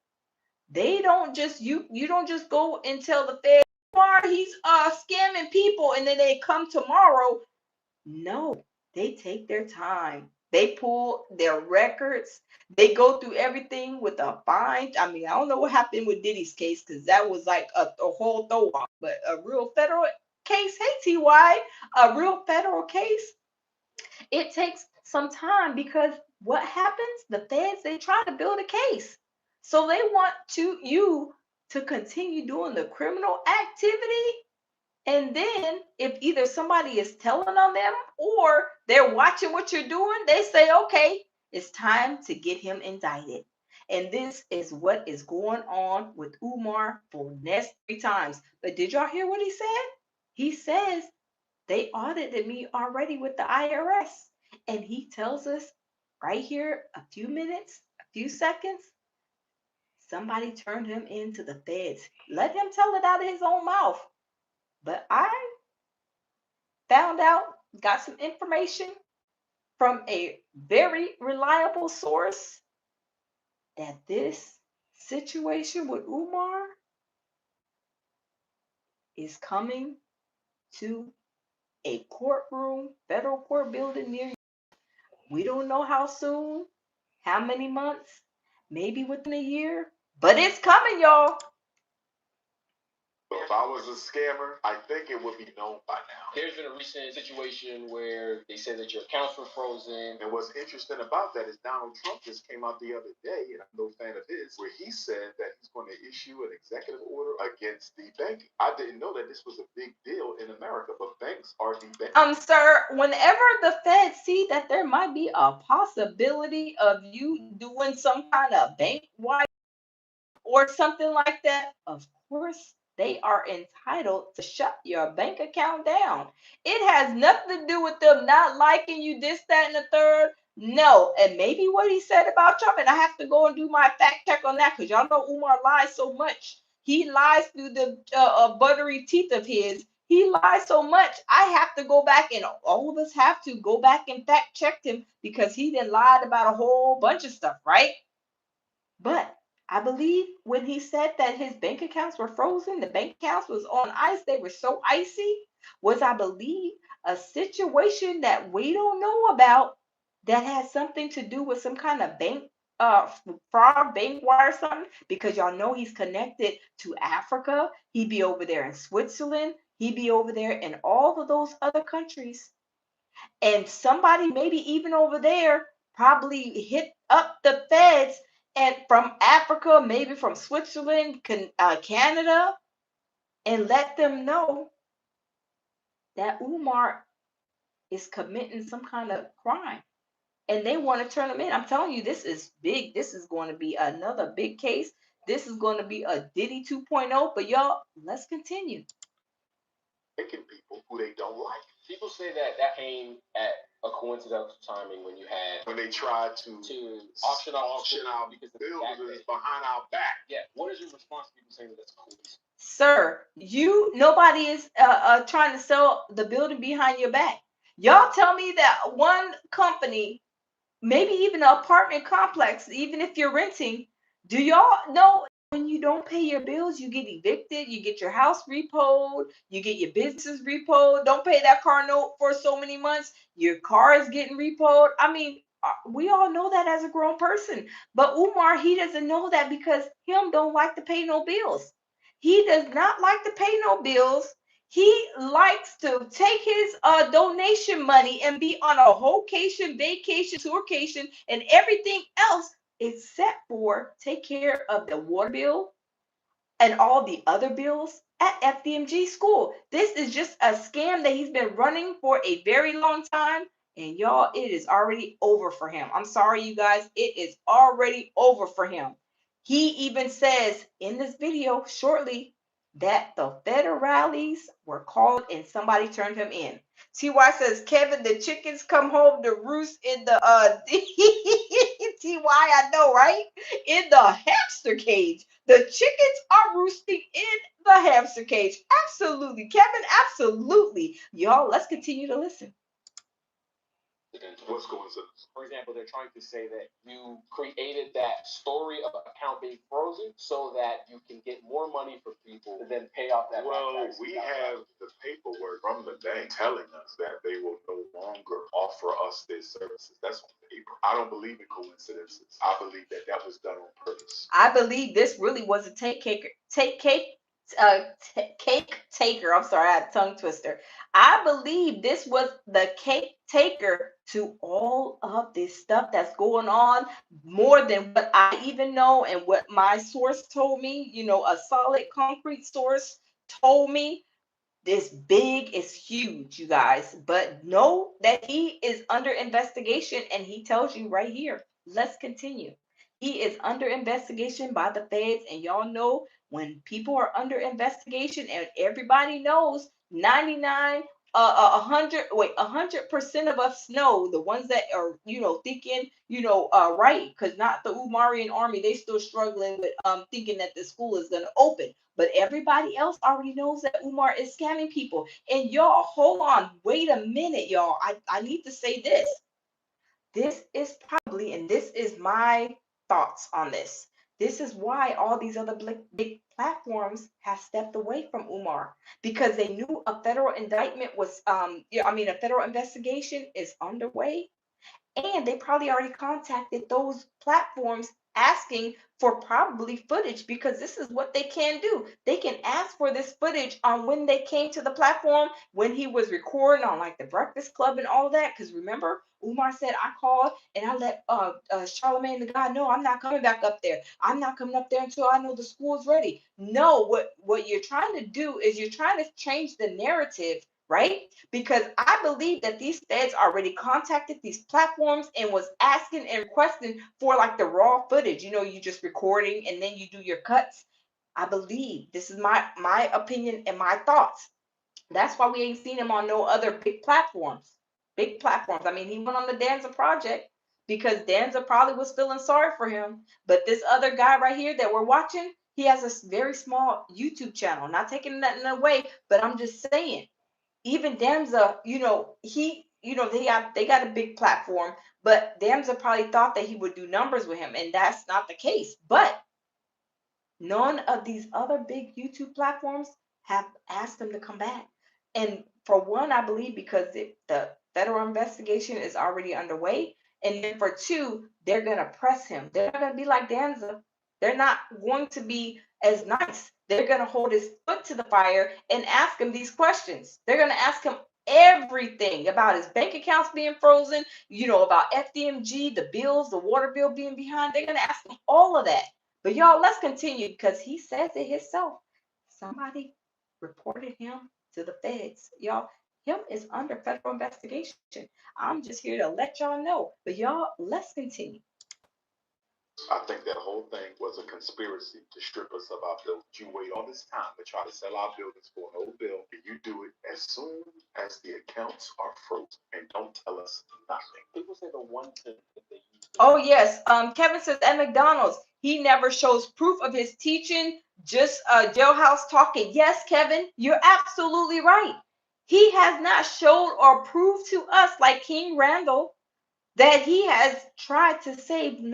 they don't just, you don't just go and tell the feds, he's scamming people, and then they come tomorrow. No, they take their time. They pull their records. They go through everything with a fine. I mean, I don't know what happened with Diddy's case because that was like a whole throw off. But a real federal case, hey TY, a real federal case, it takes some time because what happens? The feds, they try to build a case. So they want you to continue doing the criminal activity. And then if either somebody is telling on them or they're watching what you're doing, they say, okay, it's time to get him indicted. And this is what is going on with Umar for the next 3 times. But did y'all hear what he said? He says, they audited me already with the IRS. And he tells us right here, a few minutes, a few seconds, somebody turned him into the feds. Let him tell it out of his own mouth. But I found out, got some information from a very reliable source that this situation with Umar is coming to a courtroom, federal court building near you. We don't know how soon, how many months, maybe within a year, but it's coming, y'all. If I was a scammer, I think it would be known by now. There's been a recent situation where they said that your accounts were frozen. And what's interesting about that is Donald Trump just came out the other day, and I'm no fan of his, where he said that he's going to issue an executive order against the banking. I didn't know that this was a big deal in America, but banks are debanked. Sir, whenever the Fed see that there might be a possibility of you doing some kind of bank wire or something like that, of course they are entitled to shut your bank account down. It has nothing to do with them not liking you, this, that, and the third. No, and maybe what he said about Trump, and I have to go and do my fact check on that because y'all know Umar lies so much. He lies through the buttery teeth of his. He lies so much. I have to go back, and all of us have to go back and fact check him because he then lied about a whole bunch of stuff, right? But I believe when he said that his bank accounts were frozen, the bank accounts was on ice, they were so icy, was, I believe, a situation that we don't know about that has something to do with some kind of bank fraud, bank wire or something, because y'all know he's connected to Africa. He'd be over there in Switzerland. He'd be over there in all of those other countries. And somebody maybe even over there probably hit up the feds and from Africa, maybe from Switzerland, Canada, and let them know that Umar is committing some kind of crime. And they want to turn him in. I'm telling you, this is big. This is going to be another big case. This is going to be a Diddy 2.0. But y'all, let's continue. Picking people who they don't like. People say that came at a coincidental timing when they tried to auction out because the buildings behind our back. Yeah. What is your response to people saying that that's a coincidence? Sir, nobody is trying to sell the building behind your back. Y'all tell me that one company, maybe even an apartment complex, even if you're renting, do y'all know when you don't pay your bills, you get evicted, you get your house repoed, you get your business repoed, don't pay that car note for so many months, your car is getting repoed. I mean, we all know that as a grown person. But Umar, he doesn't know that because him don't like to pay no bills. He does not like to pay no bills. He likes to take his donation money and be on a vacation, tourcation, and everything else except for take care of the water bill and all the other bills at FDMG school. This is just a scam that he's been running for a very long time. And y'all, it is already over for him. I'm sorry, you guys. It is already over for him. He even says in this video shortly that the federales were called and somebody turned him in. TY says, Kevin, the chickens come home to roost in the TY, I know, right? In the hamster cage. The chickens are roosting in the hamster cage. Absolutely, Kevin, absolutely. Y'all, let's continue to listen. What's coincidence? For example, they're trying to say that you created that story of an account being frozen so that you can get more money for people to then pay off that. Well, we have the paperwork from the bank telling us that they will no longer offer us their services. That's on paper. I don't believe in coincidences. I believe that was done on purpose. I believe this really was a cake taker. I'm sorry, I had a tongue twister. I believe this was the cake taker to all of this stuff that's going on, more than what I even know and what my source told me. A solid concrete source told me. This big is huge, you guys, but know that he is under investigation, and he tells you right here. Let's continue. He is under investigation by the feds, and y'all know when people are under investigation, and everybody knows 99 100% of us know, the ones that are, thinking, right, because not the Umarian army, they still struggling with thinking that the school is gonna open. But everybody else already knows that Umar is scamming people. And y'all, hold on, wait a minute, y'all. I need to say this. This is probably, and this is my thoughts on this. This is why all these other big platforms have stepped away from Umar, because they knew a federal indictment was, a federal investigation is underway, and they probably already contacted those platforms asking for probably footage, because this is what they can do. They can ask for this footage on when they came to the platform, when he was recording on like the Breakfast Club and all of that. Because remember, Umar said, I called and I let Charlemagne the God know I'm not coming back up there. I'm not coming up there until I know the school is ready. No, what you're trying to do is you're trying to change the narrative, right? Because I believe that these feds already contacted these platforms and was asking and requesting for like the raw footage. You just recording and then you do your cuts. I believe, this is my opinion and my thoughts. That's why we ain't seen him on no other big platforms. Big platforms. I mean, he went on the Danza project because Danza probably was feeling sorry for him. But this other guy right here that we're watching, he has a very small YouTube channel. Not taking nothing away, but I'm just saying, even Damza, they got a big platform, but Damza probably thought that he would do numbers with him, and that's not the case. But none of these other big YouTube platforms have asked him to come back. And for one, I believe because the federal investigation is already underway. And then for two, they're going to press him. They're not going to be like Danza. They're not going to be as nice. They're going to hold his foot to the fire and ask him these questions. They're going to ask him everything about his bank accounts being frozen, about FDMG, the bills, the water bill being behind. They're going to ask him all of that. But y'all, let's continue, because he says it himself. Somebody reported him to the feds. Y'all, him is under federal investigation. I'm just here to let y'all know. But y'all, let's continue. I think that whole thing was a conspiracy to strip us of our buildings. You wait all this time to try to sell our buildings for an old bill, and you do it as soon as the accounts are frozen, and don't tell us nothing. People say the one thing that they use. Oh yes, Kevin says at McDonald's he never shows proof of his teaching, just jailhouse talking. Yes, Kevin, you're absolutely right. He has not showed or proved to us, like King Randall, that he has tried to save.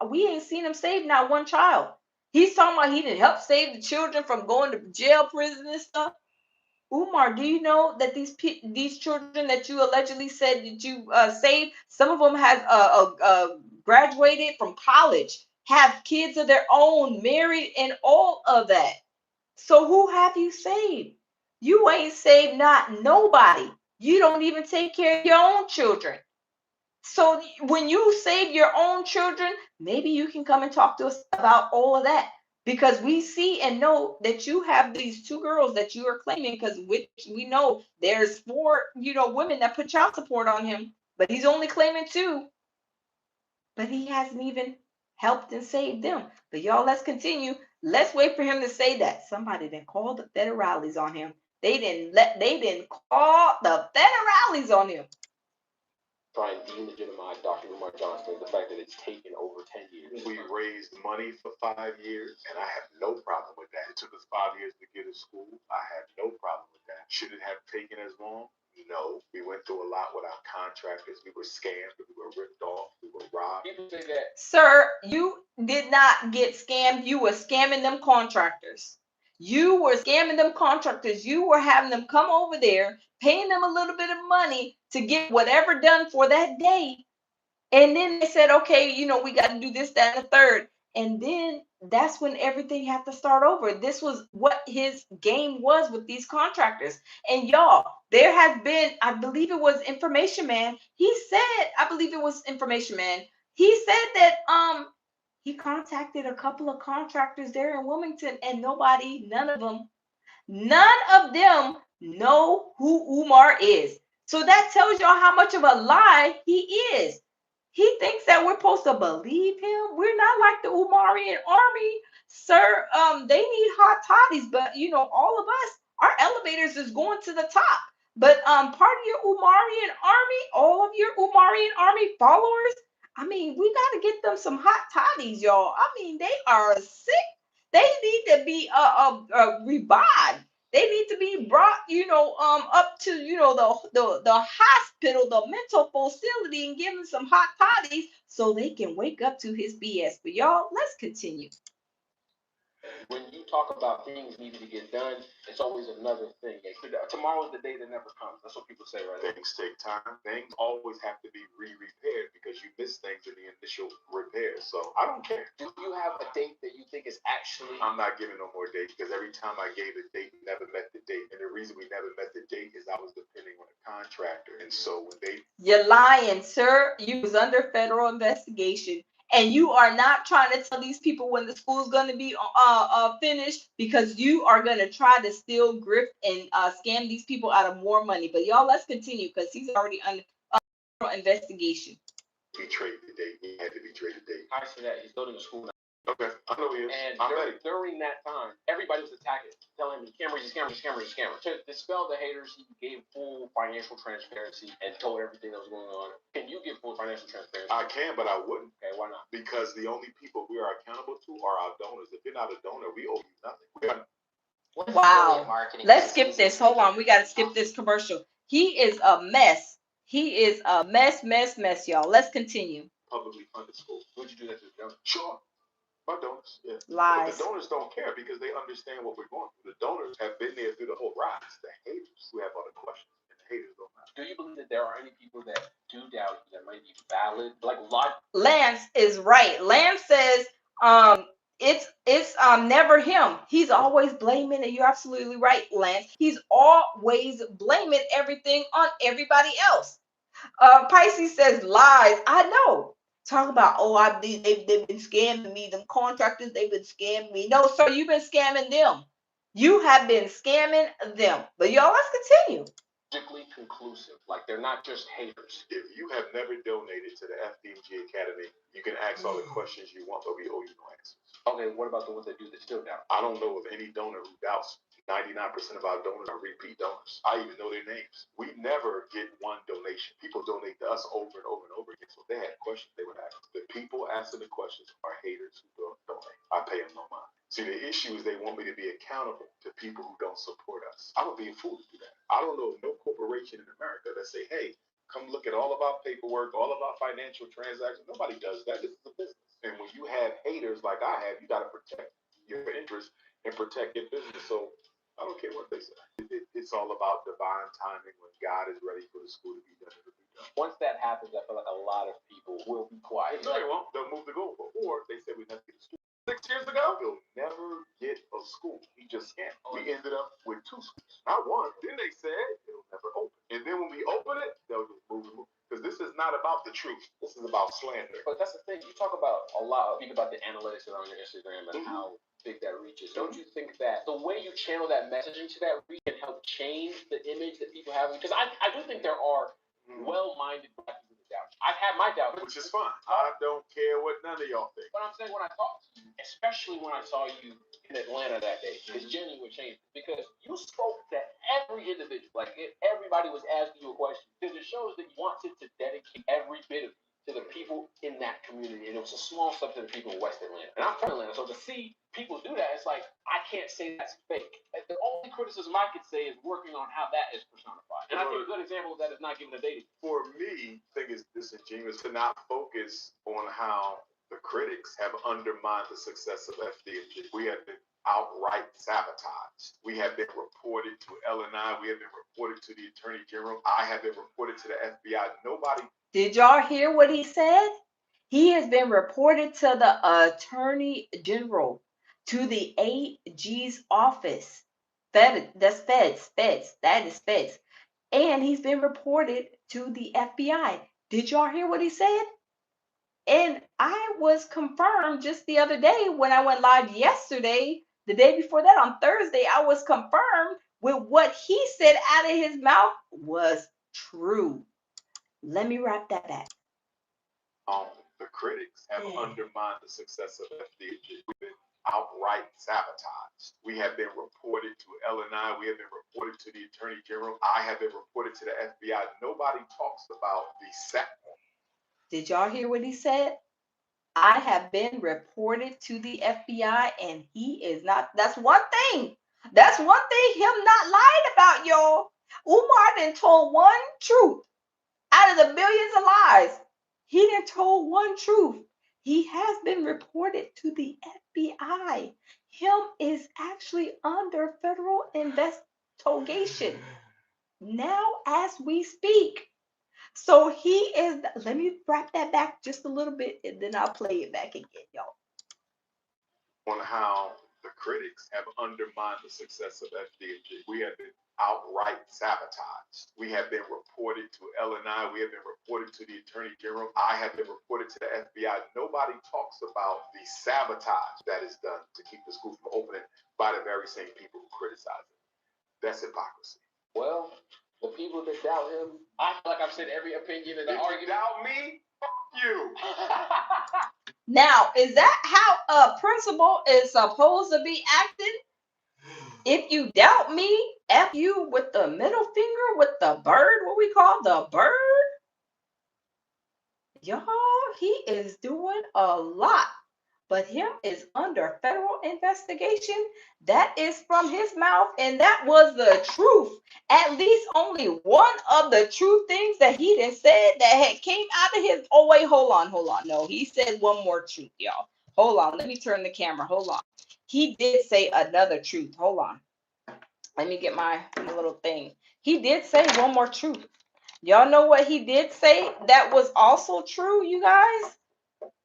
We ain't seen him save not one child. He's talking about he didn't help save the children from going to jail, prison, and stuff. Umar, do you know that these children that you allegedly said that you saved, some of them has graduated from college, have kids of their own, married, and all of that. So who have you saved? You ain't saved not nobody. You don't even take care of your own children. So when you save your own children, maybe you can come and talk to us about all of that. Because we see and know that you have these two girls that you are claiming, because which we know there's four, women that put child support on him, but he's only claiming two. But he hasn't even helped and saved them. But y'all, let's continue. Let's wait for him to say that. Somebody then called the federales on him. They didn't call the federales on him. Try and delegitimize Dr. Umar Johnson, the fact that it's taken over 10 years. We raised money for 5 years, and I have no problem with that. It took us 5 years to get a school. I have no problem with that. Should it have taken as long? No. We went through a lot with our contractors. We were scammed. We were ripped off. We were robbed. People say that. Sir, you did not get scammed. You were scamming them contractors. You were scamming them contractors. You were having them come over there, paying them a little bit of money to get whatever done for that day. And then they said, okay, we got to do this, that, and the third. And then that's when everything had to start over. This was what his game was with these contractors. And y'all, there has been, I believe it was Information Man. He said, I believe it was Information Man. He said that he contacted a couple of contractors there in Wilmington, and none of them know who Umar is. So that tells y'all how much of a lie he is. He thinks that we're supposed to believe him. We're not like the Umarian army, sir. They need hot toddies, but all of us, our elevators is going to the top. But part of your Umarian army, all of your Umarian army followers, I mean, we got to get them some hot toddies, y'all. I mean, they are sick. They need to be revived. They need to be brought, up to, the hospital, the mental facility, and give them some hot toddies so they can wake up to his BS. But y'all, let's continue. When you talk about things needing to get done, it's always another thing. Tomorrow is the day that never comes. That's what people say, right? Things take time. Things always have to be repaired because you miss things in the initial repair. So I don't care. Do you have a date that you think is actually? I'm not giving no more dates because every time I gave a date, we never met the date. And the reason we never met the date is I was depending on a contractor. And so when they... You're lying, sir. You was under federal investigation. And you are not trying to tell these people when the school's going to be finished because you are going to try to still grift and scam these people out of more money. But y'all, let's continue because he's already under investigation. Betrayed the date. He had to betray the date. I see that. He's building a school now. Okay, I know he is. And during that time, everybody was attacking, telling him, he's a scammer. To dispel the haters, he gave full financial transparency and told everything that was going on. Can you give full financial transparency? I can, but I wouldn't. Okay, why not? Because the only people we are accountable to are our donors. If you're not a donor, we owe you nothing. Wow. Let's skip this. Hold on. We got to skip this commercial. He is a mess. He is a mess, y'all. Let's continue. Publicly funded school. Would you do that to the donors? Sure. My donors, yeah. Lies. But the donors don't care because they understand what we're going through. The donors have been there through the whole ride. It's the haters who have other questions, and the haters don't matter. Do you believe that there are any people that do doubt you that might be valid? Lance is right. Lance says it's never him. He's always blaming, and you're absolutely right, Lance. He's always blaming everything on everybody else. Pisces says lies. I know. Talk about, they've been scamming me. Them contractors, they've been scamming me. No, sir, you've been scamming them. You have been scamming them. But y'all, let's continue. Logically conclusive. Like they're not just haters. If you have never donated to the FDMG Academy, you can ask all the questions you want, but we owe you no answers. Okay, what about the ones that do that still doubt? I don't know of any donor who doubts. 99% of our donors are repeat donors. I even know their names. We never get one donation. People donate to us over and over and over again. So if they had questions, they would ask. The people asking the questions are haters who don't donate. I pay them no mind. See, the issue is they want me to be accountable to people who don't support us. I would be a fool to do that. I don't know of no corporation in America that say, hey, come look at all of our paperwork, all of our financial transactions. Nobody does that. This is a business. And when you have haters like I have, you got to protect your interests and protect your business. So I don't care what they say. It's all about divine timing when God is ready for the school to be done. Once that happens, I feel like a lot of people will be quiet. No, they won't. They'll move the goalpost. Or they say we never get a school. 6 years ago, we'll never get a school. We just can't. We ended up with 2 schools, not one. Then they said it'll never open. And then when we open it, they'll just move. Because this is not about the truth. This is about slander. But that's the thing. You talk about a lot. Think about the analytics around your Instagram and how big that reaches. Don't you think that the way you channel that messaging to that reach can help change the image that people have? Because I do think there are well-minded black people that doubt. I've had my doubts. Which is fine. I don't care what none of y'all think. But I'm saying when I talked to you, especially when I saw you in Atlanta that day, it's genuine change. Because you spoke to every individual. Like everybody was asking you a question. Because it shows that you wanted to dedicate every bit of it to the people in that community. And it was a small step to the people in West Atlanta. And I'm from Atlanta, so to see people do that, it's like, I can't say that's fake. Like, the only criticism I could say is working on how that is personified. And I think a good example of that is not giving a date. For me, I think it's disingenuous to not focus on how the critics have undermined the success of FDMG. We have been outright sabotaged. We have been reported to LNI. We have been reported to the Attorney General. I have been reported to the FBI. Nobody. Did y'all hear what he said? He has been reported to the Attorney General, to the AG's office. That's feds. That is feds. And he's been reported to the FBI. Did y'all hear what he said? And I was confirmed just the other day when I went live yesterday, the day before that on Thursday, I was confirmed with what he said out of his mouth was true. Let me wrap that back. The critics have undermined the success of FDMG. We've been outright sabotaged. We have been reported to LNI. We have been reported to the Attorney General. I have been reported to the FBI. Nobody talks about the SAP. Did y'all hear what he said? I have been reported to the FBI, and he is not. That's one thing. That's one thing him not lying about, y'all. Umar done told one truth out of the millions of lies. He done told one truth. He has been reported to the FBI. Him is actually under federal investigation now as we speak. So he is, let me wrap that back just a little bit and then I'll play it back again, y'all. On how the critics have undermined the success of FDG. We have been outright sabotaged. We have been reported to LNI. We have been reported to the Attorney General. I have been reported to the FBI. Nobody talks about the sabotage that is done to keep the school from opening by the very same people who criticize it. That's hypocrisy. Well, the people that doubt him, I feel like I've said every opinion in the argument. If you doubt me, fuck you. Now, is that how a principal is supposed to be acting? If you doubt me, F you with the middle finger, with the bird, what we call the bird? Y'all, he is doing a lot. But him is under federal investigation. That is from his mouth, and that was the truth. At least only one of the true things that he done said that had came out of his. Oh wait, hold on. No, he said one more truth, y'all. Hold on, let me turn the camera. Hold on. He did say another truth. Hold on. Let me get my little thing. He did say one more truth. Y'all know what he did say that was also true, you guys?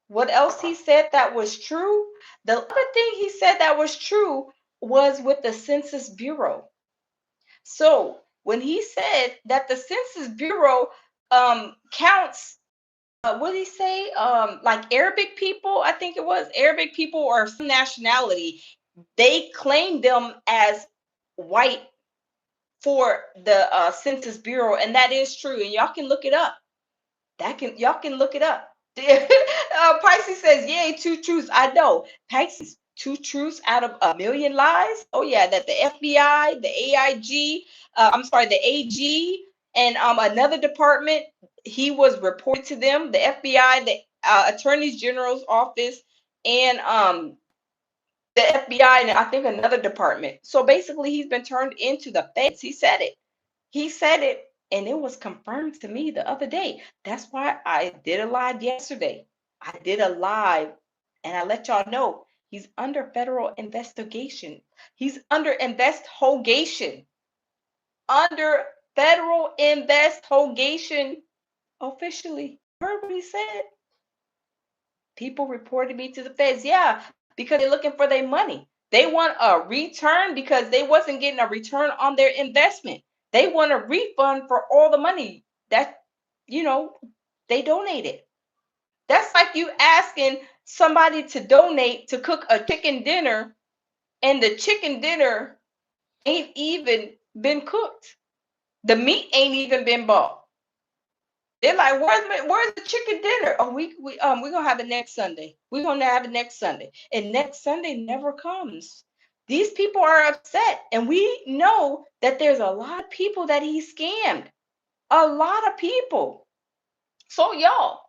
What else he said that was true? The other thing he said that was true was with the Census Bureau. So when he said that the Census Bureau counts, what did he say? Like Arabic people, I think it was Arabic people or some nationality, they claim them as white for the Census Bureau, and that is true. And y'all can look it up. Y'all can look it up. Pisces says, yay, 2 truths. I know. Pisces, 2 truths out of a million lies. Oh, yeah, that the FBI, the AIG, the AG, and another department, he was reported to them, the FBI, the Attorney General's office, and the FBI, and I think another department. So basically, he's been turned into the feds. He said it. He said it. And it was confirmed to me the other day. That's why I did a live yesterday. I did a live and I let y'all know he's under federal investigation. He's under investigation. Under federal investigation officially. Heard what he said? People reported me to the feds. Yeah, because they're looking for their money. They want a return because they wasn't getting a return on their investment. They want a refund for all the money that, they donated. That's like you asking somebody to donate to cook a chicken dinner and the chicken dinner ain't even been cooked. The meat ain't even been bought. They're like, where's the chicken dinner? Oh, we're gonna have it next Sunday. We're gonna have it next Sunday. And next Sunday never comes. These people are upset. And we know that there's a lot of people that he scammed. A lot of people. So y'all,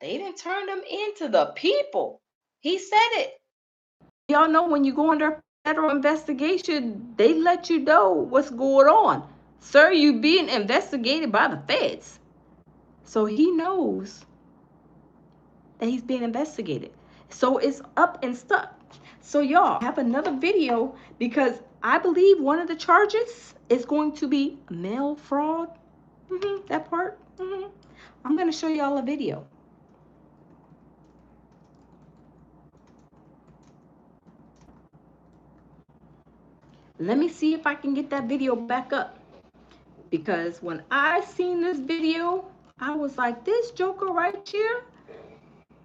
they didn't turn them into the people. He said it. Y'all know when you go under federal investigation, they let you know what's going on. Sir, you being investigated by the feds. So he knows that he's being investigated. So it's up and stuck. So y'all, I have another video because I believe one of the charges is going to be mail fraud. That part. I'm going to show y'all a video. Let me see if I can get that video back up. Because when I seen this video, I was like, this joker right here,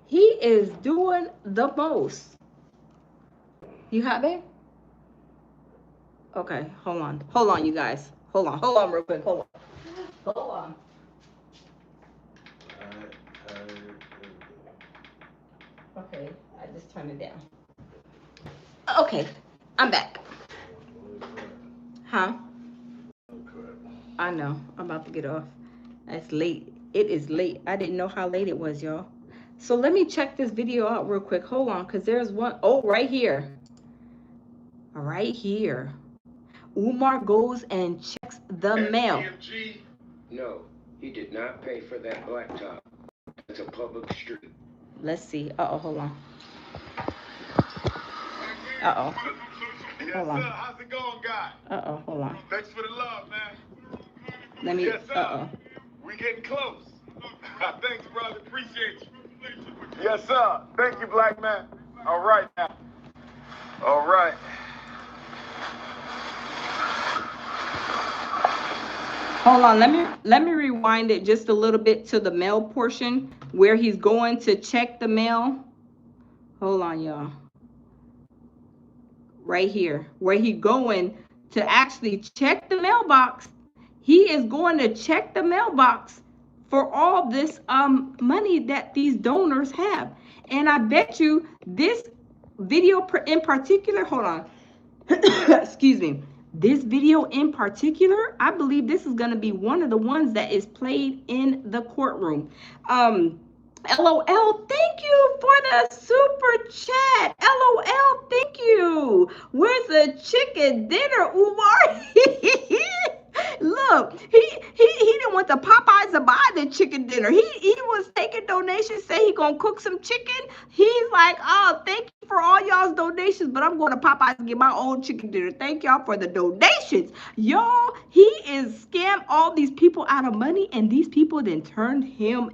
he is doing the most. You have it? Okay, hold on, you guys. Hold on real quick. Hold on. Okay, I just turned it down. Okay, I'm back. Huh? I know. I'm about to get off. That's late. It is late. I didn't know how late it was, y'all. So let me check this video out real quick. Hold on, because there's one. Oh, right here. Right here. Umar goes and checks the mail. MG? No, he did not pay for that blacktop. It's a public street. Let's see. Uh-oh, hold on. Uh-oh. Hold on. How's it going, guy? Uh-oh, hold on. Thanks for the love, man. Let me, Yes, sir. uh-oh. We getting close. Thanks, brother. Appreciate you. Yes, sir. Thank you, black man. All right now. All right. Hold on, let me rewind it just a little bit to the mail portion where he's going to check the mail. Hold on, y'all. Right here, where he's going to actually check the mailbox. He is going to check the mailbox for all this money that these donors have. And I bet you this video in particular, hold on. Excuse me. This video in particular, I believe this is going to be one of the ones that is played in the courtroom. LOL, thank you for the super chat. LOL, thank you. Where's the chicken dinner, Umar? Look, he didn't want the Popeyes to buy the chicken dinner. He was taking donations, say he gonna cook some chicken. He's like, oh, thank you for all y'all's donations, but I'm going to Popeyes and get my own chicken dinner. Thank y'all for the donations. Y'all, he is scammed all these people out of money, and these people then turned him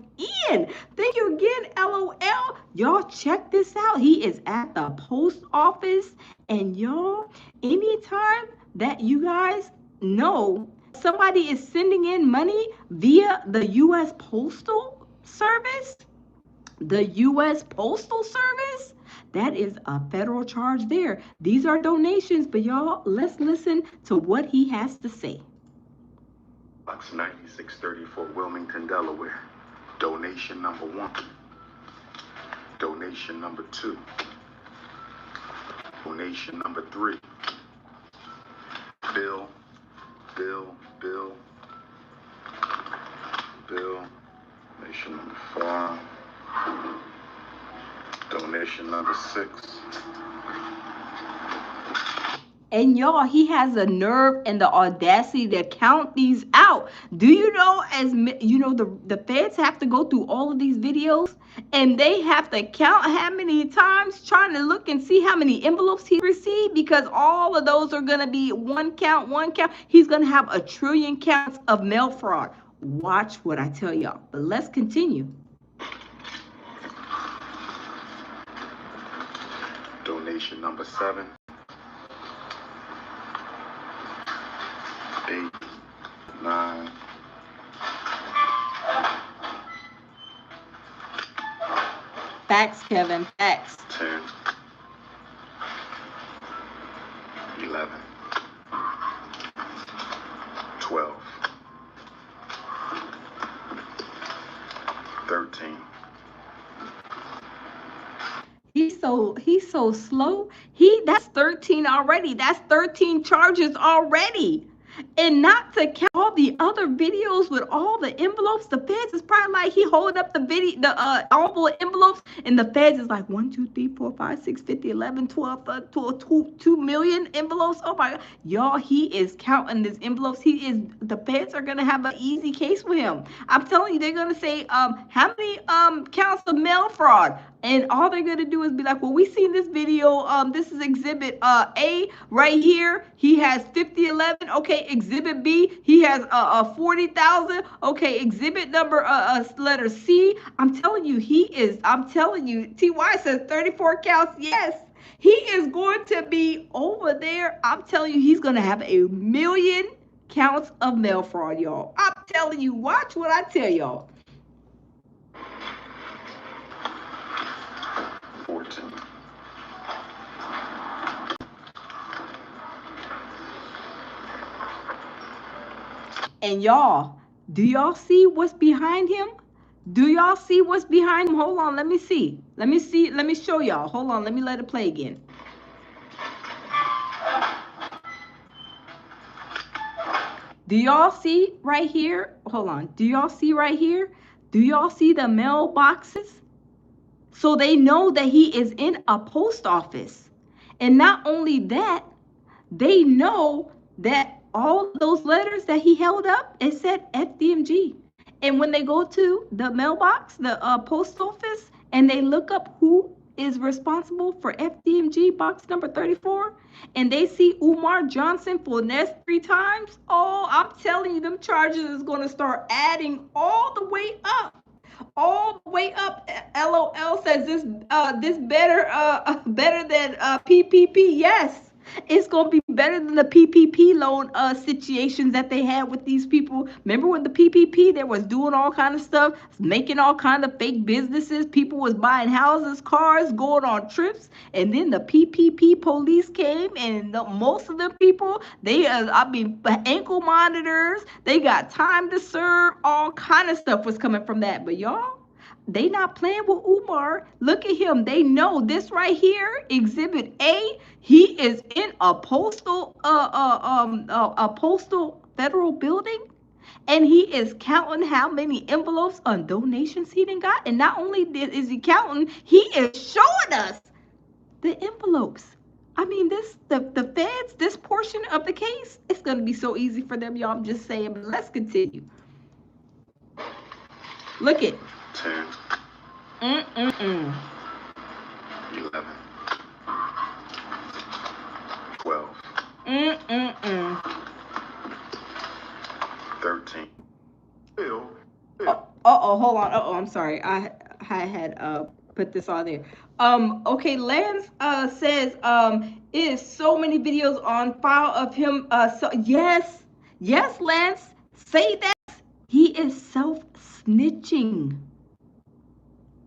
in. Thank you again, LOL. Y'all check this out. He is at the post office, and y'all, anytime that you guys know somebody is sending in money via the U.S. Postal Service, that is a federal charge there. These are donations, but y'all, let's listen to what he has to say. Box 9634, Wilmington, Delaware. Donation number 1. Donation number 2. Donation number 3. Bill. Donation number 5. Donation number 6. And y'all, he has the nerve and the audacity to count these out. Do you know, as you know, the feds have to go through all of these videos and they have to count how many times, trying to look and see how many envelopes he received, because all of those are going to be one count. He's going to have 1 trillion counts of mail fraud. Watch what I tell y'all. But let's continue. Donation number 7. 8, 9. Facts, Kevin. Facts. 10. 11. 12. 13. He's so slow. That's 13 already. That's 13 charges already. And not to count all the other videos with all the envelopes. The feds is probably like, he holding up all the envelopes, and the feds is like 1, 2, 3, 4, 5, 6, 50, 11, 12, 2 million envelopes. Oh my God. Y'all, he is counting these envelopes. The feds are gonna have an easy case with him. I'm telling you, they're gonna say, how many counts of mail fraud? And all they're gonna do is be like, well, we seen this video. This is exhibit A right here. He has 5011. Okay, exhibit B, he has 40,000. Okay, exhibit number letter C. I'm telling you, TY says 34 counts. Yes, he is going to be over there. I'm telling you, he's gonna have 1 million counts of mail fraud, y'all. I'm telling you, watch what I tell y'all. 14. And y'all, do y'all see what's behind him? Do y'all see what's behind him? Hold on, let me see. Let me show y'all. Hold on, let me let it play again. Do y'all see right here? Hold on. Do y'all see right here? Do y'all see the mailboxes? So they know that he is in a post office. And not only that, they know that all of those letters that he held up, it said FDMG. And when they go to the mailbox, the post office, and they look up who is responsible for FDMG box number 34, and they see Umar Johnson for the next 3 times, oh, I'm telling you, them charges is going to start adding all the way up. All the way up. LOL says this better than PPP. Yes, it's gonna be better than the PPP loan situations that they had with these people. Remember when the PPP, they was doing all kind of stuff, making all kind of fake businesses. People was buying houses, cars, going on trips, and then the PPP police came, and most of the people, they ankle monitors, they got time to serve, all kind of stuff was coming from that. But y'all, they not playing with Umar. Look at him. They know this right here, Exhibit A. He is in a postal federal building, and he is counting how many envelopes on donations he done got. And not only is he counting, he is showing us the envelopes. I mean, the feds, this portion of the case, it's gonna be so easy for them, y'all. I'm just saying. But let's continue. Look it. 10. 11. 12. 13. Bill. Hold on. I'm sorry. I had put this on there. Okay, Lance says it is so many videos on file of him. So yes, Lance, say that. He is self-snitching.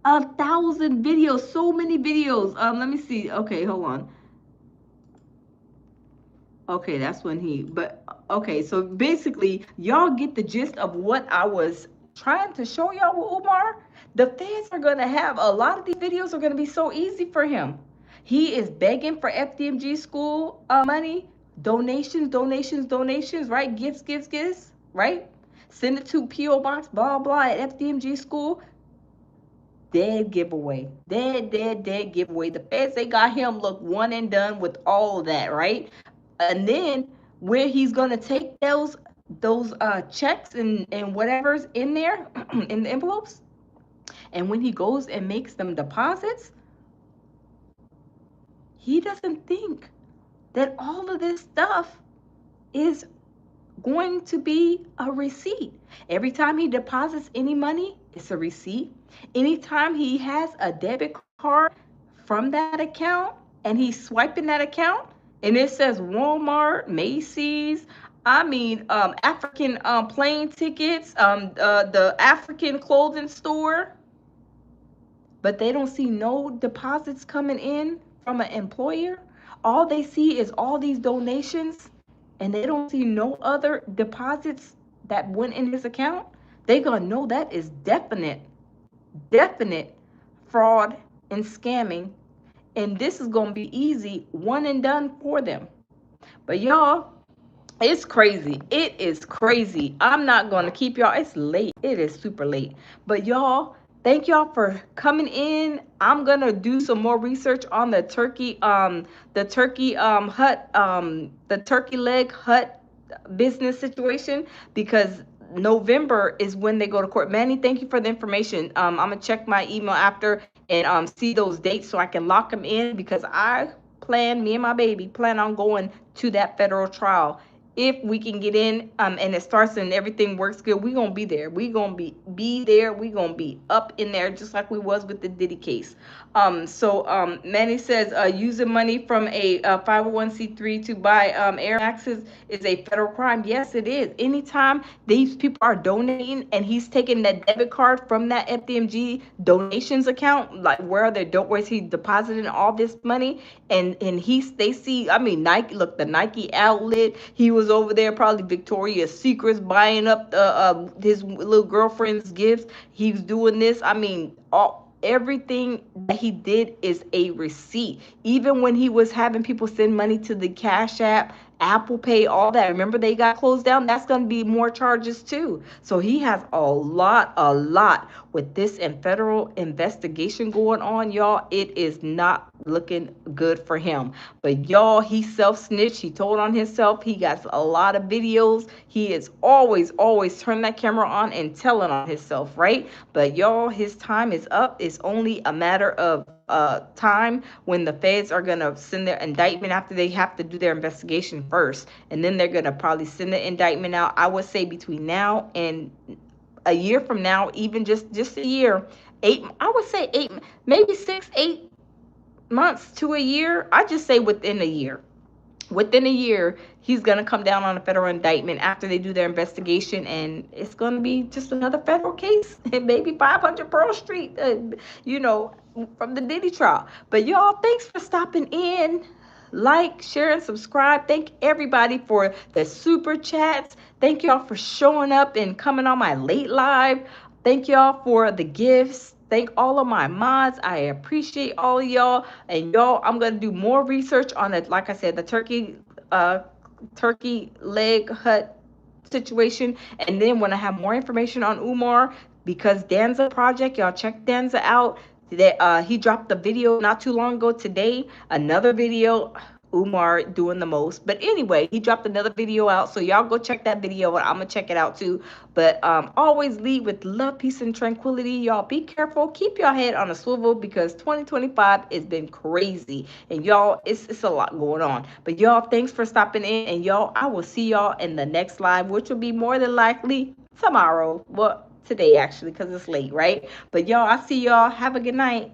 1,000 videos, so many videos. Let me see. Okay, hold on. Okay, that's when okay, so basically, y'all get the gist of what I was trying to show y'all with Umar. The feds are gonna have a lot of these videos are gonna be so easy for him. He is begging for FDMG school money, donations, right? Gifts, right? Send it to P.O. Box, blah, blah, at FDMG school. Dead giveaway. Dead giveaway. The feds, they got him look one and done with all of that, right? And then where he's gonna take those checks and whatever's in there in the envelopes, and when he goes and makes them deposits, he doesn't think that all of this stuff is going to be a receipt. Every time he deposits any money, it's a receipt. Anytime he has a debit card from that account and he's swiping that account and it says Walmart, Macy's, African plane tickets, the African clothing store, but they don't see no deposits coming in from an employer. All they see is all these donations, and they don't see no other deposits that went in his account. They gonna know that is definite fraud and scamming, and this is gonna be easy, one and done for them. But y'all, it's crazy. It is crazy. I'm not going to keep y'all. It's late. It is super late. But y'all, thank y'all for coming in. I'm going to do some more research on the turkey hut, the turkey leg hut business situation, because November is when they go to court. Manny, thank you for the information. I'm going to check my email after and see those dates so I can lock them in, because me and my baby plan on going to that federal trial. If we can get in and it starts and everything works good, we're going to be there. We're going to be there. We're going to be up in there just like we was with the Diddy case. So Manny says using money from a 501c3 to buy air taxes is a federal crime. Yes, it is. Anytime these people are donating and he's taking that debit card from that FDMG donations account, like where is he depositing all this money? And they see, Nike, look, the Nike outlet, he was over there, probably Victoria's Secrets, buying up his little girlfriend's gifts. He was doing this. Everything that he did is a receipt. Even when he was having people send money to the Cash App Apple Pay, all that. Remember they got closed down? That's going to be more charges too. So he has a lot with this and federal investigation going on, y'all. It is not looking good for him. But y'all, he self-snitched. He told on himself. He got a lot of videos. He is always turning that camera on and telling on himself, right? But y'all, his time is up. It's only a matter of time when the feds are going to send their indictment after they have to do their investigation first. And then they're going to probably send the indictment out. I would say between now and a year from now, even just a year, I would say 8, maybe 6, 8 months to a year. I just say within a year. Within a year, he's going to come down on a federal indictment after they do their investigation, and it's going to be just another federal case, and maybe 500 Pearl Street, you know, from the Diddy trial. But y'all, thanks for stopping in. Like, share, and subscribe. Thank everybody for the super chats. Thank y'all for showing up and coming on my late live. Thank y'all for the gifts. Thank all of my mods. I appreciate all of y'all. And y'all, I'm gonna do more research on it. Like I said, the turkey leg hut situation. And then when I have more information on Umar, because Danza Project, y'all check Danza out. That he dropped the video not too long ago today. Another video. Umar doing the most. But anyway, he dropped another video out. So y'all go check that video out. I'm gonna check it out too. But always lead with love, peace, and tranquility. Y'all be careful. Keep your head on a swivel because 2025 has been crazy. And y'all, it's a lot going on. But y'all, thanks for stopping in. And y'all, I will see y'all in the next live, which will be more than likely tomorrow. Well, today actually, because it's late, right? But y'all, I see y'all. Have a good night.